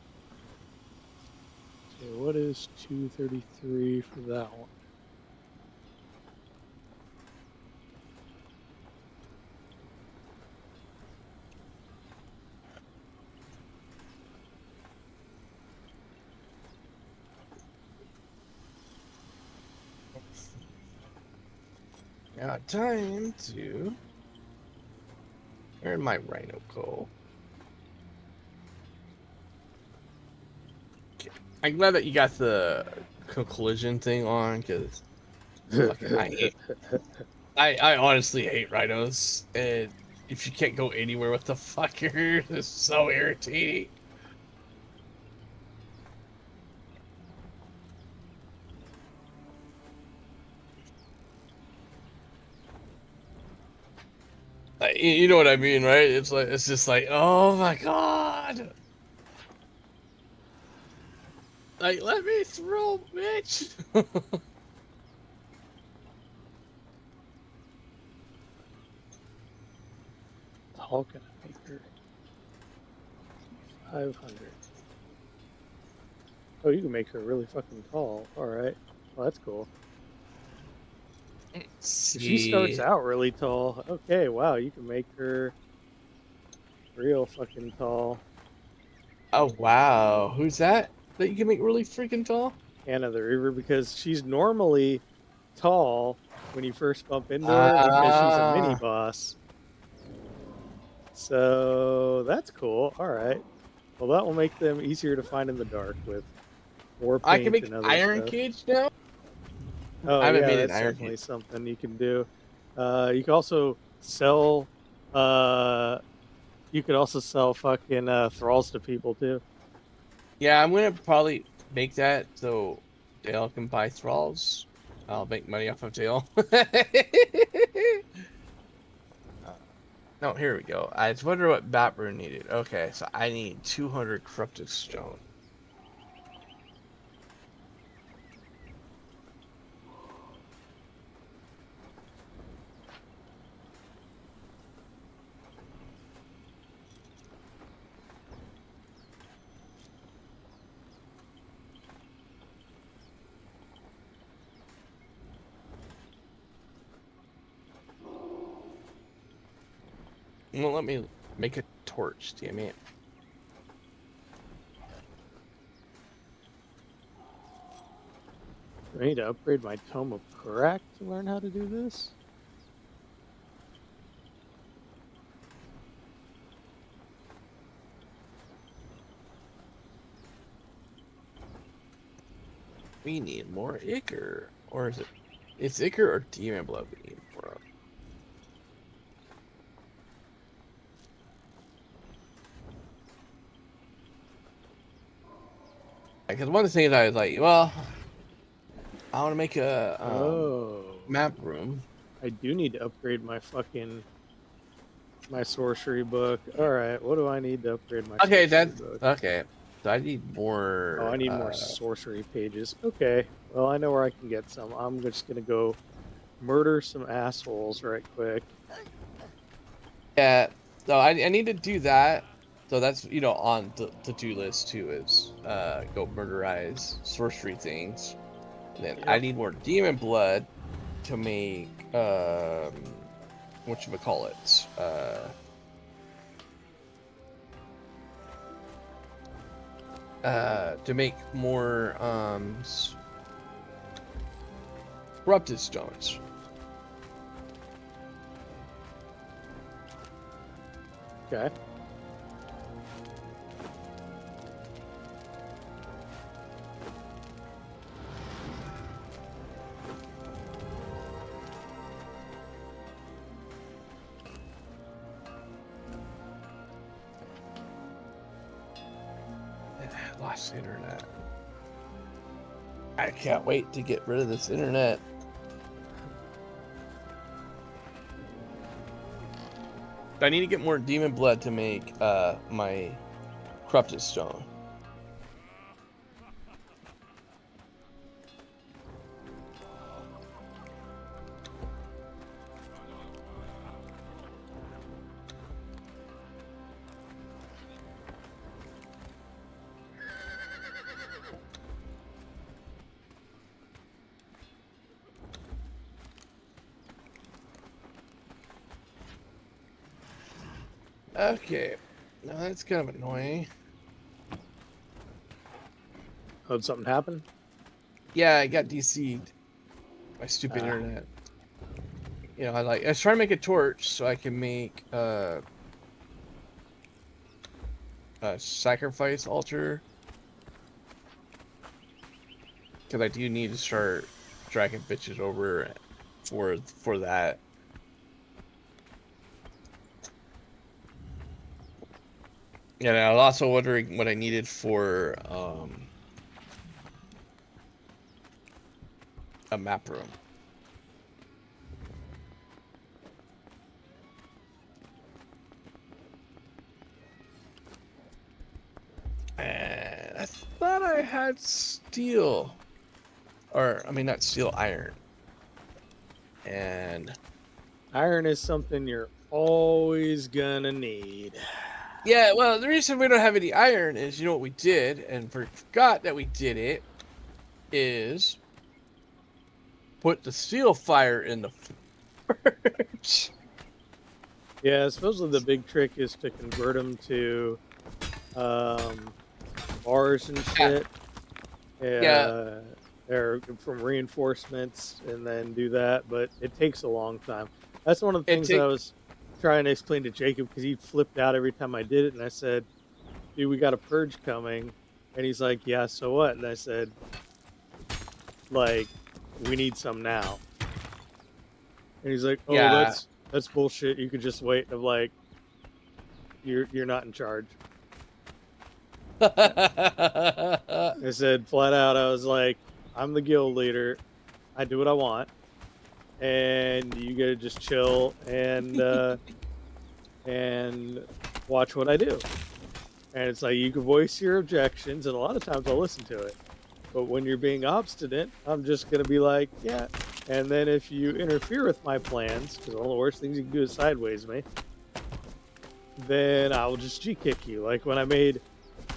Speaker 2: So what is 233 for that one?
Speaker 1: Now time to earn my rhino coal. Okay. I'm glad that you got the collision thing on, because Fucking, I honestly hate rhinos, and if you can't go anywhere with the fucker, it's so irritating. You know what I mean, right? It's like, it's just like, oh my god, like, let me throw, bitch.
Speaker 2: Tall can I make her? 500. Oh, you can make her really fucking tall. All right. Well, that's cool. She starts
Speaker 1: See,
Speaker 2: out really tall. Okay, wow, you can make her real fucking tall.
Speaker 1: oh wow, who's that? That you can make really freaking tall?
Speaker 2: Anna the Reaver, because she's normally tall when you first bump into her because she's a mini
Speaker 1: Ah,
Speaker 2: boss. So that's cool. All right. Well, that will make them easier to find in the dark with war
Speaker 1: I can
Speaker 2: paint
Speaker 1: make
Speaker 2: and other
Speaker 1: Iron
Speaker 2: stuff.
Speaker 1: Cage now. I
Speaker 2: Oh
Speaker 1: haven't
Speaker 2: yeah,
Speaker 1: made an
Speaker 2: that's
Speaker 1: Iron
Speaker 2: definitely
Speaker 1: Cage.
Speaker 2: something you can do. You can also sell. Uh, you could also sell fucking thralls to people too.
Speaker 1: Yeah, I'm gonna probably make that so Dale can buy thralls. I'll make money off of Dale. No, here we go. I just wonder what Batbird needed. Okay, so I need 200 corrupted stone. Well, let me make a torch, damn it.
Speaker 2: I need to upgrade my Tome of Crack to learn how to do this.
Speaker 1: We need more ichor. Or is it? It's ichor or demon blood we need more of. Because one of the things I was like, well, I want to make a
Speaker 2: Oh,
Speaker 1: map room.
Speaker 2: I do need to upgrade my fucking my sorcery book. All right, what do I need to upgrade my
Speaker 1: Okay,
Speaker 2: sorcery
Speaker 1: that's
Speaker 2: book?
Speaker 1: okay. So I need
Speaker 2: Oh, I
Speaker 1: more.
Speaker 2: need more sorcery pages. Okay, well, I know where I can get some. I'm just gonna go murder some assholes right quick.
Speaker 1: Yeah, so I need to do that. So that's, you know, on the to-do list too, is go murderize sorcery things. Then I
Speaker 2: Yep.
Speaker 1: need more demon blood to make whatchamacallit, to make more corrupted stones.
Speaker 2: Okay.
Speaker 1: Lost internet. I can't wait to get rid of this internet. I need to get more demon blood to make my corrupted stone. Okay, now that's kind of annoying.
Speaker 2: Oh, did something happen?
Speaker 1: Yeah, I got DC'd. My stupid
Speaker 2: Ah,
Speaker 1: internet. You know, I was trying to make a torch so I can make a sacrifice altar. Because I do need to start dragging bitches over for that. And I was also wondering what I needed for a map room. And I thought I had steel. Or, I mean, not steel, iron. And
Speaker 2: Iron is something you're always gonna need.
Speaker 1: yeah, well, the reason we don't have any iron is, you know what we did, and forgot that we did it, is put the steel fire in the forge.
Speaker 2: Yeah, supposedly the big trick is to convert them to bars and shit.
Speaker 1: Yeah.
Speaker 2: They're from reinforcements and then do that, but it takes a long time. That's one of the things that I was trying to explain to Jacob because he flipped out every time I did it, and I said, dude, we got a purge coming. And he's like, yeah, so what? And I said, like, we need some now. And he's like, oh,
Speaker 1: Yeah.
Speaker 2: that's bullshit. You could just wait. And I'm like, you're not in charge. I said flat out, I was like, I'm the guild leader. I do what I want. And you gotta just chill and watch what I do. And it's like, you can voice your objections, and a lot of times I'll listen to it. But when you're being obstinate, I'm just gonna be like, yeah. And then if you interfere with my plans, because one of the worst things you can do is sideways me, then I will just G-kick you. Like when I made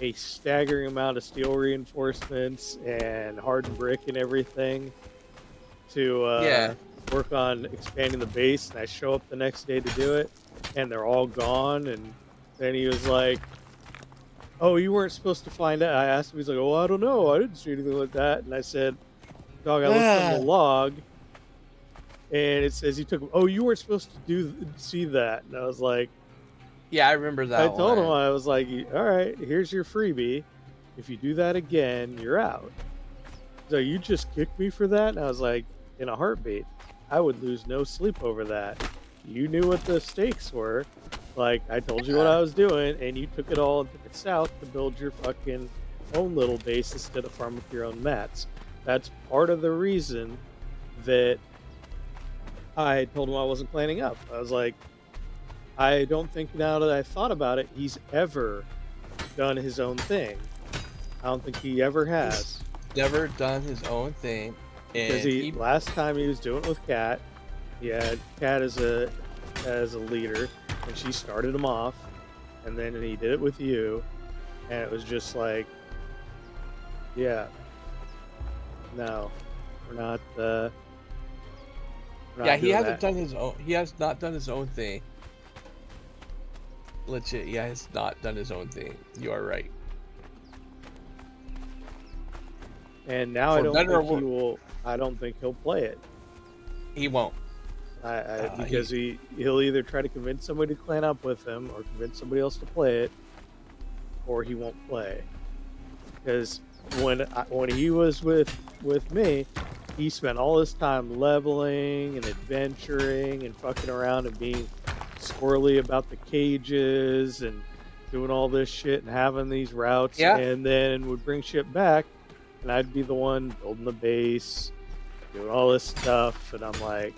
Speaker 2: a staggering amount of steel reinforcements and hardened brick and everything to work on expanding the base, and I show up the next day to do it, and they're all gone. And then he was like, oh, you weren't supposed to find out. I asked him, he's like, oh, I don't know, I didn't see anything like that. And I said, dog, I looked on the log and it says you took, oh, you weren't supposed to see that. And I was like,
Speaker 1: yeah, I remember that.
Speaker 2: I told him, I was like, all right, here's your freebie. If you do that again, you're out. So you just kicked me for that? And I was like, in a heartbeat, I would lose no sleep over that. You knew what the stakes were. Like, I told you what I was doing, and you took it all and took it south to build your fucking own little base instead of farm with your own mats. That's part of the reason that I told him I wasn't planning up. I was like, I don't think, now that I thought about it, he's ever done his own thing. I don't think he ever has.
Speaker 1: He's never done his own thing.
Speaker 2: Because last time he was doing it with Kat, he had Kat as a leader, and she started him off, and then he did it with you, and it was just like, yeah, no, we're not.
Speaker 1: Yeah, he hasn't done his own. He has not done his own thing. Legit, he has not done his own thing. You are right.
Speaker 2: And now I don't think he will. I don't think he'll play it.
Speaker 1: He won't.
Speaker 2: Because he'll either try to convince somebody to clan up with him, or convince somebody else to play it, or he won't play. Because when he was with me, he spent all his time leveling and adventuring and fucking around and being squirrely about the cages and doing all this shit and having these routes, and then would bring shit back, and I'd be the one building the base, doing all this stuff, and I'm like,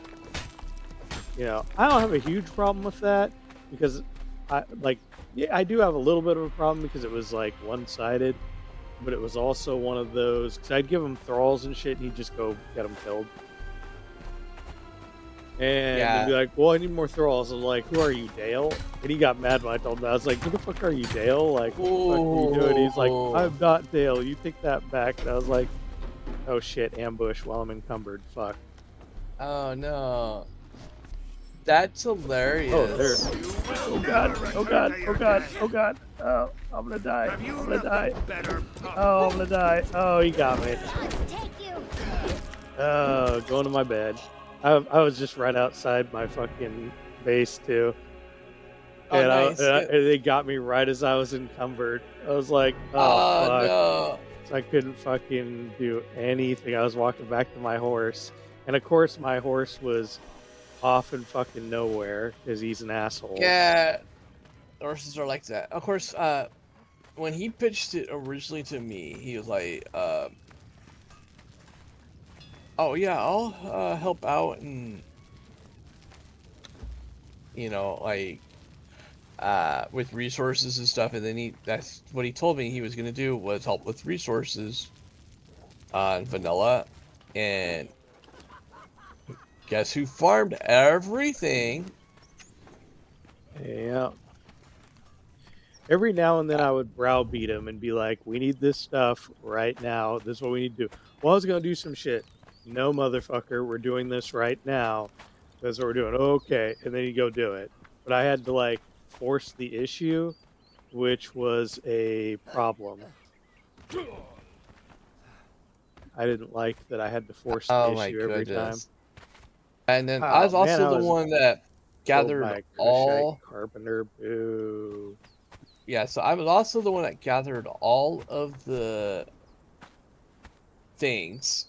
Speaker 2: you know, I don't have a huge problem with that, because I do have a little bit of a problem because it was like one-sided, but it was also one of those, because I'd give him thralls and shit, and he'd just go get them killed. And he'd be like, well, I need more thralls. I'm like, who are you, Dale? And he got mad when I told him that. I was like, who the fuck are you, Dale? Like, what the fuck are you doing? He's like, I'm not Dale. You take that back. And I was like, oh shit, ambush while I'm encumbered. Fuck.
Speaker 1: Oh no. That's hilarious.
Speaker 2: Oh god. Oh god. Oh god. Oh god. Oh, I'm gonna die. I'm gonna die. Oh, I'm gonna die. Oh, he got me. Oh, going to my bed. I was just right outside my fucking base too.
Speaker 1: Oh,
Speaker 2: And,
Speaker 1: nice.
Speaker 2: and they got me right as I was encumbered. I was like, oh fuck.
Speaker 1: No.
Speaker 2: So I couldn't fucking do anything. I was walking back to my horse. And of course my horse was off in fucking nowhere because he's an asshole.
Speaker 1: Yeah, horses are like that. Of course, when he pitched it originally to me, he was like, "Oh yeah, I'll help out and like with resources and stuff." And then that's what he told me he was gonna do was help with resources on vanilla. And guess who farmed everything?
Speaker 2: Yeah. Every now and then I would browbeat him and be like, we need this stuff right now. This is what we need to do. Well, I was going to do some shit. No, motherfucker. We're doing this right now. That's what we're doing. Okay. And then you go do it. But I had to, like, force the issue, which was a problem. I didn't like that I had to force the
Speaker 1: Oh my
Speaker 2: issue every time.
Speaker 1: goodness. And then
Speaker 2: Oh,
Speaker 1: I was
Speaker 2: man,
Speaker 1: also
Speaker 2: I
Speaker 1: the
Speaker 2: was
Speaker 1: one that
Speaker 2: Killed by
Speaker 1: gathered
Speaker 2: a
Speaker 1: all.
Speaker 2: Cushite carpenter. Boo.
Speaker 1: Yeah, so I was also the one that gathered all of the things.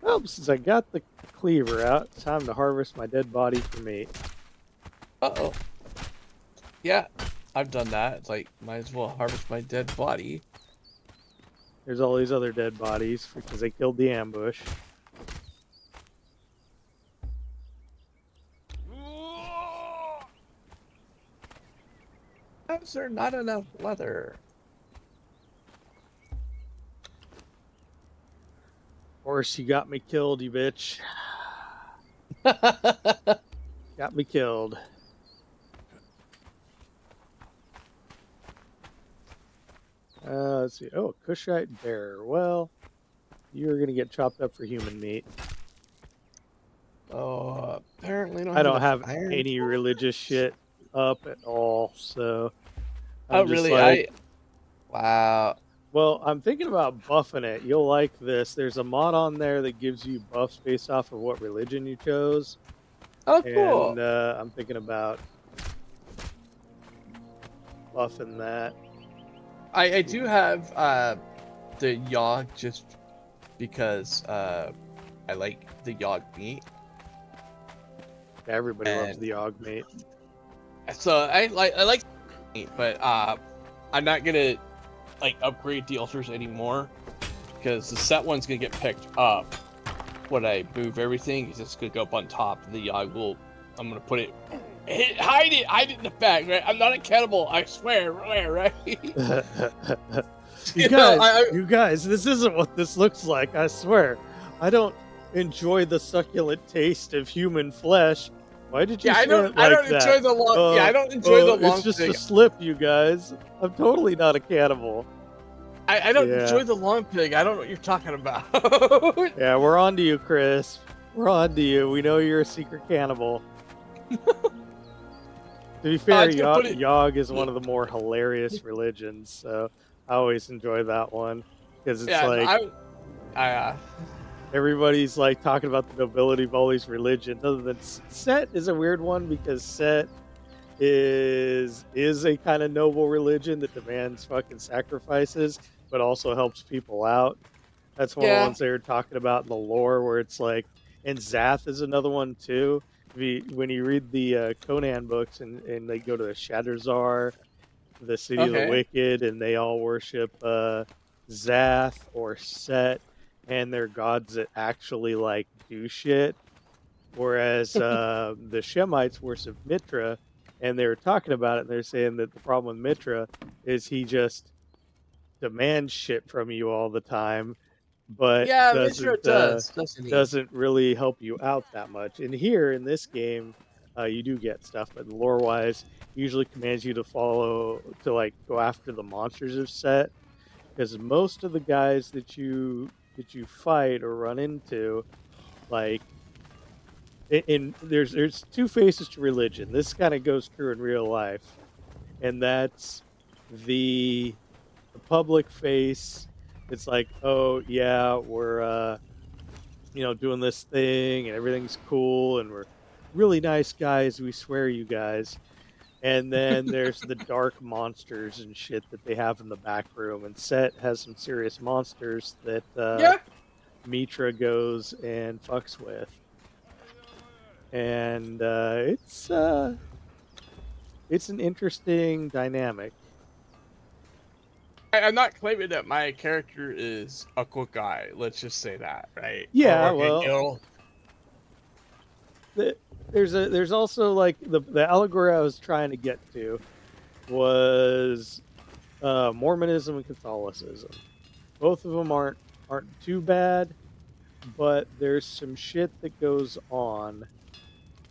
Speaker 2: Well, since I got the cleaver out, it's time to harvest my dead body for meat.
Speaker 1: Uh-oh. Yeah, I've done that. It's like, might as well harvest my dead body.
Speaker 2: There's all these other dead bodies because they killed the ambush.
Speaker 1: How is there not enough leather?
Speaker 2: Of course, you got me killed, you bitch. Got me killed. Let's see. Oh, Cushite bear. Well, you're gonna get chopped up for human meat.
Speaker 1: Oh, apparently
Speaker 2: I don't have
Speaker 1: iron.
Speaker 2: any religious shit up at all, so.
Speaker 1: Oh,
Speaker 2: I'm just
Speaker 1: really?
Speaker 2: like,
Speaker 1: Wow.
Speaker 2: well, I'm thinking about buffing it. You'll like this. There's a mod on there that gives you buffs based off of what religion you chose.
Speaker 1: Oh, cool.
Speaker 2: And I'm thinking about buffing that.
Speaker 1: I do have the yog just because I like the yog meat.
Speaker 2: Everybody loves
Speaker 1: And-
Speaker 2: the og meat.
Speaker 1: So I like meat, but I'm not gonna like upgrade the altars anymore because the set one's gonna get picked up when I move everything. It's just gonna go up on top. The yog will. I'm gonna put it. Hide it in the bag, right? I'm not a cannibal, I swear, right?
Speaker 2: You guys, this isn't what this looks like. I swear, I don't enjoy the succulent taste of human flesh. Why did you say it like
Speaker 1: I don't
Speaker 2: that?
Speaker 1: enjoy the long. I don't enjoy the long.
Speaker 2: It's just
Speaker 1: pig.
Speaker 2: a slip, you guys. I'm totally not a cannibal.
Speaker 1: I don't
Speaker 2: Yeah.
Speaker 1: enjoy the long pig. I don't know what you're talking about.
Speaker 2: Yeah, we're on to you, Chris. We're on to you. We know you're a secret cannibal. To be fair, Yog is one of the more hilarious religions, so I always enjoy that one because it's everybody's like talking about the nobility of all these religions. Other than Set is a weird one because Set is a kind of noble religion that demands fucking sacrifices, but also helps people out. That's one of the ones they were talking about in the lore, where it's like, and Zath is another one too. When you read the Conan books and they go to the Shadrzar, the city of the wicked, and they all worship Zath or Set, and they're gods that actually like do shit. Whereas the Shemites worship Mitra, and they were talking about it, and they're saying that the problem with Mitra is he just demands shit from you all the time, but doesn't really help you out that much. And here in this game, you do get stuff, but lore wise, usually commands you to go after the monsters of Set, because most of the guys that you fight or run into, like, there's two faces to religion. This kind of goes through in real life, and that's the public face. It's like, oh yeah, we're doing this thing and everything's cool and we're really nice guys, we swear, you guys. And then there's the dark monsters and shit that they have in the back room. And Set has some serious monsters that
Speaker 1: Yeah.
Speaker 2: Mitra goes and fucks with. And it's an interesting dynamic.
Speaker 1: I'm not claiming that my character is a quick guy. Let's just say that, right?
Speaker 2: Yeah,
Speaker 1: Or,
Speaker 2: well,
Speaker 1: you know,
Speaker 2: there's also like the allegory I was trying to get to was Mormonism and Catholicism. Both of them aren't too bad, but there's some shit that goes on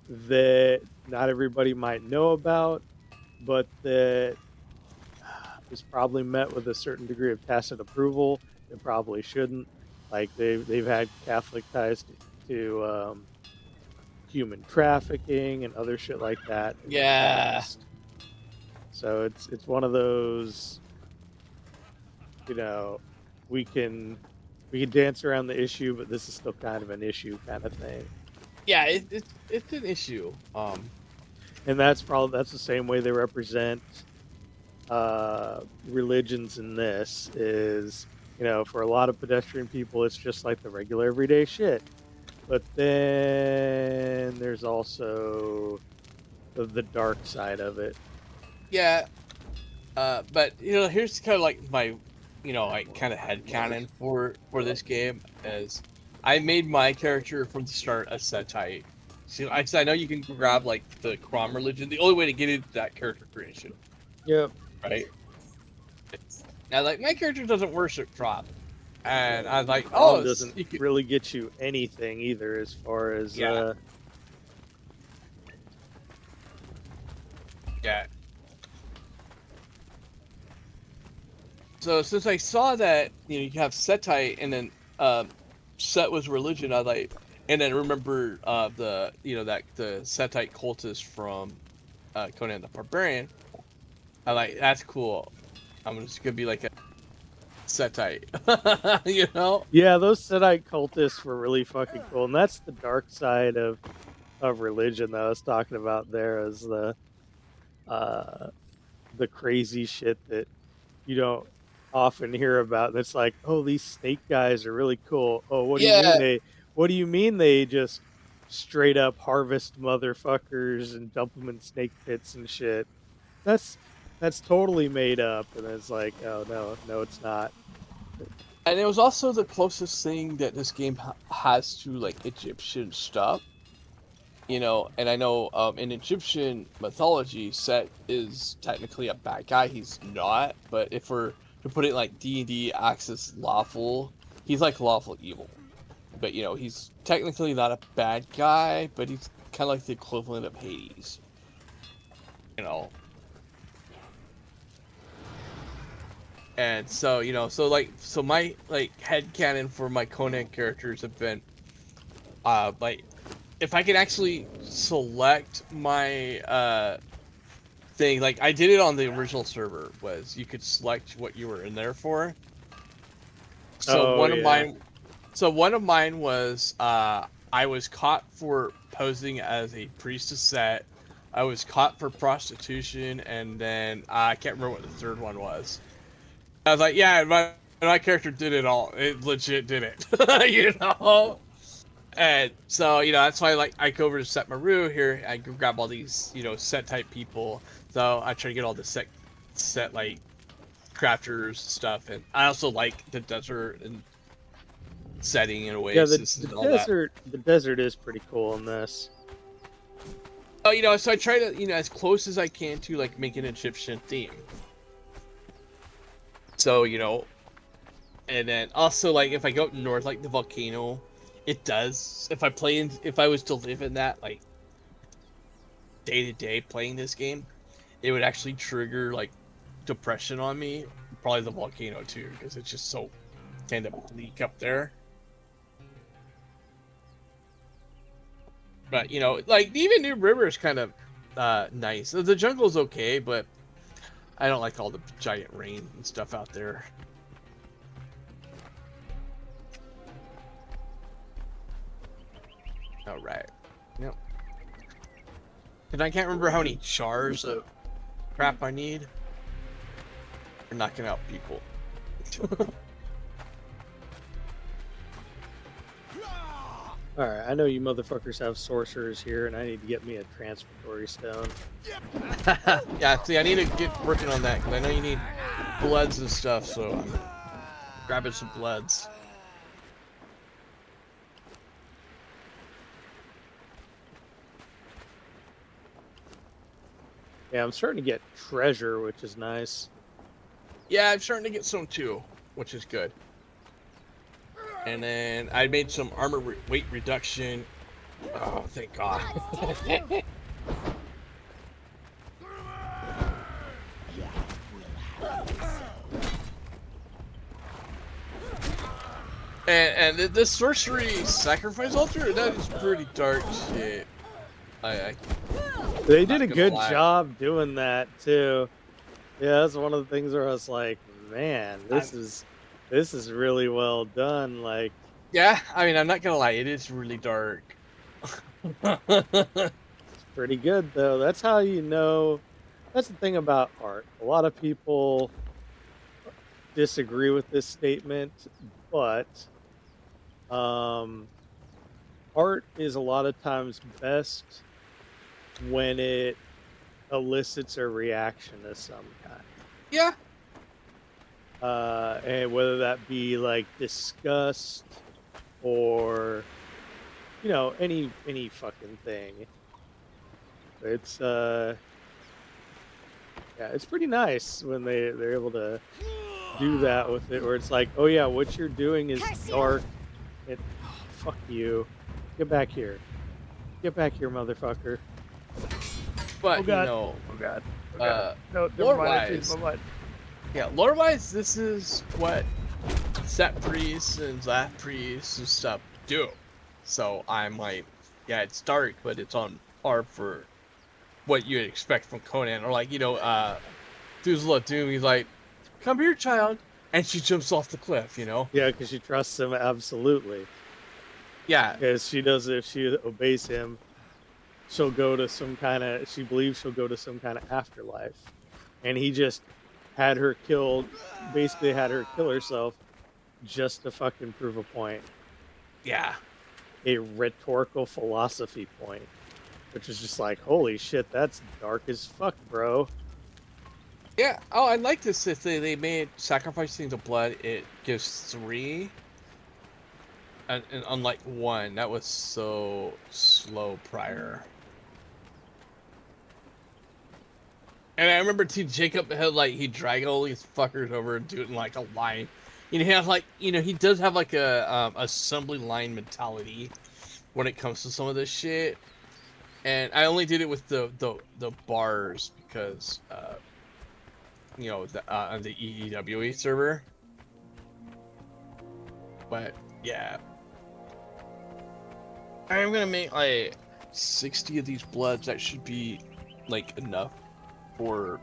Speaker 2: that not everybody might know about, but that is probably met with a certain degree of tacit approval. It probably shouldn't. Like they've had Catholic ties to human trafficking and other shit like that in the
Speaker 1: yeah.
Speaker 2: past. So it's one of those, you know, we can dance around the issue, but this is still kind of an issue kind of thing.
Speaker 1: Yeah, it's an issue.
Speaker 2: And that's the same way they represent religions in this is, you know, for a lot of pedestrian people it's just like the regular everyday shit. But then there's also the dark side of it.
Speaker 1: Yeah. But you know, here's kind of like my, you know, like kind of headcanon for this game is, I made my character from the start a Setite. So I know you can grab like the Crom religion. The only way to get into that character creation,
Speaker 2: Yep.
Speaker 1: right? Now, like my character doesn't worship Crom, and I'm like,
Speaker 2: Oh,
Speaker 1: oh,
Speaker 2: doesn't really get you anything either as far as
Speaker 1: yeah. So since I saw that, you know, you have Setite and then Set was religion, I like, and then remember the, you know, that the Setite cultist from Conan the Barbarian. I like, that's cool. I'm just gonna be like a Setite, you know?
Speaker 2: Yeah, those Sedite cultists were really fucking cool, and that's the dark side of religion that I was talking about there, is the crazy shit that you don't often hear about. And it's like, oh, these snake guys are really cool. Oh, what do you mean
Speaker 1: Yeah,
Speaker 2: they just straight up harvest motherfuckers and dump them in snake pits and shit? That's totally made up. And it's like, oh no, it's not.
Speaker 1: and it was also the closest thing that this game has to like Egyptian stuff. You know, and I know in Egyptian mythology, Set is technically a bad guy. He's not, but if we're to put it like D&D Axis lawful, he's like lawful evil. But you know, he's technically not a bad guy, but he's kind of like the equivalent of Hades. You know. And so, you know, so my like headcanon for my Conan characters have been like, if I can actually select my thing, like I did it on the original server, was you could select what you were in there for. So one of mine was I was caught for posing as a priestess Set. I was caught for prostitution, and then I can't remember what the third one was. I was like, yeah, my character did it all. It legit did it, you know. And so, you know, that's why like I go over to Set Maru here. I go grab all these, you know, Set type people. So I try to get all the set like crafters stuff, and I also like the desert and setting and oasis and all that.
Speaker 2: The desert is pretty cool in this.
Speaker 1: Oh, you know, so I try to, you know, as close as I can to like make an Egyptian theme. So, you know, and then also like if I go up north, like the volcano, it does. If I was to live in that like day to day playing this game, it would actually trigger like depression on me. Probably the volcano too, because it's just so kind of bleak up there. But you know, like even New River is kind of nice. The jungle's okay, but I don't like all the giant rain and stuff out there. All right. Yep. And I can't remember how many jars of crap I need for knocking out people.
Speaker 2: Alright, I know you motherfuckers have sorcerers here, and I need to get me a transfertory stone.
Speaker 1: Yeah, see, I need to get working on that, because I know you need bloods and stuff, so I'm grabbing some bloods.
Speaker 2: Yeah, I'm starting to get treasure, which is nice.
Speaker 1: Yeah, I'm starting to get some too, which is good. And then I made some armor weight reduction. Oh, thank God. and this sorcery sacrifice altar, that is pretty dark shit.
Speaker 2: They did a good
Speaker 1: lie.
Speaker 2: job doing that too. Yeah, that's one of the things where I was like, man, this is really well done. Like,
Speaker 1: Yeah, I mean, I'm not gonna lie, it is really dark.
Speaker 2: it's pretty good though. That's how you know. That's the thing about art. A lot of people disagree with this statement, but art is a lot of times best when it elicits a reaction of some kind.
Speaker 1: Yeah.
Speaker 2: And whether that be like disgust or any fucking thing. It's yeah, it's pretty nice when they're able to do that with it, where it's like, oh yeah, what you're doing is dark. It, fuck you, get back here, motherfucker.
Speaker 1: But,
Speaker 2: Oh god,
Speaker 1: oh
Speaker 2: god,
Speaker 1: no, lore-wise, yeah, lore-wise, this is what set priests and Zath priests and stuff do. So I'm like, yeah, it's dark, but it's on par for what you'd expect from Conan. Or like, Duzla Doom, he's like, come here, child. And she jumps off the cliff,
Speaker 2: Yeah, because she trusts him, absolutely.
Speaker 1: Yeah.
Speaker 2: Because she knows if she obeys him, she'll go to some kind of, she believes she'll go to some kind of afterlife. And he just had her killed, basically had her kill herself just to fucking prove a point.
Speaker 1: Yeah.
Speaker 2: A rhetorical philosophy point. Which is just like, holy shit, that's dark as fuck, bro.
Speaker 1: Yeah. Oh, I like this. If they made sacrificing the blood, it gives 3. And unlike 1, that was so slow prior. And I remember too, Jacob had he'd drag all these fuckers over and do it in like a line. He has he does have like a assembly line mentality when it comes to some of this shit. And I only did it with the bars because on the EEWE server. But yeah, I'm gonna make like 60 of these bloods. That should be like enough for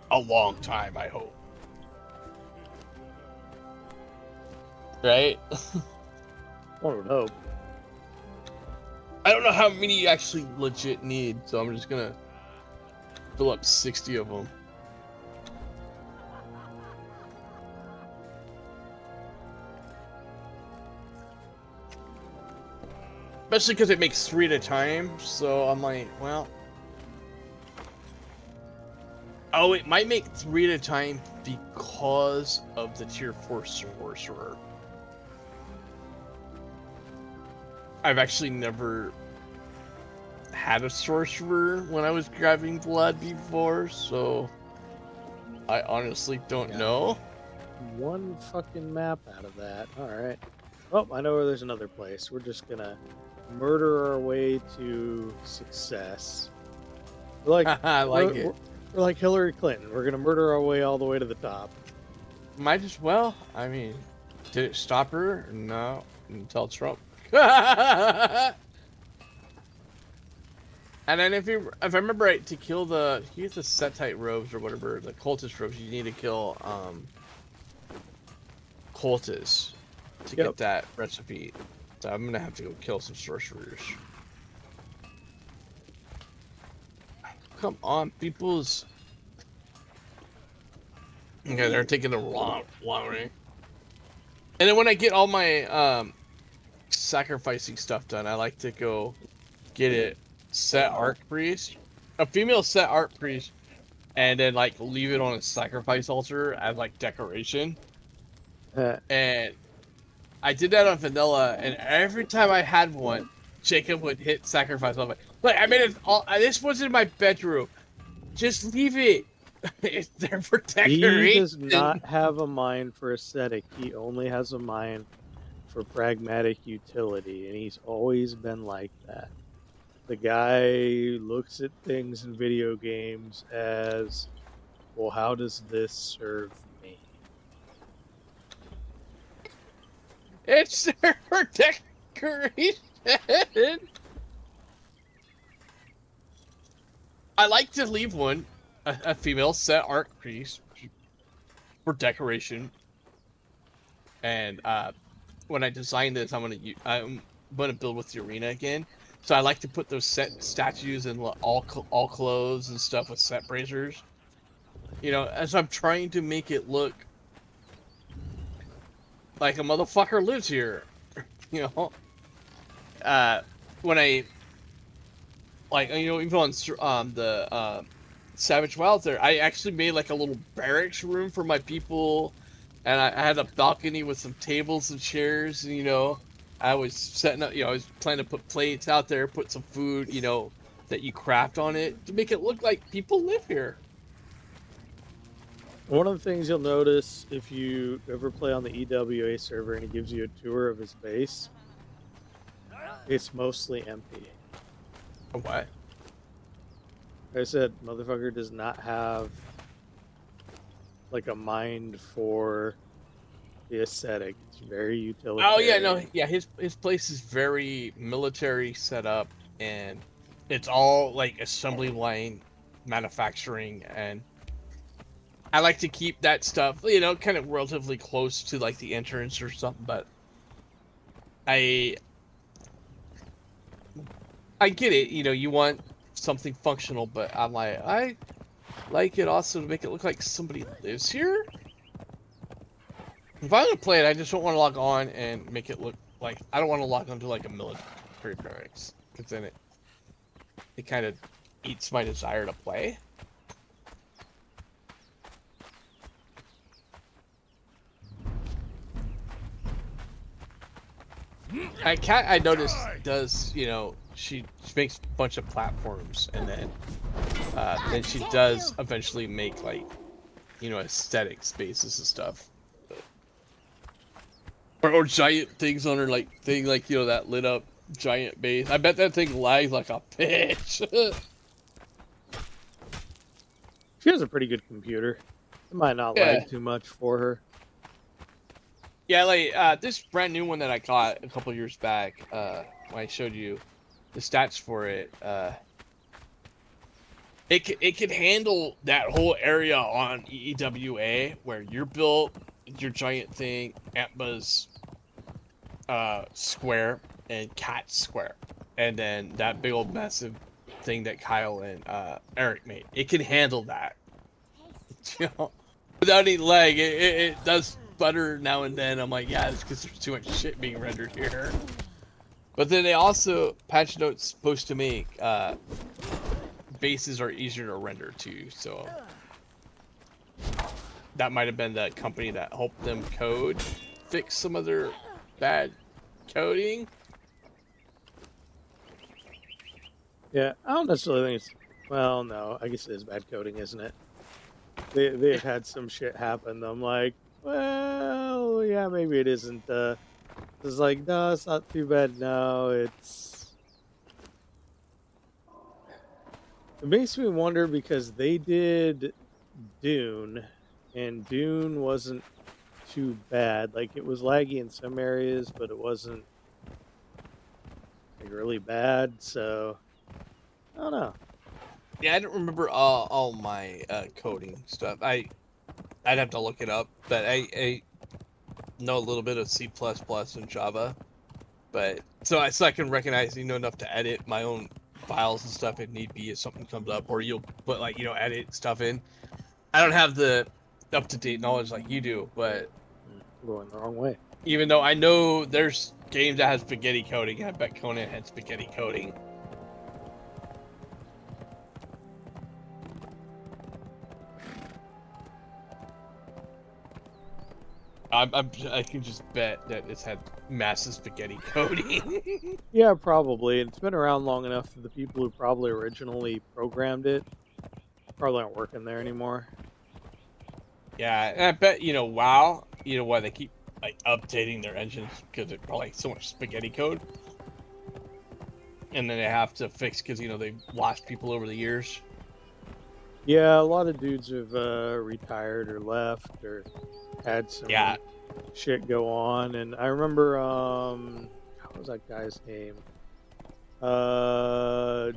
Speaker 1: a long time, I hope. Right?
Speaker 2: One would hope.
Speaker 1: I don't know how many you actually legit need, so I'm just gonna fill up 60 of them. Especially because it makes 3 at a time, so I'm like, well... Oh, it might make 3 at a time because of the tier 4 sorcerer. I've actually never had a sorcerer when I was grabbing blood before, so I honestly don't know.
Speaker 2: One fucking map out of that. Alright. Oh, I know where there's another place. We're just gonna murder our way to success. We're like,
Speaker 1: I like it.
Speaker 2: We're like Hillary Clinton. We're gonna murder our way all the way to the top.
Speaker 1: Might as well. I mean, did it stop her? No. Until Trump. And then if I remember right, to kill the Setite robes or whatever, the cultist robes, you need to kill cultists to get that recipe. So I'm gonna have to go kill some sorcerers. come on, people's. Okay, they're taking the wrong way. And then when I get all my sacrificing stuff done, I like to go get it set arc priest, a female set arc priest, and then like leave it on a sacrifice altar as like decoration. And I did that on vanilla, and every time I had one, Jacob would hit sacrifice. I'm like, look, I made it all. This was in my bedroom. Just leave it. It's there for decoration.
Speaker 2: He does not have a mind for aesthetic. He only has a mind for pragmatic utility, and he's always been like that. The guy looks at things in video games as, well, how does this serve me?
Speaker 1: It's there for decoration. I like to leave one, a female set arc priest, for decoration. And when I design this, I'm gonna build with the arena again. So I like to put those set statues in all clothes and stuff with set braziers. You know, as I'm trying to make it look like a motherfucker lives here. You know, when I even on the Savage Wilds there, I actually made like a little barracks room for my people, and I had a balcony with some tables and chairs. And, I was setting up. I was planning to put plates out there, put some food, that you craft on it to make it look like people live here.
Speaker 2: One of the things you'll notice if you ever play on the EWA server and he gives you a tour of his base, it's mostly empty.
Speaker 1: What?
Speaker 2: Like I said, motherfucker does not have like a mind for the aesthetic. It's very utilitarian.
Speaker 1: Oh yeah, no, yeah. His place is very military set up, and it's all like assembly line manufacturing, and I like to keep that stuff, kind of relatively close to like the entrance or something. But I get it. You want something functional, but I'm like, I like it also to make it look like somebody lives here. If I'm gonna play it, I just don't want to log on and make it look like I don't want to log onto like a military barracks, because then it kind of eats my desire to play. Cat, I noticed, does, she makes a bunch of platforms, and then she does eventually make like, aesthetic spaces and stuff. Or giant things on her thing, that lit up giant base. I bet that thing lags like a bitch.
Speaker 2: She has a pretty good computer. It might not lag too much for her.
Speaker 1: Yeah, like this brand new one that I got a couple years back, when I showed you the stats for it, it can handle that whole area on EWA where you're built, your giant thing, Antma's square, and Cat's square, and then that big old massive thing that Kyle and Eric made. It can handle that, without any lag. It does butter now and then. I'm like, yeah, it's because there's too much shit being rendered here. But then they also, patch notes supposed to make bases are easier to render too, so that might have been the company that helped them fix some of their bad coding.
Speaker 2: Yeah, I don't necessarily think it's... Well, no, I guess it is bad coding, isn't it? They've had some shit happen. I'm like, well, yeah, maybe it isn't. It's like, no, it's not too bad. No, it's... It makes me wonder because they did Dune, and Dune wasn't too bad. Like, it was laggy in some areas, but it wasn't like really bad, so I don't know.
Speaker 1: Yeah, I don't remember all my coding stuff. I'd have to look it up, but I know a little bit of C++ and Java, but so I can recognize, enough to edit my own files and stuff if need be if something comes up, or you'll put like edit stuff in. I don't have the up-to-date knowledge like you do, but
Speaker 2: Going the wrong way.
Speaker 1: even though I know there's games that have spaghetti coding, I bet Conan had spaghetti coding. I can just bet that it's had massive spaghetti coding.
Speaker 2: Yeah, probably. It's been around long enough that the people who probably originally programmed it probably aren't working there anymore.
Speaker 1: Yeah, and I bet WoW, why they keep like updating their engines because it's probably so much spaghetti code, and then they have to fix because they've lost people over the years.
Speaker 2: Yeah, a lot of dudes have retired or left or had some
Speaker 1: Yeah.
Speaker 2: shit go on. And I remember, what was that guy's name?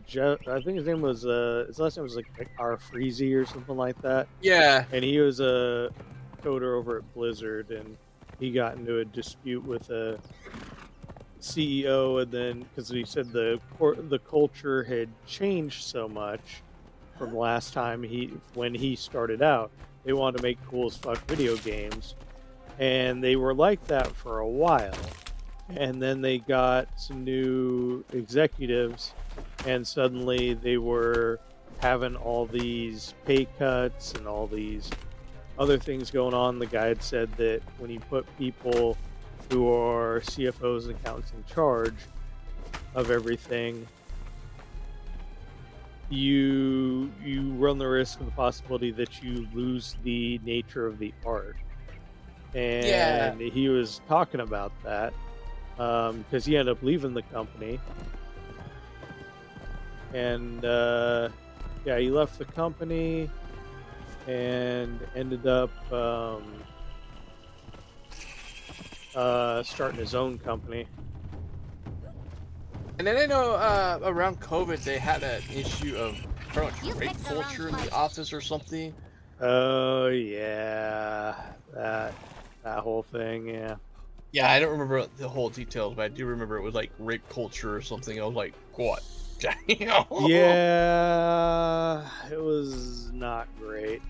Speaker 2: Jeff, I think his name was, his last name was like R. Freezy or something like that.
Speaker 1: Yeah.
Speaker 2: And he was a coder over at Blizzard, and he got into a dispute with a CEO, and then because he said the culture had changed so much from last time when he started out. They wanted to make cool as fuck video games, and they were like that for a while, and then they got some new executives, and suddenly they were having all these pay cuts and all these other things going on. The guy had said that when you put people who are CFOs and accountants in charge of everything, you run the risk of the possibility that you lose the nature of the art. And he was talking about that because he ended up leaving the company. And yeah, he left the company and ended up starting his own company.
Speaker 1: And then I know around COVID they had an issue of pretty much rape culture in the office or something.
Speaker 2: Oh yeah, that whole thing, yeah.
Speaker 1: Yeah, I don't remember the whole details, but I do remember it was like rape culture or something. I was like, what?
Speaker 2: Yeah, it was not great.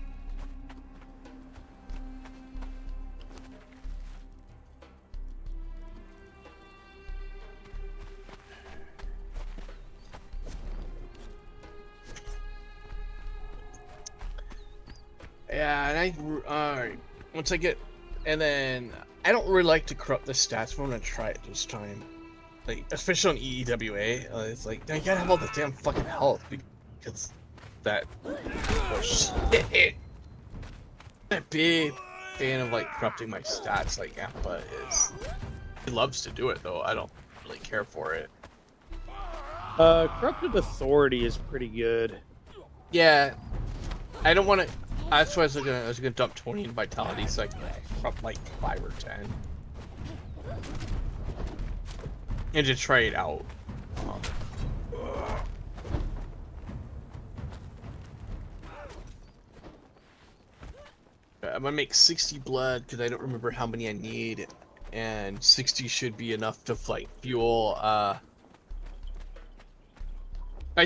Speaker 1: Yeah, and once I get, and then I don't really like to corrupt the stats, but I'm gonna try it this time. Like, especially on EEWA, it's like, now you gotta have all the damn fucking health because that. Oh shit! I'm a big fan of like corrupting my stats, like Appa is. He loves to do it though. I don't really care for it.
Speaker 2: Corrupted Authority is pretty good.
Speaker 1: Yeah, I don't want to. That's why I was gonna dump 20 in vitality, so I can corrupt like 5 or 10, and just try it out. I'm gonna make 60 blood because I don't remember how many I need, and 60 should be enough to like fuel. I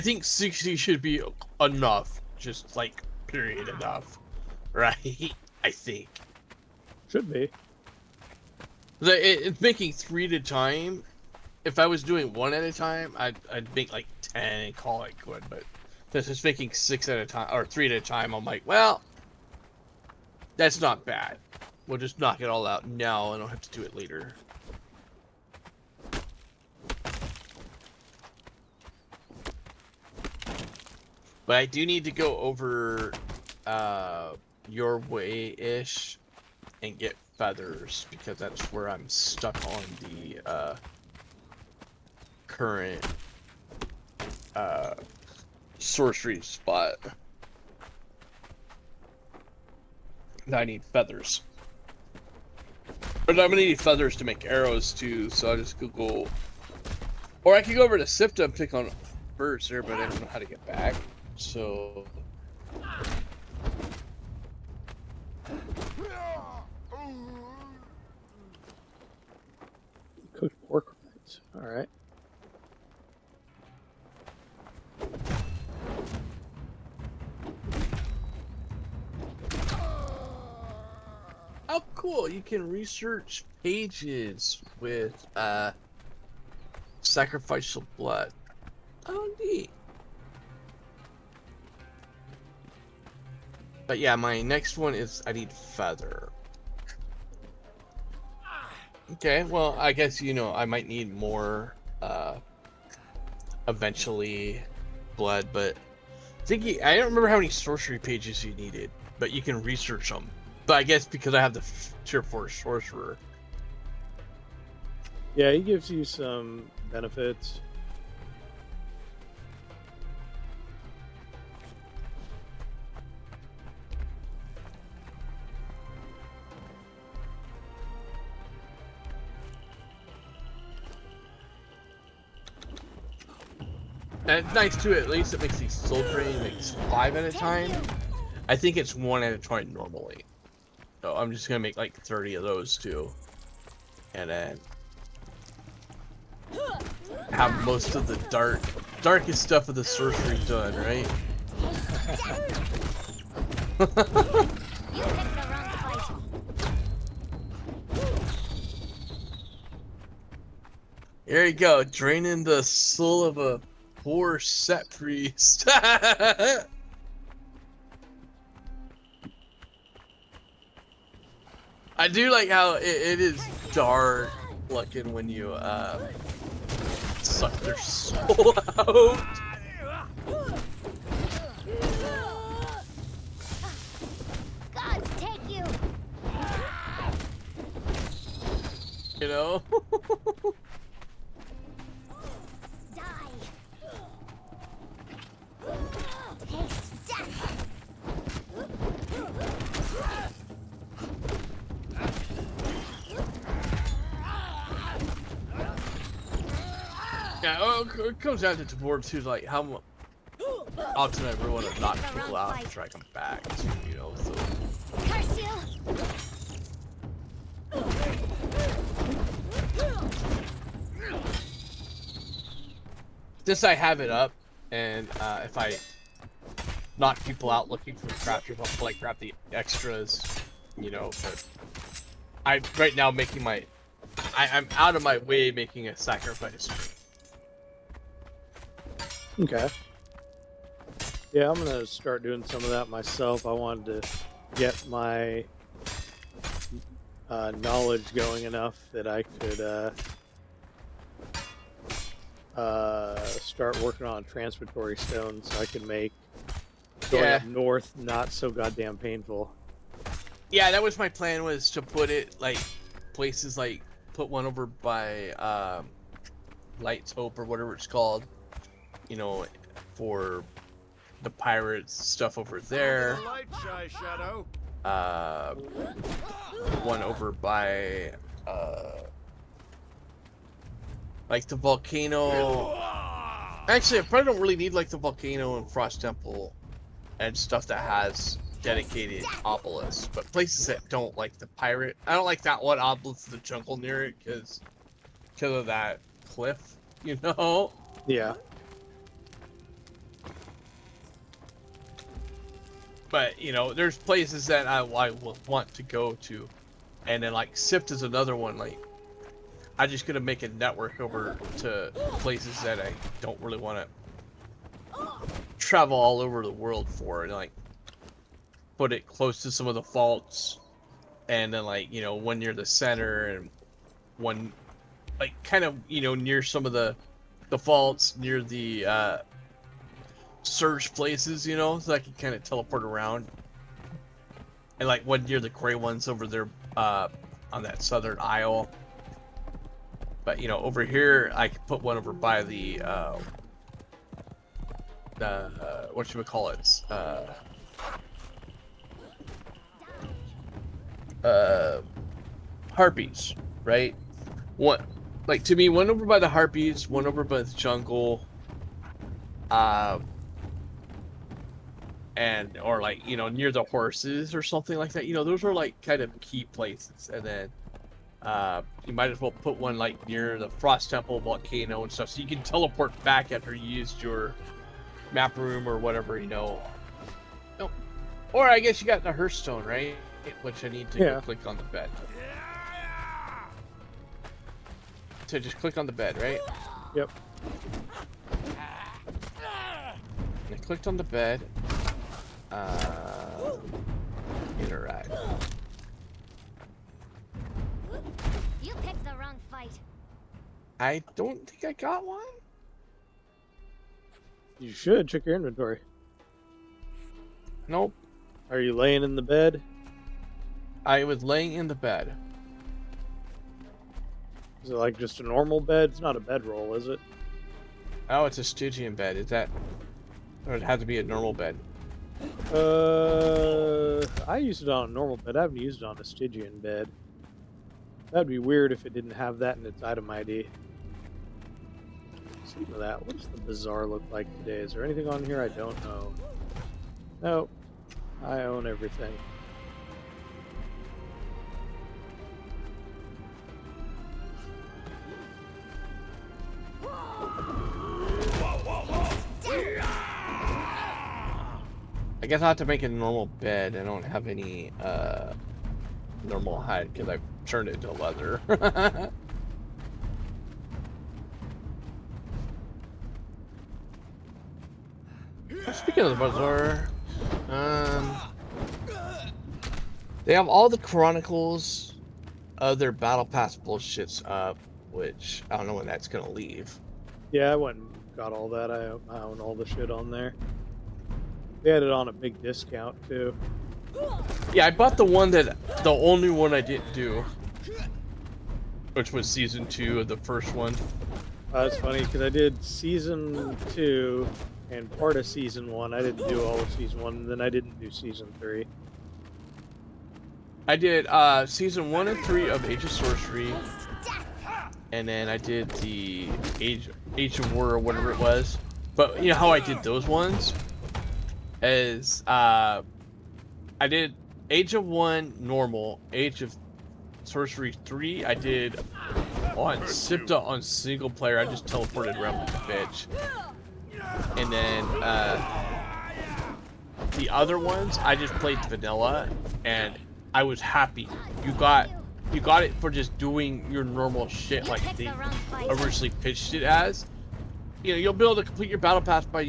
Speaker 1: think 60 should be enough, just like period enough, right? I think.
Speaker 2: Should be.
Speaker 1: It's making 3 at a time. If I was doing 1 at a time, I'd make like 10 and call it good. But since it's making 6 at a time or 3 at a time, I'm like, well, that's not bad. We'll just knock it all out now, and I'll have to do it later. But I do need to go over your way-ish and get feathers, because that's where I'm stuck on the current sorcery spot. I need feathers. But I'm gonna need feathers to make arrows too, so I'll just Google. Or I could go over to Sifta and pick on birds there, but I don't know how to get back. So
Speaker 2: Cooked pork rinds. All right.
Speaker 1: Oh, cool! You can research pages with sacrificial blood. Oh, neat. But yeah, my next one is I need feather. Okay, well, I guess, you know, I might need more eventually blood, but I don't remember how many sorcery pages you needed, but you can research them. But I guess because I have the tier 4 sorcerer.
Speaker 2: Yeah, he gives you some benefits.
Speaker 1: And it's nice too, at least it makes these soul drain makes 5 at a time. I think it's 1 at a time normally. So I'm just gonna make like 30 of those too. And then have most of the darkest stuff of the sorcery done, right?
Speaker 3: You picked the wrong fight.
Speaker 1: Here you go, draining the soul of a poor set priest. I do like how it is dark looking when you suck their soul out.
Speaker 3: Gods take you.
Speaker 1: You know?
Speaker 3: Die. Haste death.
Speaker 1: Yeah, it comes down to Dwarves too, like how often I really want to knock people out and try to come back, you know, so.
Speaker 3: Curse you.
Speaker 1: This I have it up, and if I knock people out looking for crafters, I'll like grab the extras, you know, but I'm right now making I'm out of my way making a sacrifice.
Speaker 2: Okay. Yeah, I'm gonna start doing some of that myself. I wanted to get my knowledge going enough that I could start working on transitory stones so I can make going up north not so goddamn painful.
Speaker 1: Yeah, that was my plan, was to put it like places like put one over by Light's Hope or whatever it's called, you know, for the pirates stuff over there. One over by like the volcano. Actually, I probably don't really need like the volcano and Frost Temple and stuff that has dedicated obelisks, but places that don't, like the pirate. I don't like that one obelisk in the jungle near it because of that cliff, you know.
Speaker 2: Yeah.
Speaker 1: But you know, there's places that I will want to go to, and then like Sift is another one. Like, I'm just gonna make a network over to places that I don't really want to travel all over the world for, and like put it close to some of the faults, and then like, you know, one near the center and one like kind of, you know, near some of the faults near the surge places, you know, so I can kind of teleport around, and like one near the gray ones over there on that southern isle. But you know, over here I could put one over by the whatchamacallits, harpies, right? One, like, to me, one over by the harpies, one over by the jungle, and or like, you know, near the horses or something like that. You know, those are like kind of key places. And then you might as well put one like near the Frost Temple, volcano, and stuff, so you can teleport back after you used your map room or whatever, you know. Oh, or I guess you got the Hearthstone, right? which I need to
Speaker 2: Yeah.
Speaker 1: go click on the bed. So just click on the bed, right?
Speaker 2: Yep.
Speaker 1: I clicked on the bed. Interact.
Speaker 3: You picked the wrong fight.
Speaker 1: I don't think I got one.
Speaker 2: You should check your inventory.
Speaker 1: Nope.
Speaker 2: Are you laying in the bed?
Speaker 1: I was laying in the bed.
Speaker 2: Is it like just a normal bed? It's not a bedroll, is it?
Speaker 1: Oh, it's a Stygian bed. Is that... Or it had to be a normal bed.
Speaker 2: I used it on a normal bed. I haven't used it on a Stygian bed. That'd be weird if it didn't have that in its item ID. Speaking of that, what does the bazaar look like today? Is there anything on here I don't know? Nope. I own everything.
Speaker 1: I guess I'll have to make a normal bed. I don't have any normal hide because I've turned it to leather. Speaking of the bazaar, they have all the chronicles of their battle pass bullshits up, which I don't know when that's gonna leave.
Speaker 2: Yeah, I went and got all that. I own all the shit on there. They had it on a big discount too.
Speaker 1: Yeah, I bought the only one I didn't do, which was season 2 of the first one.
Speaker 2: That's funny because I did season 2 and part of season 1. I didn't do all of season 1, and then I didn't do season 3.
Speaker 1: I did season 1 and 3 of Age of Sorcery, and then I did the Age of War or whatever it was. But you know how I did those ones? Is I did Age of 1 normal, Age of Sorcery 3 I did on Sipta on single player. I just teleported around like a bitch. And then the other ones I just played vanilla, and I was happy. You got it for just doing your normal shit like they originally pitched it as. You know, you'll be able to complete your battle pass by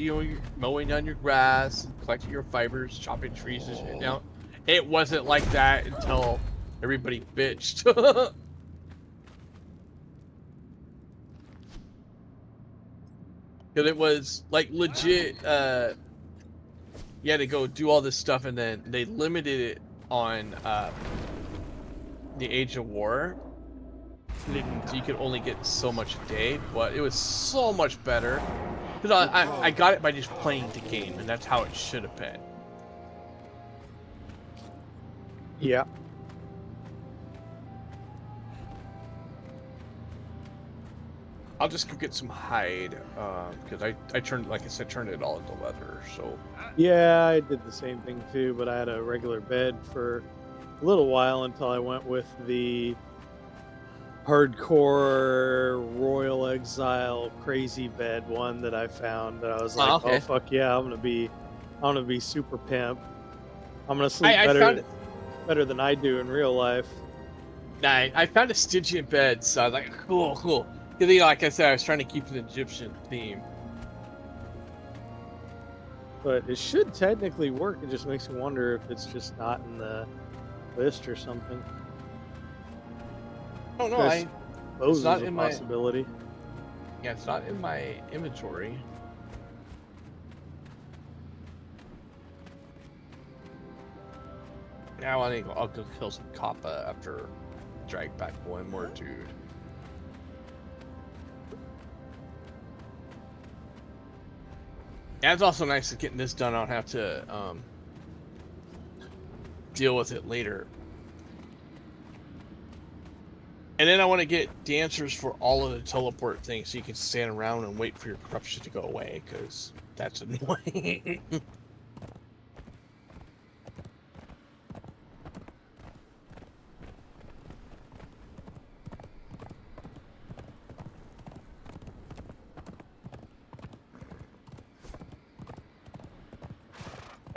Speaker 1: mowing down your grass, collecting your fibers, chopping trees and shit down. It wasn't like that until everybody bitched. Because it was like legit, you had to go do all this stuff, and then they limited it on the Age of War. So you could only get so much a day, but it was so much better. Because I got it by just playing the game, and that's how it should have been.
Speaker 2: Yeah.
Speaker 1: I'll just go get some hide, because I turned, like I said, turned it all into leather, so.
Speaker 2: Yeah, I did the same thing too, but I had a regular bed for a little while until I went with the hardcore Royal Exile crazy bed one that I found that I was like,
Speaker 1: okay.
Speaker 2: oh fuck yeah, I'm gonna be super pimp. I'm gonna sleep better than I do in real life.
Speaker 1: I found a Stygian bed, so I was like, cool. Because, you know, like I said, I was trying to keep an Egyptian theme.
Speaker 2: But it should technically work. It just makes me wonder if it's just not in the list or something.
Speaker 1: I don't know.
Speaker 2: I suppose
Speaker 1: it's not
Speaker 2: there's a
Speaker 1: in my-
Speaker 2: possibility.
Speaker 1: Yeah, it's not in my inventory. Now I'll go kill some Kappa after drag back one more dude. Yeah, it's also nice that getting this done. I don't have to deal with it later. And then I want to get dancers for all of the teleport things, so you can stand around and wait for your corruption to go away, because that's annoying.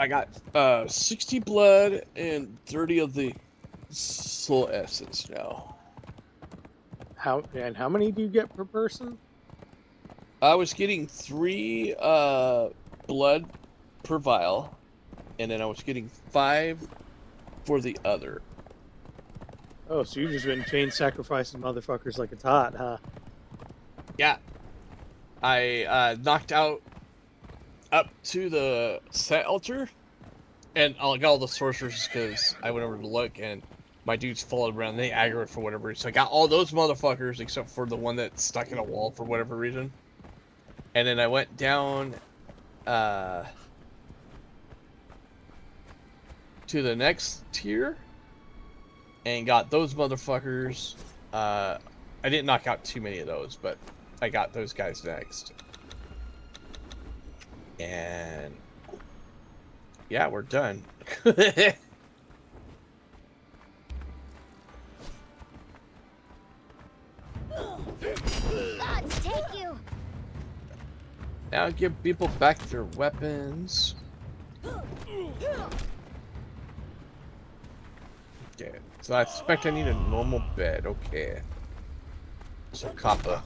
Speaker 1: I got 60 blood and 30 of the soul essence now.
Speaker 2: How many do you get per person?
Speaker 1: I was getting 3 blood per vial, and then I was getting 5 for the other.
Speaker 2: Oh, so you've just been chain sacrificing motherfuckers like it's hot, huh?
Speaker 1: Yeah. I knocked out up to the set altar, and I got all the sorcerers because I went over to look, and my dudes followed around. They aggroed for whatever reason. So I got all those motherfuckers except for the one that's stuck in a wall for whatever reason. And then I went down to the next tier and got those motherfuckers. I didn't knock out too many of those, but I got those guys next. And yeah, we're done.
Speaker 3: Gods take you.
Speaker 1: Now give people back their weapons. Okay, so I suspect I need a normal bed. Okay. So copper.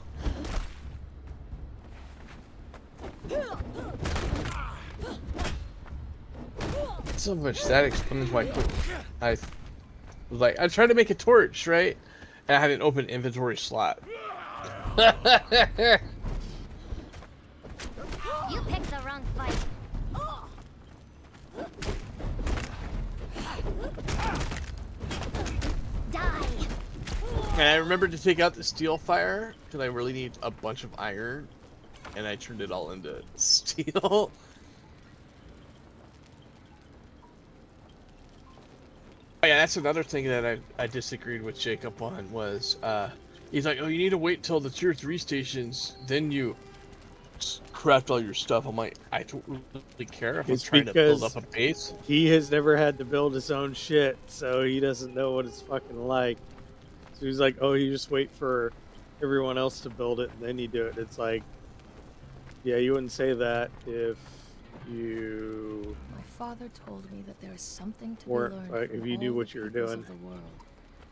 Speaker 1: So much that explains why I was like, I tried to make a torch, right? And I had an open inventory slot.
Speaker 3: You picked the wrong fight. Die.
Speaker 1: And I remembered to take out the steel fire because I really need a bunch of iron, and I turned it all into steel. Oh yeah, that's another thing that I disagreed with Jacob on was he's like, oh, you need to wait till the tier 3 stations, then you craft all your stuff. I'm like, I don't really care if I'm trying to build up a base.
Speaker 2: He has never had to build his own shit, so he doesn't know what it's fucking like. So he's like, oh, you just wait for everyone else to build it and then you do it. It's like, yeah, you wouldn't say that if you...
Speaker 5: My father told me that there is something to
Speaker 2: Or,
Speaker 5: be learned
Speaker 2: if
Speaker 5: from
Speaker 2: you
Speaker 5: all
Speaker 2: do
Speaker 5: the
Speaker 2: what you're
Speaker 5: peoples
Speaker 2: doing.
Speaker 5: of the world.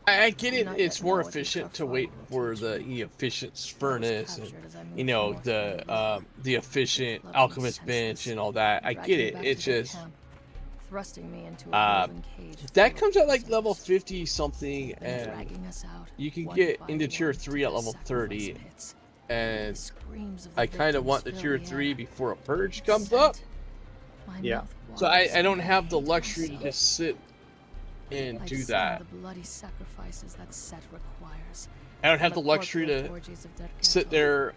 Speaker 1: I get it.
Speaker 5: Not
Speaker 1: It's
Speaker 5: yet
Speaker 1: more
Speaker 5: know what the
Speaker 1: efficient to
Speaker 5: Darfari
Speaker 1: wait
Speaker 5: will
Speaker 1: for
Speaker 5: teach
Speaker 1: the
Speaker 5: me.
Speaker 1: efficient
Speaker 5: I was
Speaker 1: furnace and,
Speaker 5: captured as I moved
Speaker 1: you know,
Speaker 5: north from
Speaker 1: the efficient
Speaker 5: Love me
Speaker 1: alchemist
Speaker 5: senseless,
Speaker 1: bench and all that. I
Speaker 5: dragged
Speaker 1: get
Speaker 5: me
Speaker 1: it.
Speaker 5: back
Speaker 1: It's
Speaker 5: to their
Speaker 1: just
Speaker 5: camp, thrusting me into a golden cage
Speaker 1: that
Speaker 5: full of
Speaker 1: comes at like level
Speaker 5: prisoners,
Speaker 1: 50 something,
Speaker 5: then
Speaker 1: and
Speaker 5: dragging us out,
Speaker 1: you can
Speaker 5: one
Speaker 1: get
Speaker 5: by
Speaker 1: into tier
Speaker 5: one,
Speaker 1: 3
Speaker 5: to
Speaker 1: at
Speaker 5: the
Speaker 1: level
Speaker 5: sacrifice
Speaker 1: 30.
Speaker 5: pits.
Speaker 1: And
Speaker 5: Screams of the
Speaker 1: I kind of
Speaker 5: victims
Speaker 1: want the
Speaker 5: fill
Speaker 1: tier
Speaker 5: the
Speaker 1: 3
Speaker 5: air.
Speaker 1: before a purge
Speaker 5: The
Speaker 1: comes up.
Speaker 5: scent. My
Speaker 2: Yeah.
Speaker 5: mouth
Speaker 1: So
Speaker 5: waters
Speaker 1: I don't
Speaker 5: and
Speaker 1: have the
Speaker 5: hate
Speaker 1: luxury to
Speaker 5: myself.
Speaker 1: just sit and
Speaker 5: I've
Speaker 1: do
Speaker 5: seen
Speaker 1: that.
Speaker 5: the bloody sacrifices that set requires.
Speaker 1: I don't have
Speaker 5: and
Speaker 1: the luxury
Speaker 5: corporal
Speaker 1: to
Speaker 5: orgies of Darfari.
Speaker 1: sit there,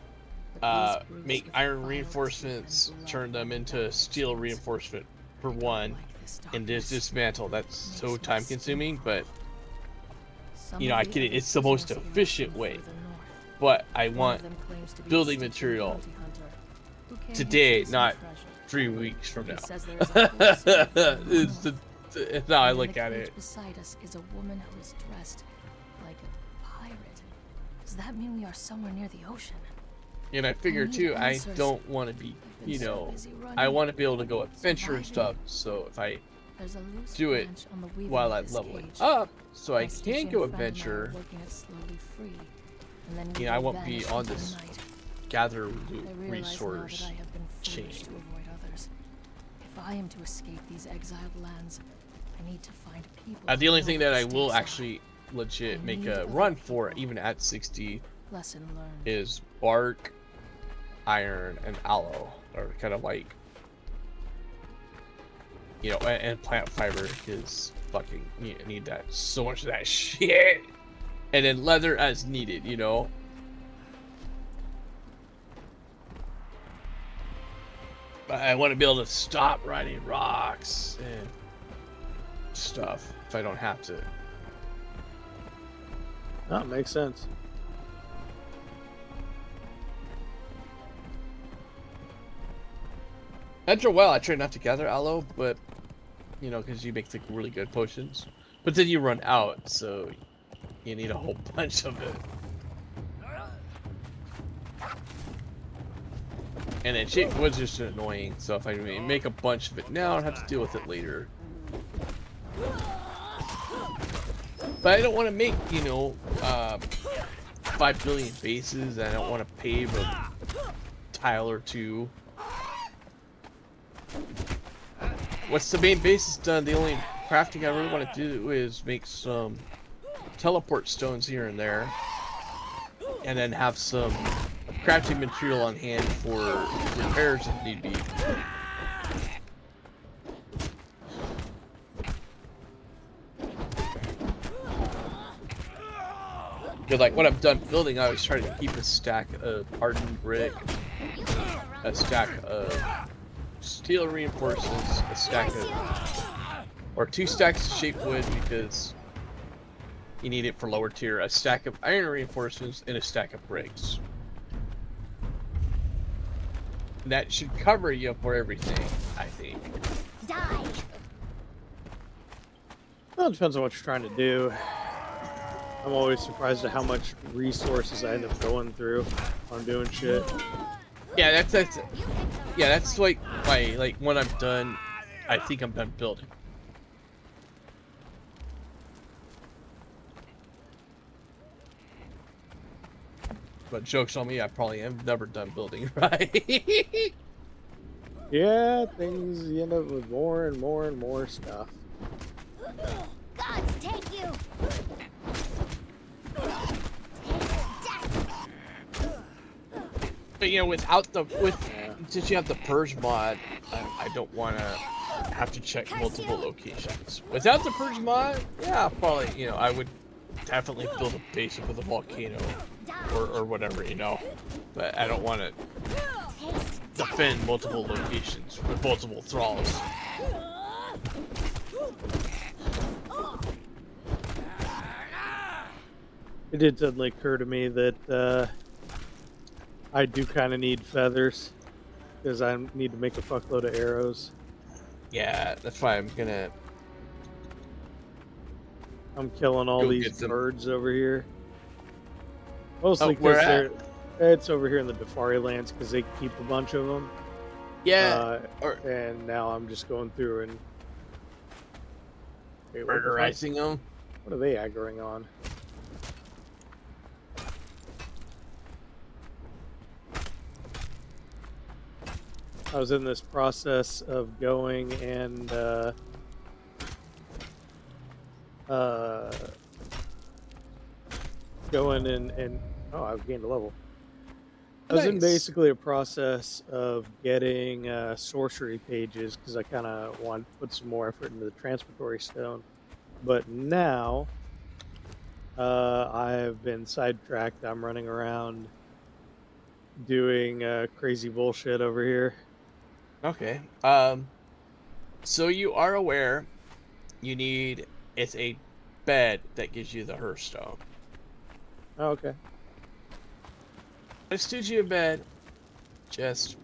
Speaker 5: But these brutes
Speaker 1: make
Speaker 5: with
Speaker 1: iron
Speaker 5: vile
Speaker 1: reinforcements,
Speaker 5: teeth and
Speaker 1: turn them
Speaker 5: blood
Speaker 1: into
Speaker 5: like
Speaker 1: steel
Speaker 5: chains.
Speaker 1: reinforcement for
Speaker 5: I don't
Speaker 1: one,
Speaker 5: like this
Speaker 1: and
Speaker 5: darkness.
Speaker 1: dismantle. That's so
Speaker 5: Makes my
Speaker 1: time
Speaker 5: skin
Speaker 1: consuming, but
Speaker 5: Some
Speaker 1: you know,
Speaker 5: of
Speaker 1: I
Speaker 5: the
Speaker 1: get it.
Speaker 5: other
Speaker 1: It's the most
Speaker 5: prisoners here
Speaker 1: efficient
Speaker 5: from
Speaker 1: way.
Speaker 5: further north.
Speaker 1: But I
Speaker 5: One
Speaker 1: want
Speaker 5: of them claims to be a
Speaker 1: building
Speaker 5: sticky
Speaker 1: material
Speaker 5: bounty hunter who came here
Speaker 1: today,
Speaker 5: chasing
Speaker 1: not
Speaker 5: treasure.
Speaker 1: 3 weeks from
Speaker 5: He
Speaker 1: now.
Speaker 5: says there is a whole city further
Speaker 1: It's
Speaker 5: north.
Speaker 1: it's how I
Speaker 5: And in
Speaker 1: look
Speaker 5: the
Speaker 1: at
Speaker 5: cage
Speaker 1: it.
Speaker 5: beside us is a woman who is dressed like a pirate. Does that mean we are somewhere near the ocean?
Speaker 1: And I figure
Speaker 5: need
Speaker 1: too, I
Speaker 5: answers.
Speaker 1: don't want to be,
Speaker 5: I've been
Speaker 1: you
Speaker 5: so
Speaker 1: know,
Speaker 5: busy
Speaker 1: I
Speaker 5: running,
Speaker 1: want to be able to go adventure and
Speaker 5: surviving.
Speaker 1: stuff. So if I
Speaker 5: There's a loose
Speaker 1: do it
Speaker 5: branch on the weaving
Speaker 1: while
Speaker 5: of
Speaker 1: I'm
Speaker 5: this
Speaker 1: leveling
Speaker 5: cage.
Speaker 1: up, so I
Speaker 5: My
Speaker 1: can
Speaker 5: Stygian
Speaker 1: go
Speaker 5: friend and I are
Speaker 1: adventure,
Speaker 5: working it slowly free, and then we
Speaker 1: you know, I
Speaker 5: will
Speaker 1: won't be
Speaker 5: vanish
Speaker 1: on
Speaker 5: into
Speaker 1: this
Speaker 5: the night.
Speaker 1: gather
Speaker 5: I
Speaker 1: loot
Speaker 5: realize now
Speaker 1: resource
Speaker 5: that I have been
Speaker 1: chain.
Speaker 5: foolish to avoid others. If I am to escape these exiled lands, I need to find people.
Speaker 1: The
Speaker 5: who
Speaker 1: only
Speaker 5: know
Speaker 1: thing
Speaker 5: what
Speaker 1: that I
Speaker 5: the
Speaker 1: will
Speaker 5: stakes are.
Speaker 1: actually legit
Speaker 5: I
Speaker 1: make
Speaker 5: need
Speaker 1: a
Speaker 5: other
Speaker 1: run for,
Speaker 5: people.
Speaker 1: even at 60,
Speaker 5: Lesson learned.
Speaker 1: is bark, iron, and aloe, or kind of like, you know, and plant fiber, because fucking need that, so much of that shit. And then leather as needed, you know. But I want to be able to stop riding rocks and stuff if I don't have to.
Speaker 2: That makes sense.
Speaker 1: After a while, I try not to gather aloe, but you know, because you make like really good potions. But then you run out, so you need a whole bunch of it. And then shaped wood's just annoying, so if I make a bunch of it now, I'll have to deal with it later. But I don't want to make, 5 billion bases, and I don't want to pave a tile or two. Once the main base is done, the only crafting I really want to do is make some teleport stones here and there, and then have some crafting material on hand for repairs if need be. Because like when I'm done building, I always try to keep a stack of hardened brick, a stack of steel reinforcements, a stack of, or 2 stacks of shaped wood because you need it for lower tier, a stack of iron reinforcements, and a stack of bricks. That should cover you for everything, I think.
Speaker 3: Die.
Speaker 2: Well, it depends on what you're trying to do. I'm always surprised at how much resources I end up going through on doing shit.
Speaker 1: Yeah, that's like when I'm done, I think I'm done building. But joke's on me, I probably am never done building, right?
Speaker 2: Yeah, things you end up with more and more and more stuff.
Speaker 3: Gods take you.
Speaker 1: But since you have the purge mod, I don't want to have to check multiple locations. Without the purge mod, yeah, probably I would definitely build a base with a volcano or whatever, But I don't want to defend multiple locations with multiple thralls.
Speaker 2: It did suddenly occur to me that I do kind of need feathers because I need to make a fuckload of arrows.
Speaker 1: Yeah, that's why I'm
Speaker 2: killing all
Speaker 1: Go
Speaker 2: these
Speaker 1: get them.
Speaker 2: birds over here. Mostly
Speaker 1: where
Speaker 2: because
Speaker 1: at?
Speaker 2: it's over here in the Darfari lands because they keep a bunch of them.
Speaker 1: Yeah,
Speaker 2: And now I'm just going through and wait,
Speaker 1: murderizing them.
Speaker 2: What are they aggroing on? I was in this process of going and oh, I've gained a level. I was in
Speaker 1: Nice.
Speaker 2: basically a process of getting sorcery pages because I kind of want to put some more effort into the transmutatory stone. But now I have been sidetracked. I'm running around doing crazy bullshit over here.
Speaker 1: Okay. So you are aware it's a bed that gives you the Hearthstone.
Speaker 2: Oh, okay.
Speaker 1: Let's do you a bed. Just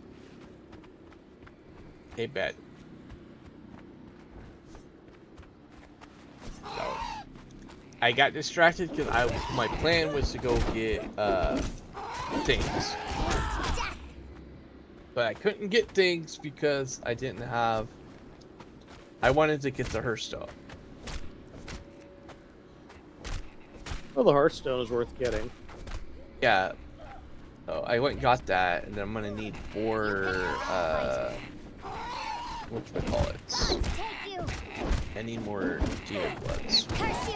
Speaker 1: a bed. So I got distracted because my plan was to go get things. But I couldn't get things because I wanted to get the Hearthstone.
Speaker 2: Well, the Hearthstone is worth getting.
Speaker 1: Yeah. So I went and got that, and then I'm gonna need 4 whatchamacallit.
Speaker 3: Gods take you.
Speaker 1: I need more demon bloods.
Speaker 3: Curse you.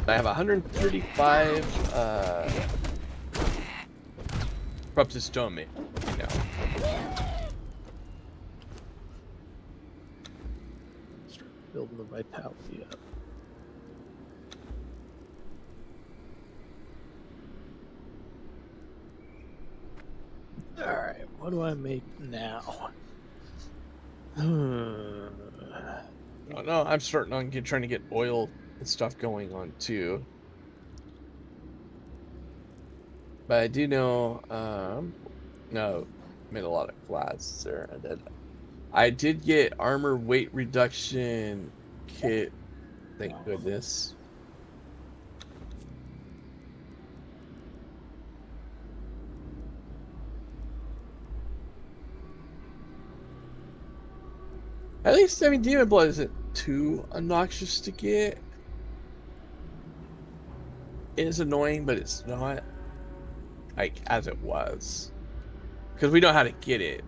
Speaker 1: I have 135 corrupted stone mate now.
Speaker 2: Start building the vitality up. Alright, what do I make now?
Speaker 1: Oh no, I'm starting on trying to get oil and stuff going on too. But I do know, no, made a lot of glass there. And then I did get armor weight reduction kit. Thank goodness. At least, I mean, Demon Blood isn't too obnoxious to get. It is annoying, but it's not like as it was. Because we know how to get it.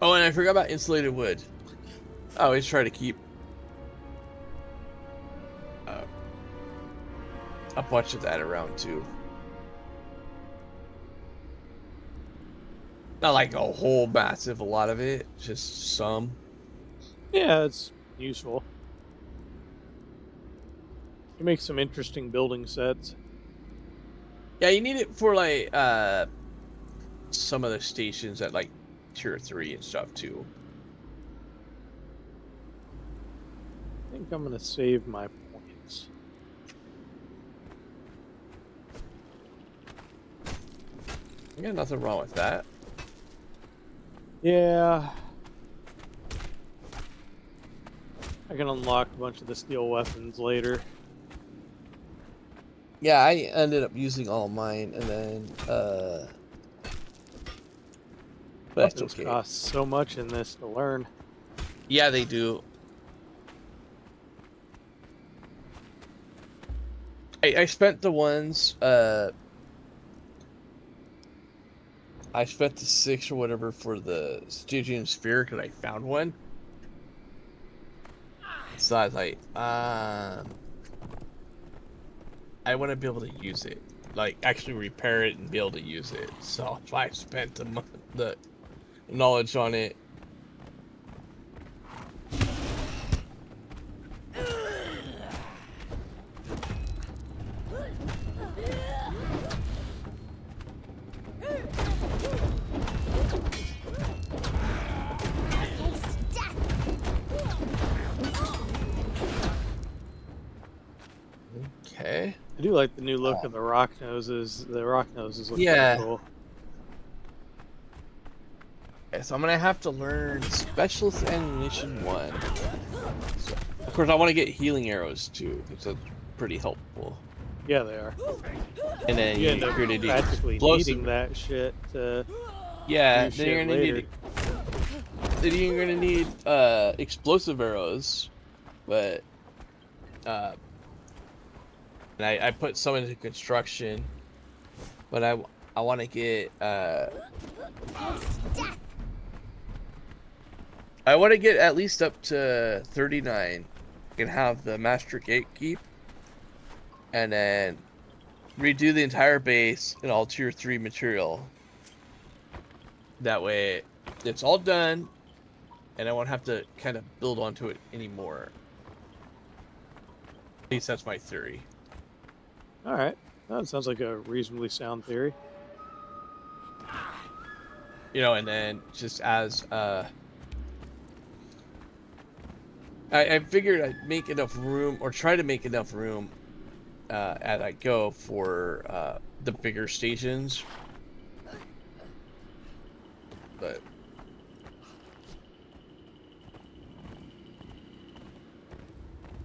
Speaker 1: Oh, and I forgot about insulated wood. I always try to keep a bunch of that around too. Not like a whole massive a lot of it, just some.
Speaker 2: Yeah, it's useful. You make some interesting building sets.
Speaker 1: Yeah, you need it for like some of the stations at like tier 3 and stuff too.
Speaker 2: I think I'm gonna save my points.
Speaker 1: I got nothing wrong with that.
Speaker 2: Yeah. I can unlock a bunch of the steel weapons later.
Speaker 1: Yeah, I ended up using all mine and then but that's
Speaker 2: Weapons
Speaker 1: okay.
Speaker 2: cost so much in this to learn.
Speaker 1: Yeah, they do. I spent the ones I spent the 6 or whatever for the Stygian Sphere because I found one. So I was like, I want to be able to use it, like actually repair it and be able to use it. So if I spent the knowledge on it. Okay.
Speaker 2: I do like the new look of the rock noses. The rock noses look
Speaker 1: Yeah.
Speaker 2: pretty cool.
Speaker 1: Okay, so I'm gonna have to learn Specialist Ammunition 1. So, of course, I want to get healing arrows too, because that's pretty helpful.
Speaker 2: Yeah, they are.
Speaker 1: And then
Speaker 2: You end up
Speaker 1: you're gonna need
Speaker 2: practically
Speaker 1: explosive.
Speaker 2: needing that shit to
Speaker 1: Yeah,
Speaker 2: do
Speaker 1: then you're
Speaker 2: shit
Speaker 1: gonna
Speaker 2: later.
Speaker 1: need. Then you're gonna need explosive arrows, but and I put some into construction, but I want to get I want to get at least up to 39 and have the Master Gatekeep, and then redo the entire base in all tier 3 material. That way it's all done and I won't have to kind of build onto it anymore. At least that's my theory.
Speaker 2: Alright. That sounds like a reasonably sound theory.
Speaker 1: You know, and then just as I figured I'd make enough room, or try to make enough room as I go for the bigger stations. But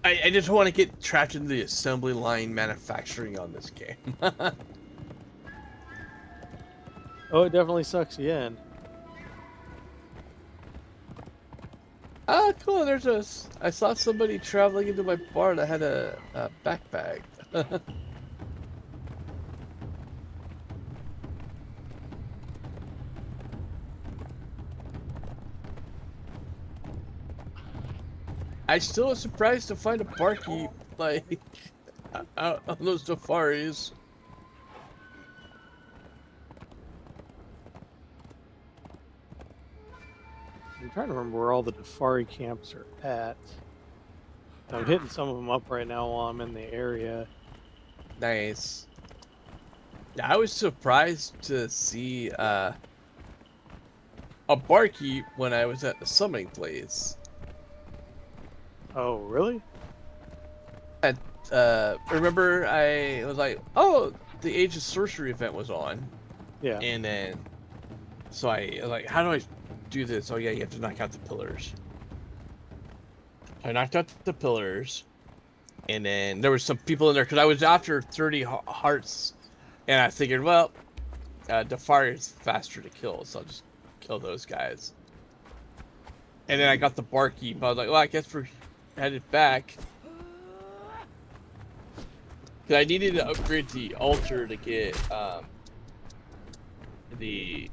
Speaker 1: I just want to get trapped in the assembly line manufacturing on this game.
Speaker 2: Oh, it definitely sucks you in.
Speaker 1: Ah, cool. I saw somebody traveling into my bar that had a backpack. I still was surprised to find a barkeep like out on those Darfaris.
Speaker 2: I'm trying to remember where all the Darfari camps are at. I'm hitting some of them up right now while I'm in the area.
Speaker 1: Nice. Yeah, I was surprised to see a barkeep when I was at the summoning place.
Speaker 2: Oh, really?
Speaker 1: And remember I was like, oh, the Age of Sorcery event was on.
Speaker 2: Yeah.
Speaker 1: And then so I was like, how do I do this? Oh yeah, you have to knock out the pillars. I knocked out the pillars, and then there was some people in there because I was after 30 hearts, and I figured, well, Darfari is faster to kill, so I'll just kill those guys. And then I got the barkeep. I was like, well, I guess we're headed back. Because I needed to upgrade the altar to get the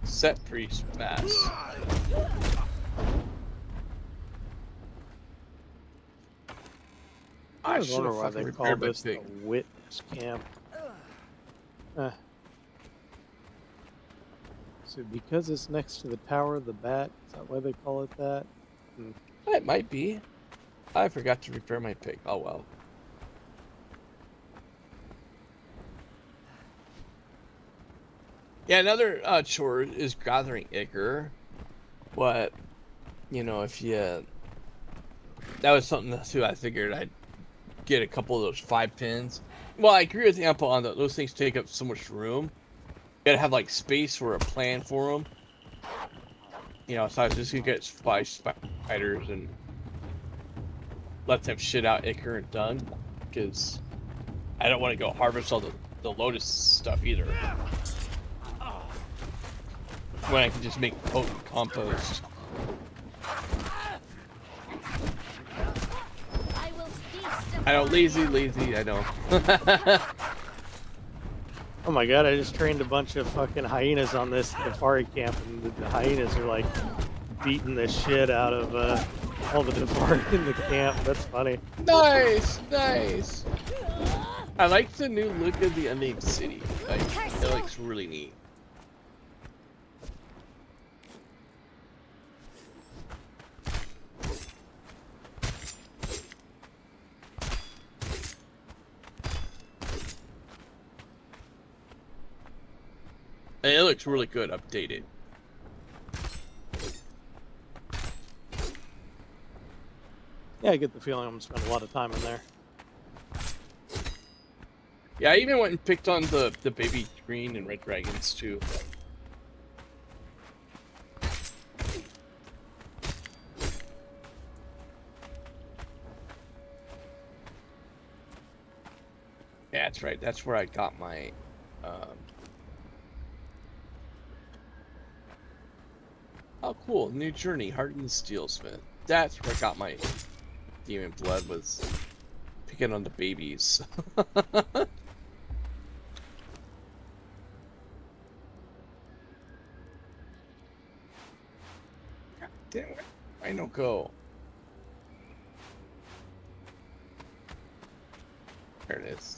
Speaker 1: set priest mass.
Speaker 2: I was
Speaker 1: should've
Speaker 2: wondering why
Speaker 1: fucking
Speaker 2: they call
Speaker 1: repaired my
Speaker 2: this the
Speaker 1: pig.
Speaker 2: witness camp. So because it's next to the Tower of the Bat, is that why they call it that?
Speaker 1: It might be. I forgot to repair my pig. Oh well. Yeah, another chore is gathering ichor. But, you know, if you... That was something too I figured I'd get a couple of those 5 pins. Well, I agree with Ample on that. Those things take up so much room. You gotta have, like, space or a plan for them. You know, so I was just gonna get 5 spiders and let them shit out ichor and done. Because I don't want to go harvest all the lotus stuff either. When I can just make potent compost. I know, lazy, I know.
Speaker 2: Oh my god, I just trained a bunch of fucking hyenas on this Darfari camp, and the hyenas are like beating the shit out of all the Darfari in the camp. That's funny.
Speaker 1: Nice, nice. I like the new look of the Unnamed City. Like, it looks really neat. And it looks really good, updated.
Speaker 2: Yeah, I get the feeling I'm gonna spend a lot of time in there.
Speaker 1: Yeah, I even went and picked on the baby green and red dragons too. Yeah, that's right. That's where I got my oh, cool. New journey, Hardened Steelsmith. That's where I got my demon blood, was picking on the babies. God damn it. I don't go. There it is.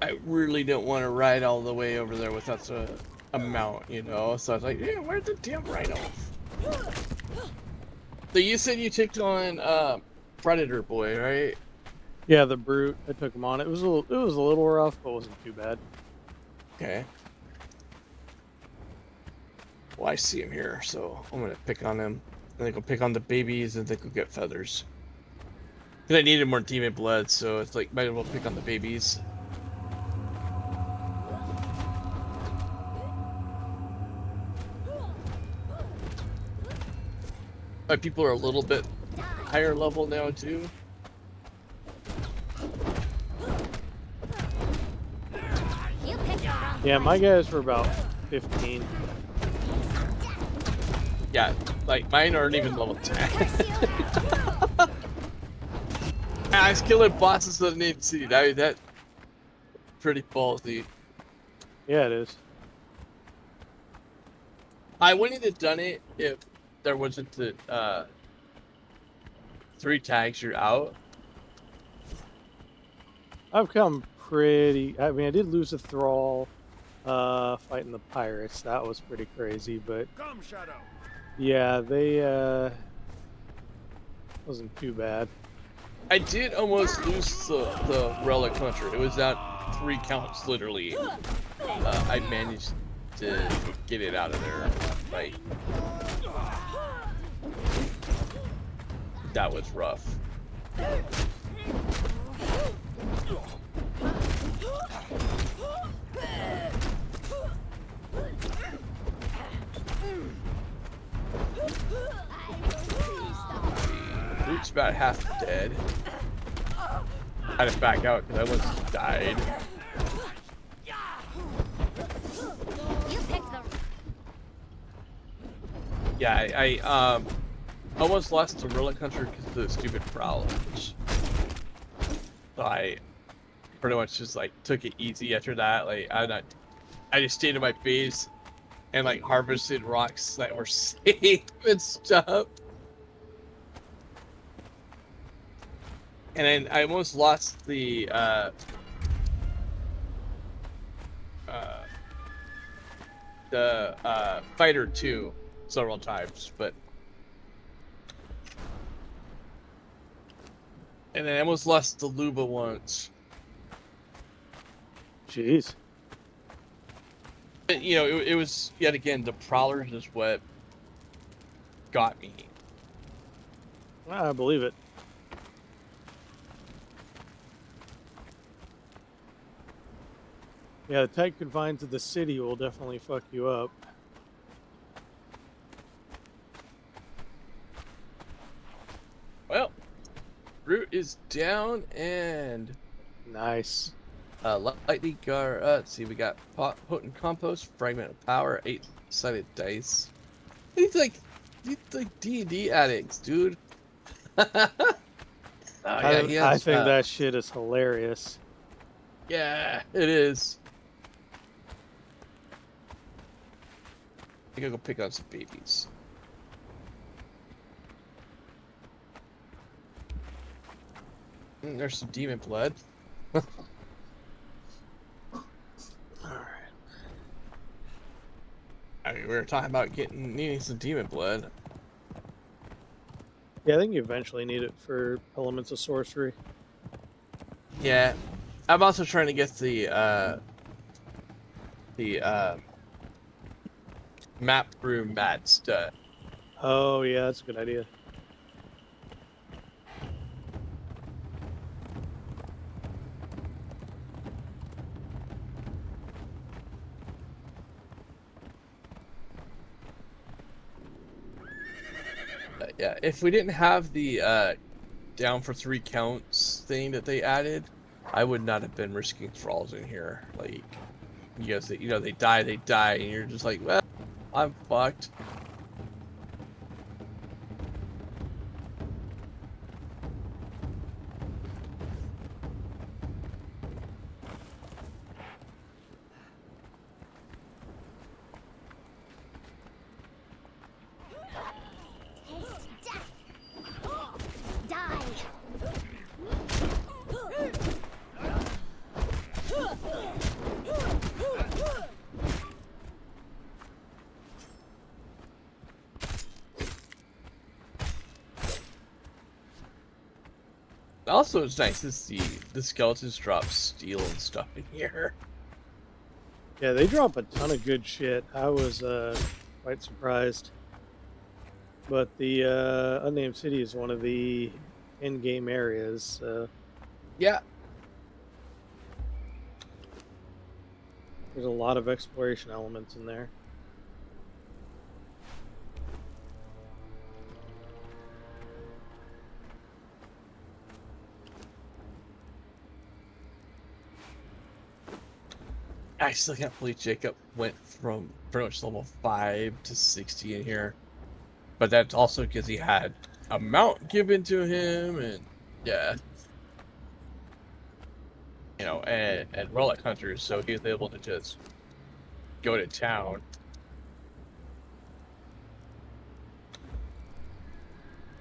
Speaker 1: I really don't want to ride all the way over there with such a mount, you know? So I was like, yeah, where's the damn rhino? So you said you took on Predator Boy, right?
Speaker 2: Yeah, the brute. I took him on. It was a little rough, but it wasn't too bad.
Speaker 1: Okay. Well, I see him here, so I'm gonna pick on him. And then go pick on the babies, and then go get feathers. Because I needed more demon blood, so it's like, might as well pick on the babies. My people are a little bit higher level now too.
Speaker 2: Yeah, my guys were about 15.
Speaker 1: Yeah, like mine aren't even level 10. I was killing bosses in the Unnamed City. That's pretty ballsy.
Speaker 2: Yeah, it is.
Speaker 1: I wouldn't have done it if there wasn't the 3 tags you're out.
Speaker 2: I've come pretty. I mean, I did lose a thrall fighting the pirates. That was pretty crazy, but
Speaker 4: Come, Shadow.
Speaker 2: yeah, they wasn't too bad.
Speaker 1: I did almost lose the relic hunter. It was at 3 counts literally. I managed to get it out of there. Like, that was rough. about half dead. I had to back out because I almost died.
Speaker 3: You picked the.
Speaker 1: Yeah, I almost lost to Relic Hunter because of the stupid thralls. So I pretty much just like took it easy after that. Like I just stayed in my base and like harvested rocks that were safe and stuff. And then I almost lost the fighter too several times, but and then I almost lost the Luba once.
Speaker 2: Jeez.
Speaker 1: But, you know, it was yet again the prowlers is what got me.
Speaker 2: I believe it. Yeah, the tight confines of the city will definitely fuck you up.
Speaker 1: Well, root is down and
Speaker 2: Nice.
Speaker 1: lightning gar. Let's see, we got potent compost, fragment of power, 8-sided dice. These like D&D addicts, dude. Oh, yeah,
Speaker 2: I think that shit is hilarious.
Speaker 1: Yeah, it is. I think I'll go pick on some babies. There's some demon blood.
Speaker 2: Alright.
Speaker 1: I mean, we were talking about needing some demon blood.
Speaker 2: Yeah, I think you eventually need it for elements of sorcery.
Speaker 1: Yeah, I'm also trying to get the map room mats done.
Speaker 2: Oh, yeah, that's a good idea.
Speaker 1: Yeah, if we didn't have the down for 3 counts thing that they added, I would not have been risking thralls in here. Like, you guys, you know, they die, and you're just like, well, I'm fucked.
Speaker 3: Die.
Speaker 1: Also, it's nice to see the skeletons drop steel and stuff in here.
Speaker 2: Yeah, they drop a ton of good shit. I was quite surprised. But the Unnamed City is one of the in-game areas.
Speaker 1: Yeah.
Speaker 2: There's a lot of exploration elements in there.
Speaker 1: I still can't believe Jacob went from pretty much level 5 to 60 in here. But that's also because he had a mount given to him, and yeah. You know, and Relic Hunters, so he was able to just go to town.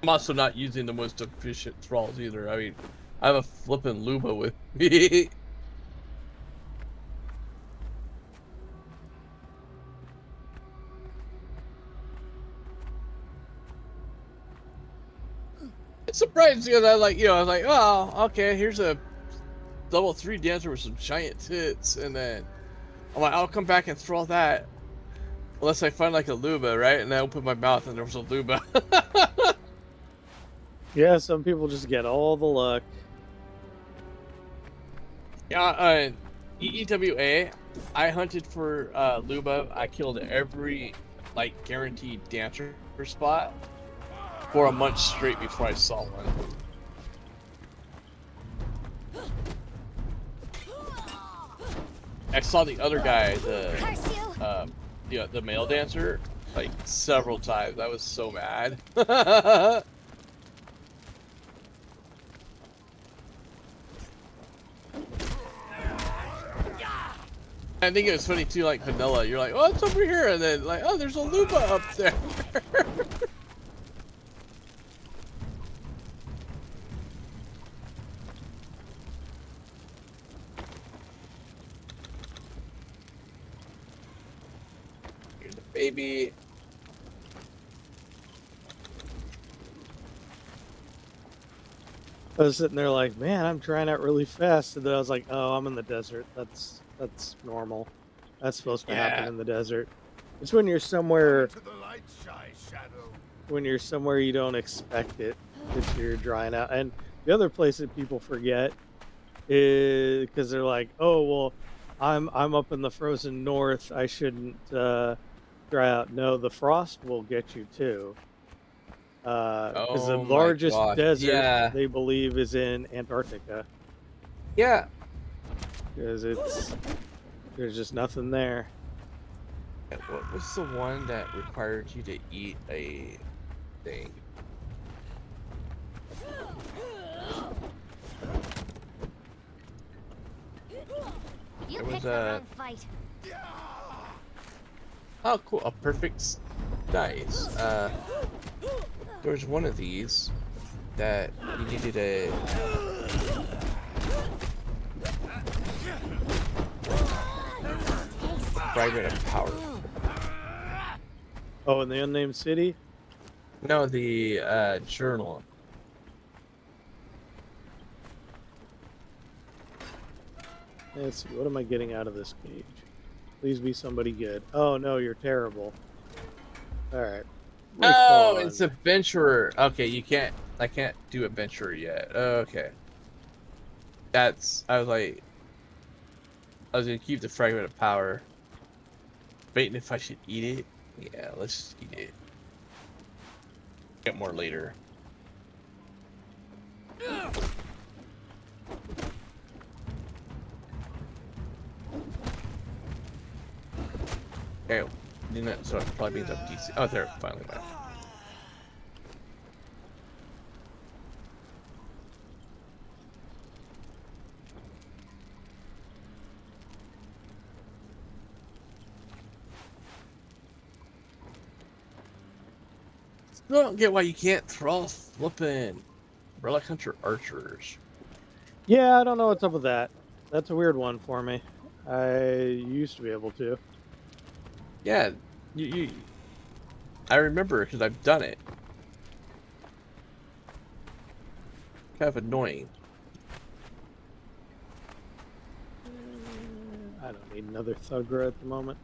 Speaker 1: I'm also not using the most efficient thralls either. I mean, I have a flippin' Luba with me. It's surprising because I was like, oh, okay, here's a level 3 dancer with some giant tits, and then I'm like, I'll come back and throw that. Unless I find like a Luba, right? And I open my mouth and there was a Luba.
Speaker 2: Yeah, some people just get all the luck.
Speaker 1: Yeah, EEWA, I hunted for Luba. I killed every like guaranteed dancer spot. for a month straight before I saw one. I saw the other guy, the male dancer, like several times. I was so mad. I think it was funny too, like vanilla. You're like, oh, it's over here, and then like, oh, there's a Luba up there. Here's the baby.
Speaker 2: I was sitting there like, man, I'm trying out really fast, and then I was like, oh, I'm in the desert. That's normal. That's supposed to happen
Speaker 1: Yeah.
Speaker 2: in the desert. It's when you're somewhere
Speaker 4: To the light shy, Shadow.
Speaker 2: you don't expect it that you're drying out. And the other place that people forget is because they're like, oh well, I'm up in the frozen north. I shouldn't dry out. No, the frost will get you too. Because the
Speaker 1: Oh my
Speaker 2: largest
Speaker 1: gosh.
Speaker 2: desert
Speaker 1: Yeah.
Speaker 2: they believe is in Antarctica.
Speaker 1: Yeah.
Speaker 2: Because there's just nothing there.
Speaker 1: What was the one that required you to eat a thing?
Speaker 3: You
Speaker 1: It was,
Speaker 3: picked the wrong fight.
Speaker 1: Oh, cool. A perfect dice. There was one of these that you needed a fragment of power.
Speaker 2: Oh, in the Unnamed City?
Speaker 1: No, the journal.
Speaker 2: Let's see, what am I getting out of this cage? Please be somebody good. Oh no, you're terrible. Alright.
Speaker 1: Oh, it's adventurer. Okay, you can't. I can't do adventurer yet. Okay. I was gonna keep the fragment of power. Debating if I should eat it. Yeah, let's just eat it. Get more later. Okay, so it probably means I'm DC. Oh, there, it finally went. Still don't get why you can't thrall flipping relic hunter archers.
Speaker 2: Yeah, I don't know what's up with that. That's a weird one for me. I used to be able to.
Speaker 1: Yeah, I remember because I've done it. Kind of annoying.
Speaker 2: I don't need another Thugra at the moment.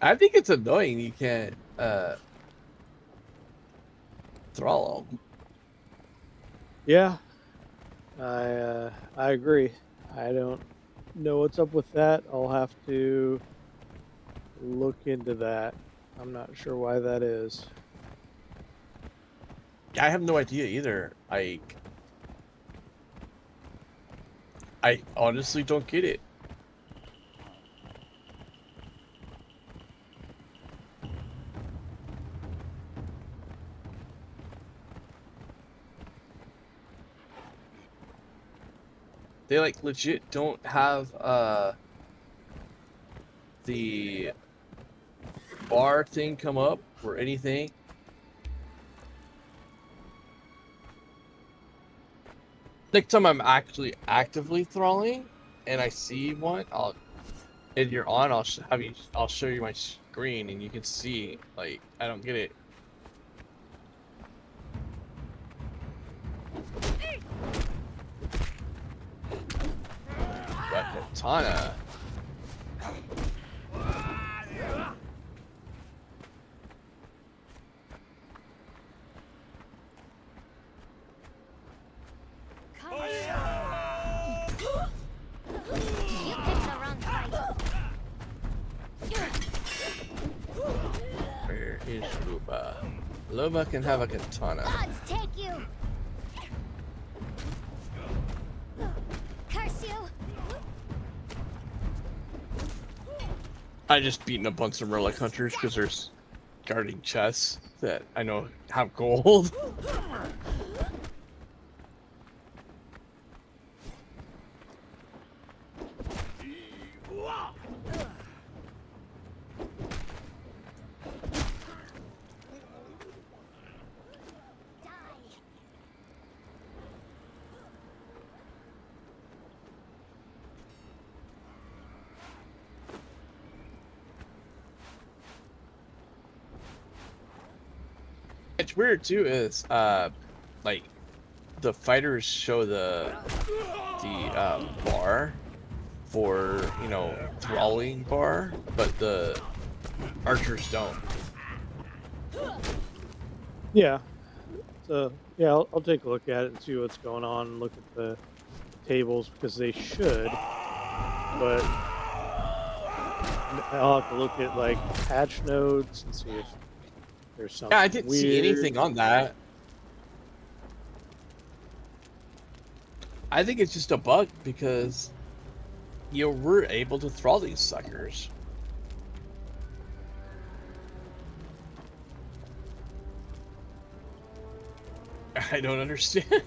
Speaker 1: I think it's annoying you can't thrall them.
Speaker 2: Yeah, I agree. I don't know what's up with that. I'll have to look into that. I'm not sure why that is.
Speaker 1: I have no idea either. I honestly don't get it. They like legit don't have the bar thing come up or anything. Next time I'm actually actively thralling and I see one, and you're on, I'll show you my screen and you can see, like, I don't get it. But Katana.
Speaker 3: You picked the wrong fight.
Speaker 1: Loba can have a katana.
Speaker 3: Gods take you! Curse you!
Speaker 1: I just beaten up on some relic hunters because there's guarding chests that I know have gold. It's weird too is like the fighters show the bar for, you know, thralling bar, but the archers don't.
Speaker 2: Yeah. So yeah, I'll take a look at it and see what's going on. And look at the tables because they should, but I'll have to look at like patch notes and see if there's something.
Speaker 1: Yeah, I didn't see anything on that. I think it's just a bug because you were able to thrall these suckers. I don't understand.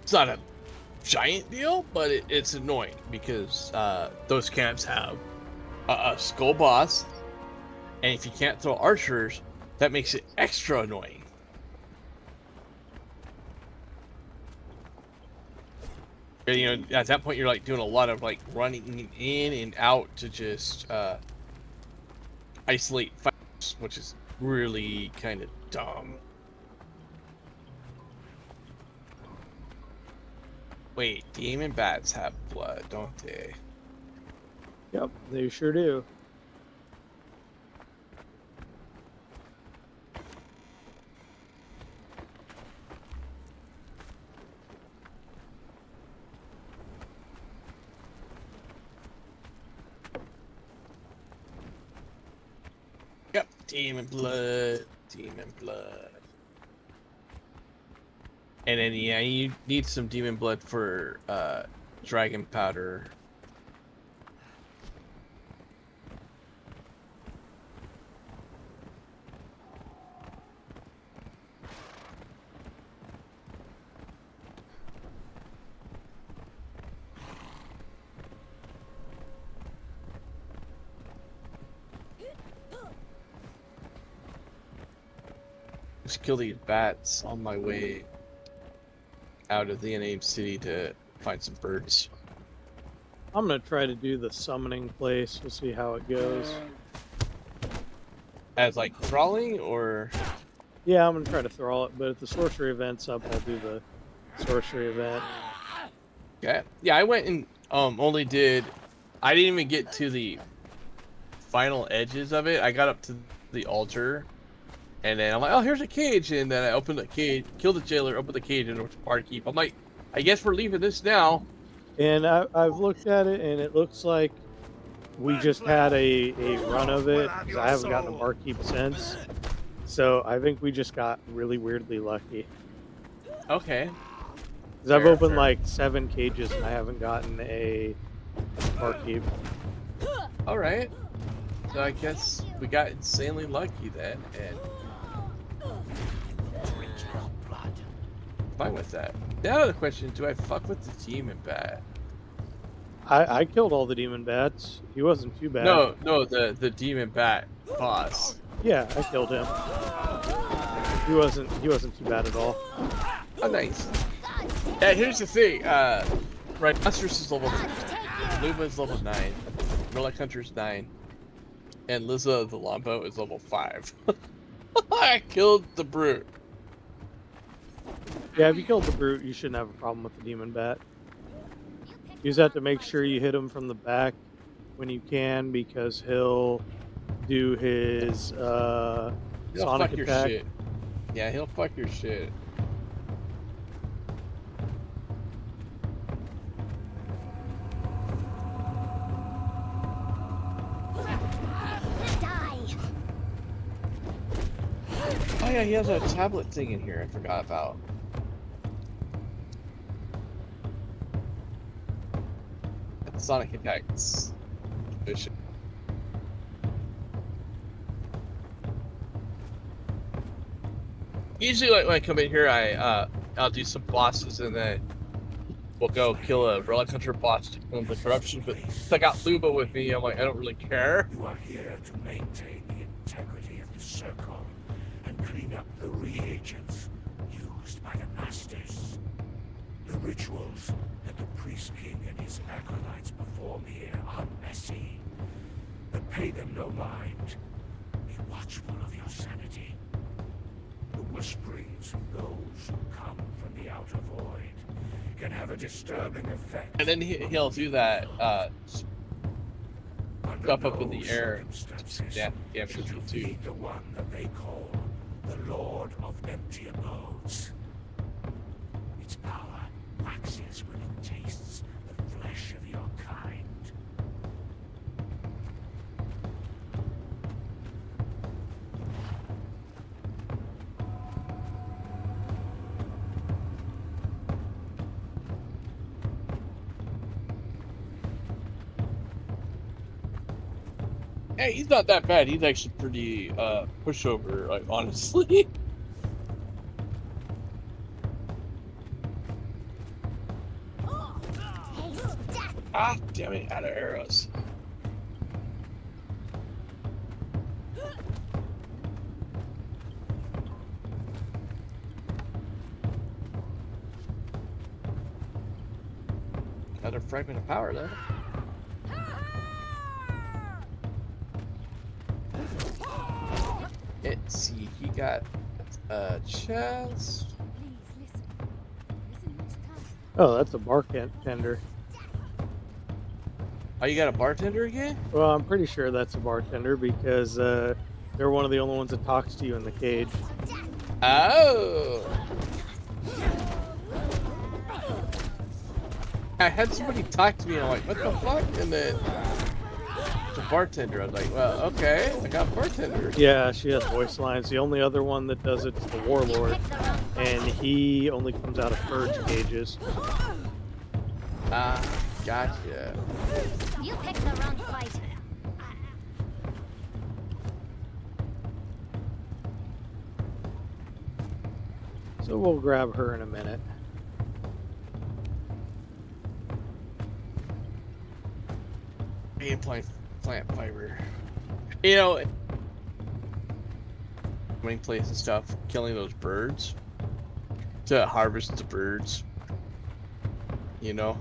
Speaker 1: It's not a giant deal, but it's annoying because those camps have a skull boss, and if you can't throw archers, that makes it extra annoying. And, you know, at that point, you're like doing a lot of like running in and out to just isolate fights, which is really kind of dumb. Wait, demon bats have blood, don't they?
Speaker 2: Yep, they sure do.
Speaker 1: Yep, demon blood, demon blood. And then, yeah, you need some demon blood for dragon powder. Just kill these bats on my way out of the Unnamed City to find some birds.
Speaker 2: I'm gonna try to do the summoning place. We'll see how it goes.
Speaker 1: As like thralling, or
Speaker 2: Yeah, I'm gonna try to throw it, but if the sorcery event's up, I'll do the sorcery event.
Speaker 1: yeah, yeah. I went and only did. I didn't even get to the final edges of it. I got up to the altar, and then I'm like, oh, here's a cage, and then I opened the cage, killed the jailer, opened the cage, and it was barkeep. I'm like, I guess we're leaving this now.
Speaker 2: And I've looked at it, and it looks like we just had a run of it. 'Cause I haven't gotten a barkeep since. So I think we just got really weirdly lucky.
Speaker 1: Okay.
Speaker 2: Because I've
Speaker 1: Fair,
Speaker 2: opened
Speaker 1: fair.
Speaker 2: like 7 cages, and I haven't gotten a barkeep.
Speaker 1: All right. So I guess we got insanely lucky then, and fine with that. Now the question: do I fuck with the demon bat?
Speaker 2: I killed all the demon bats. He wasn't too bad.
Speaker 1: No, the demon bat boss.
Speaker 2: Yeah, I killed him. He wasn't too bad at all.
Speaker 1: Oh, nice. Yeah, here's the thing. Rhinoceros is level 3. Luba is level 9. Relic Hunter's 9. And Liza the Longbow is level 5. I killed the brute.
Speaker 2: Yeah, if you killed the brute, you shouldn't have a problem with the demon bat. You just have to make sure you hit him from the back when you can, because he'll do his
Speaker 1: He'll
Speaker 2: sonic
Speaker 1: fuck your
Speaker 2: attack.
Speaker 1: shit. Yeah, he'll fuck your shit. yeah, he has a tablet thing in here I forgot about. That's Sonic Impact's mission. Usually, like when I come in here, I'll do some bosses and then we'll go kill a relic hunter boss to kill the corruption. But if I got Luba with me, I'm like, I don't really care.
Speaker 4: You are here to maintain the integrity of the circle and clean up the reagents used by the masters. The rituals that the priest king and his acolytes perform here are messy, but pay them no mind. Be watchful of your sanity. The whisperings of those who come from the outer void can have a disturbing effect.
Speaker 1: And then he'll do that stuff up in the air. Yeah,
Speaker 4: Should you feed the one that they call the Lord of Empty Abodes. Its power waxes when it tastes the flesh of your kind.
Speaker 1: Hey, he's not that bad. He's actually pretty pushover, like honestly. Ah, damn it, out of arrows. Another fragment of power, though. Let's see, he got a chest.
Speaker 3: Please listen. Isn't much time.
Speaker 2: Oh, that's a bartender.
Speaker 1: Oh, you got a bartender again?
Speaker 2: Well, I'm pretty sure that's a bartender because they're one of the only ones that talks to you in the cage.
Speaker 1: Oh! I had somebody talk to me and I'm like, what the fuck? And then the bartender, I was like, well, okay, I got a bartender.
Speaker 2: Yeah, she has voice lines. The only other one that does it's the warlord, and he only comes out of purge cages.
Speaker 1: Ah, gotcha.
Speaker 3: You picked the wrong fight.
Speaker 2: So we'll grab her in a minute.
Speaker 1: Plant fiber. You know, main place and stuff, killing those birds to harvest the birds. You know,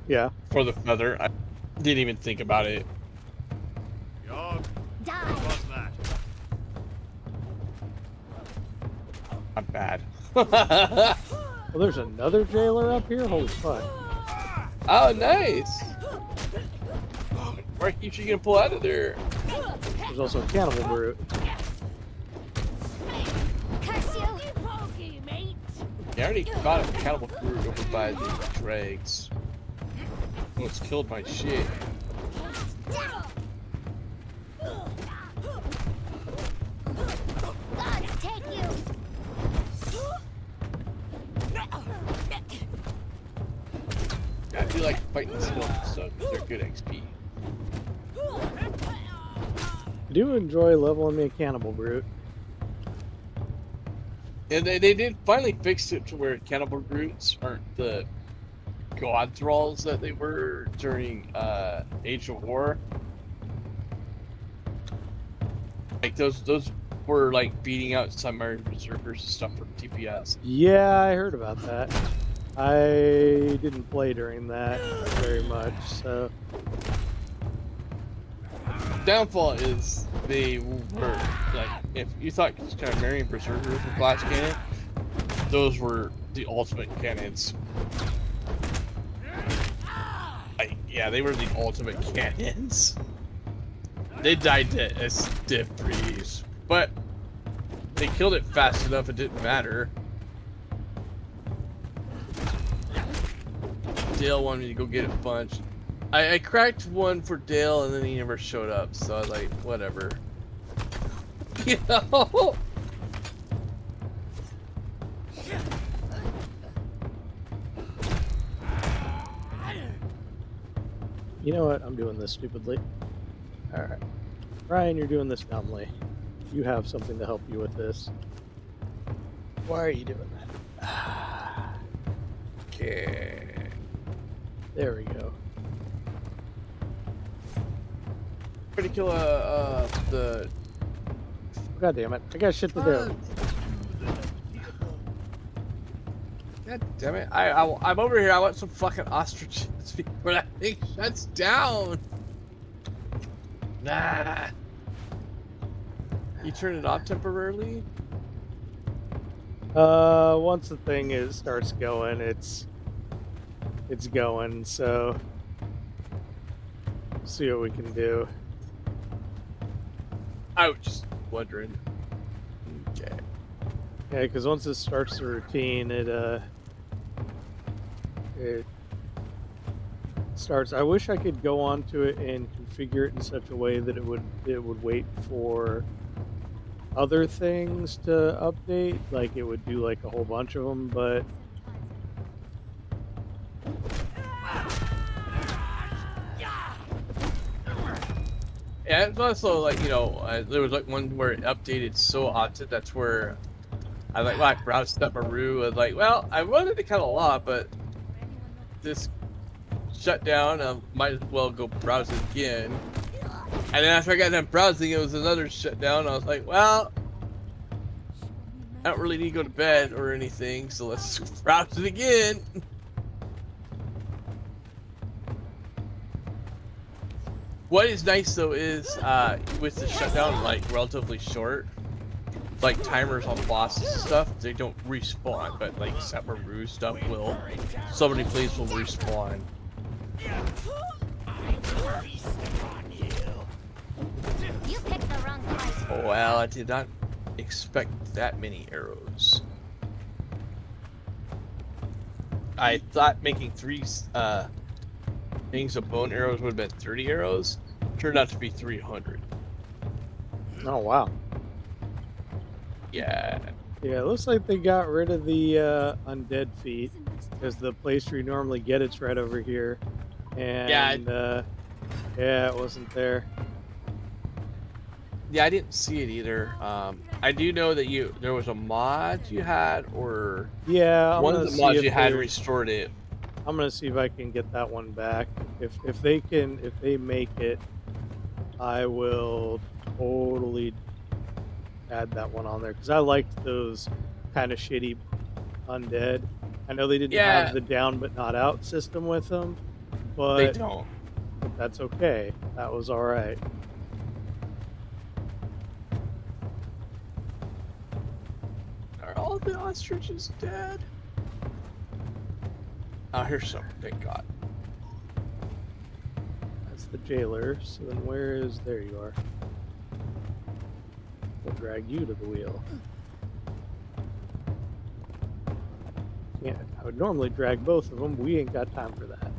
Speaker 2: Yeah.
Speaker 1: for the feather. I didn't even think about it.
Speaker 3: Die.
Speaker 1: I'm bad.
Speaker 2: Well, there's another jailer up here? Holy fuck.
Speaker 1: Oh, nice. Where keeps you gonna pull out of there?
Speaker 2: There's also a cannibal brute.
Speaker 3: Curse you. Pokey, mate.
Speaker 1: Yeah, I already caught a cannibal crew over by the dregs. Almost killed my shit.
Speaker 3: Gods take you.
Speaker 1: I do like fighting skills and stuff. They're good XP.
Speaker 2: I do enjoy leveling me a cannibal brute.
Speaker 1: And they did finally fix it to where cannibal brutes aren't the god thralls that they were during Age of War. Like those were like beating out submarine berserkers and stuff from TPS.
Speaker 2: Yeah, I heard about that. I didn't play during that very much, so...
Speaker 1: Downfall is they were like, if you thought kind of marrying berserkers were flash cannon, those were the ultimate cannons. Like, yeah, they were the ultimate cannons. They died to a stiff breeze, but they killed it fast enough it didn't matter. Dale wanted me to go get a bunch. I cracked one for Dale and then he never showed up, so I was like, whatever. You know?
Speaker 2: You know what? I'm doing this stupidly. All right, Ryan, you're doing this dumbly. You have something to help you with this. Why are you doing that?
Speaker 1: Okay.
Speaker 2: There we go.
Speaker 1: Try to kill the.
Speaker 2: God damn it! I got shit to do.
Speaker 1: God damn it! I'm over here. I want some fucking ostriches before that thing shuts down. Nah. You turn it off temporarily?
Speaker 2: Once the thing starts going, it's going. So, see what we can do.
Speaker 1: I was just wondering. Okay.
Speaker 2: Yeah, because once it starts the routine, it starts. I wish I could go onto it and configure it in such a way that it would wait for other things to update. Like it would do like a whole bunch of them, but
Speaker 1: Yeah, it's also like, you know, there was like one where it updated so often. That's where I like, well, I browsed up Maru. I was like, well, I wanted it kind of a lot, but this shut down. I might as well go browse it again. And then after I got done browsing, it was another shutdown. I was like, well, I don't really need to go to bed or anything, so let's browse it again. What is nice though is with the shutdown like relatively short, like timers on bosses and stuff, they don't respawn, but like Maru stuff will. So many plays will respawn.
Speaker 3: You picked the wrong fight.
Speaker 1: Oh, well, I did not expect that many arrows. I thought making 3 things of bone arrows would have been 30 arrows. Turned out to be 300.
Speaker 2: oh wow.
Speaker 1: Yeah.
Speaker 2: Yeah, it looks like they got rid of the undead feat because the place where you normally get it's right over here, and yeah, it wasn't there.
Speaker 1: Yeah, I didn't see it either. I do know that there was a mod you had, or
Speaker 2: Yeah,
Speaker 1: one of the mods you had restored it.
Speaker 2: I'm gonna see if I can get that one back. If they make it, I will totally add that one on there because I liked those kind of shitty undead. I know they didn't
Speaker 1: Yeah.
Speaker 2: have the down but not out system with them,
Speaker 1: They
Speaker 2: but
Speaker 1: don't.
Speaker 2: that's okay. That was all right.
Speaker 1: Are all the ostriches dead? Oh, here's some. Thank God.
Speaker 2: That's the jailer. So then where is... There you are. We'll drag you to the wheel. Yeah, I would normally drag both of them. We ain't got time for that.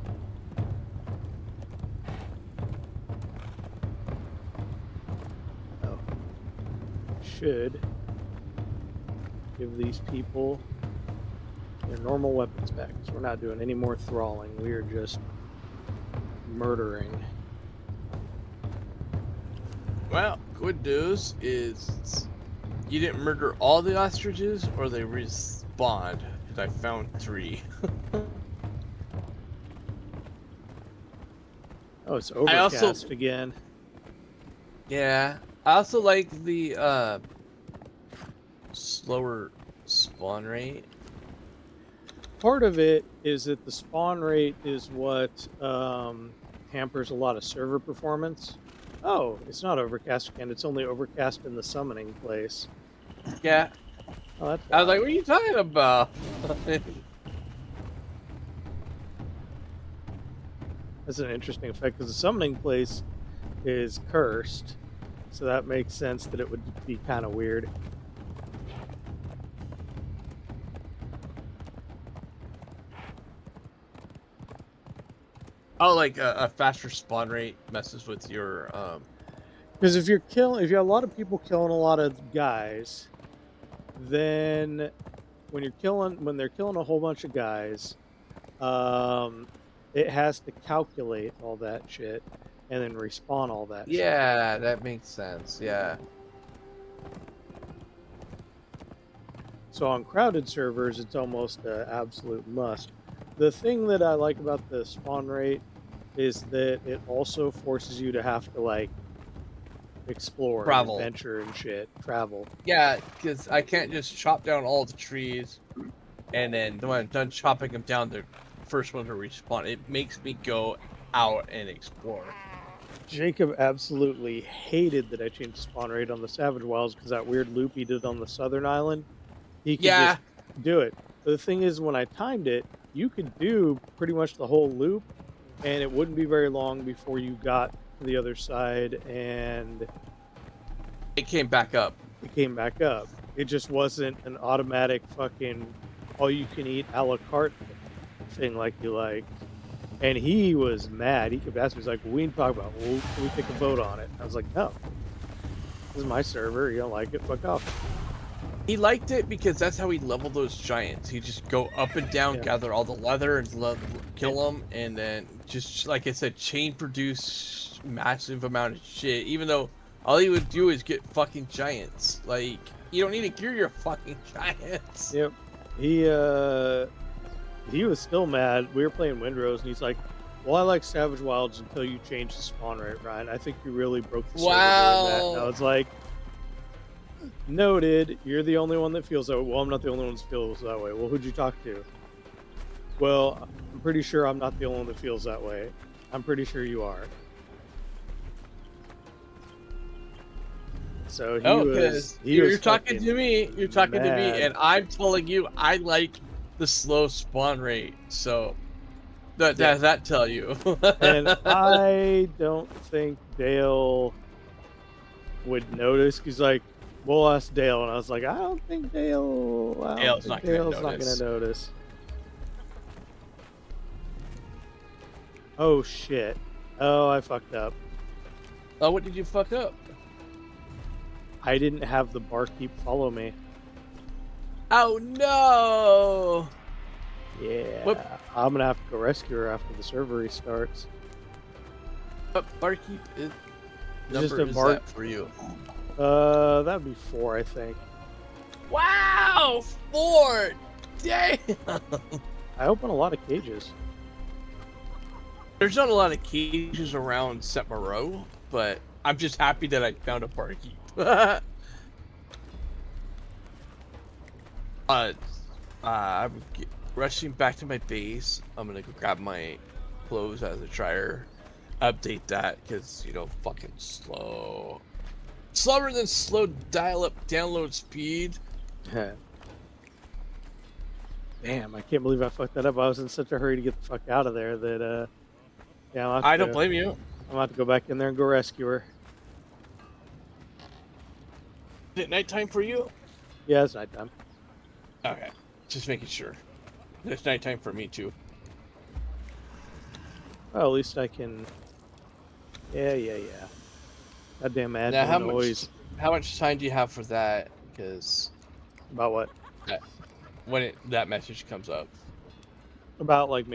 Speaker 2: Oh. Should give these people their normal weapons back, because we're not doing any more thralling. We are just murdering.
Speaker 1: Well, good news is you didn't murder all the ostriches, or they respawned, because I found 3.
Speaker 2: Oh, it's overcast
Speaker 1: also-
Speaker 2: again.
Speaker 1: Yeah. I also like the slower spawn rate.
Speaker 2: Part of it is that the spawn rate is what hampers a lot of server performance. Oh, it's not overcast again. It's only overcast in the summoning place.
Speaker 1: Yeah.
Speaker 2: Oh, that's
Speaker 1: I was like, what are you talking about?
Speaker 2: That's an interesting effect because the summoning place is cursed, so that makes sense that it would be kind of weird.
Speaker 1: Oh, like a faster spawn rate messes with your
Speaker 2: Because if you have a lot of people killing a lot of guys, then when they're killing a whole bunch of guys, it has to calculate all that shit and then respawn all that shit.
Speaker 1: Yeah, that makes sense. Yeah.
Speaker 2: So on crowded servers, it's almost an absolute must. The thing that I like about the spawn rate is that it also forces you to have to like explore, and
Speaker 1: Travel.
Speaker 2: adventure, and shit. Travel.
Speaker 1: Yeah, because I can't just chop down all the trees, and then when I'm done chopping them down, the first one to respawn. It makes me go out and explore.
Speaker 2: Jacob absolutely hated that I changed the spawn rate on the Savage Wilds because that weird loop he did on the southern island. He could
Speaker 1: Yeah.
Speaker 2: just do it. But the thing is, when I timed it, you could do pretty much the whole loop, and it wouldn't be very long before you got to the other side, and
Speaker 1: It came back up.
Speaker 2: it came back up. It just wasn't an automatic fucking all-you-can-eat a la carte thing like you like. And he was mad. He kept asking me, he's like, we need to talk about it. Well, can we take a vote on it? I was like, no. This is my server. You don't like it? Fuck off.
Speaker 1: He liked it because that's how he leveled those giants. He just go up and down,
Speaker 2: Yeah.
Speaker 1: gather all the leather, and kill them, and then just like I said, chain produce massive amount of shit. Even though all he would do is get fucking giants. Like you don't need to gear your fucking giants.
Speaker 2: Yep. He was still mad. We were playing Windrose, and he's like, well, I like Savage Wilds until you change the spawn rate, Ryan. I think you really broke the server doing that. And I was like, noted. You're the only one that feels that way. Well, I'm not the only one that feels that way. Well, who'd you talk to? Well, I'm pretty sure I'm not the only one that feels that way. I'm pretty sure you are. So he was.
Speaker 1: You're talking
Speaker 2: fucking
Speaker 1: to me. You're talking to me,
Speaker 2: mad.
Speaker 1: and I'm telling you I like the slow spawn rate. So does that tell you?
Speaker 2: And I don't think Dale would notice. He's like, we'll ask Dale, and I was like, I don't think Dale's not gonna notice. Oh shit! Oh, I fucked up.
Speaker 1: Oh, what did you fuck up?
Speaker 2: I didn't have the barkeep follow me.
Speaker 1: Oh no!
Speaker 2: Yeah,
Speaker 1: What?
Speaker 2: I'm gonna have to go rescue her after the server restarts.
Speaker 1: What barkeep is
Speaker 2: Just
Speaker 1: number
Speaker 2: a
Speaker 1: is
Speaker 2: bar-
Speaker 1: that for you?
Speaker 2: That'd be 4, I think.
Speaker 1: Wow, 4! Damn!
Speaker 2: I open a lot of cages.
Speaker 1: There's not a lot of cages around Setmaro, but I'm just happy that I found a barkeep. I'm rushing back to my base. I'm gonna go grab my clothes as a trier. Update that, because, fucking slow. Slower than slow dial-up download speed.
Speaker 2: Damn, I can't believe I fucked that up. I was in such a hurry to get the fuck out of there that, yeah,
Speaker 1: I don't blame you.
Speaker 2: I'm gonna have to go back in there and go rescue her.
Speaker 1: Is it nighttime for you?
Speaker 2: Yeah, it's nighttime.
Speaker 1: Okay, just making sure. It's nighttime for me too.
Speaker 2: Well, at least I can. Yeah. That damn
Speaker 1: Now,
Speaker 2: admin noise.
Speaker 1: how much time do you have for that? Because
Speaker 2: About what?
Speaker 1: when that message comes up.
Speaker 2: About like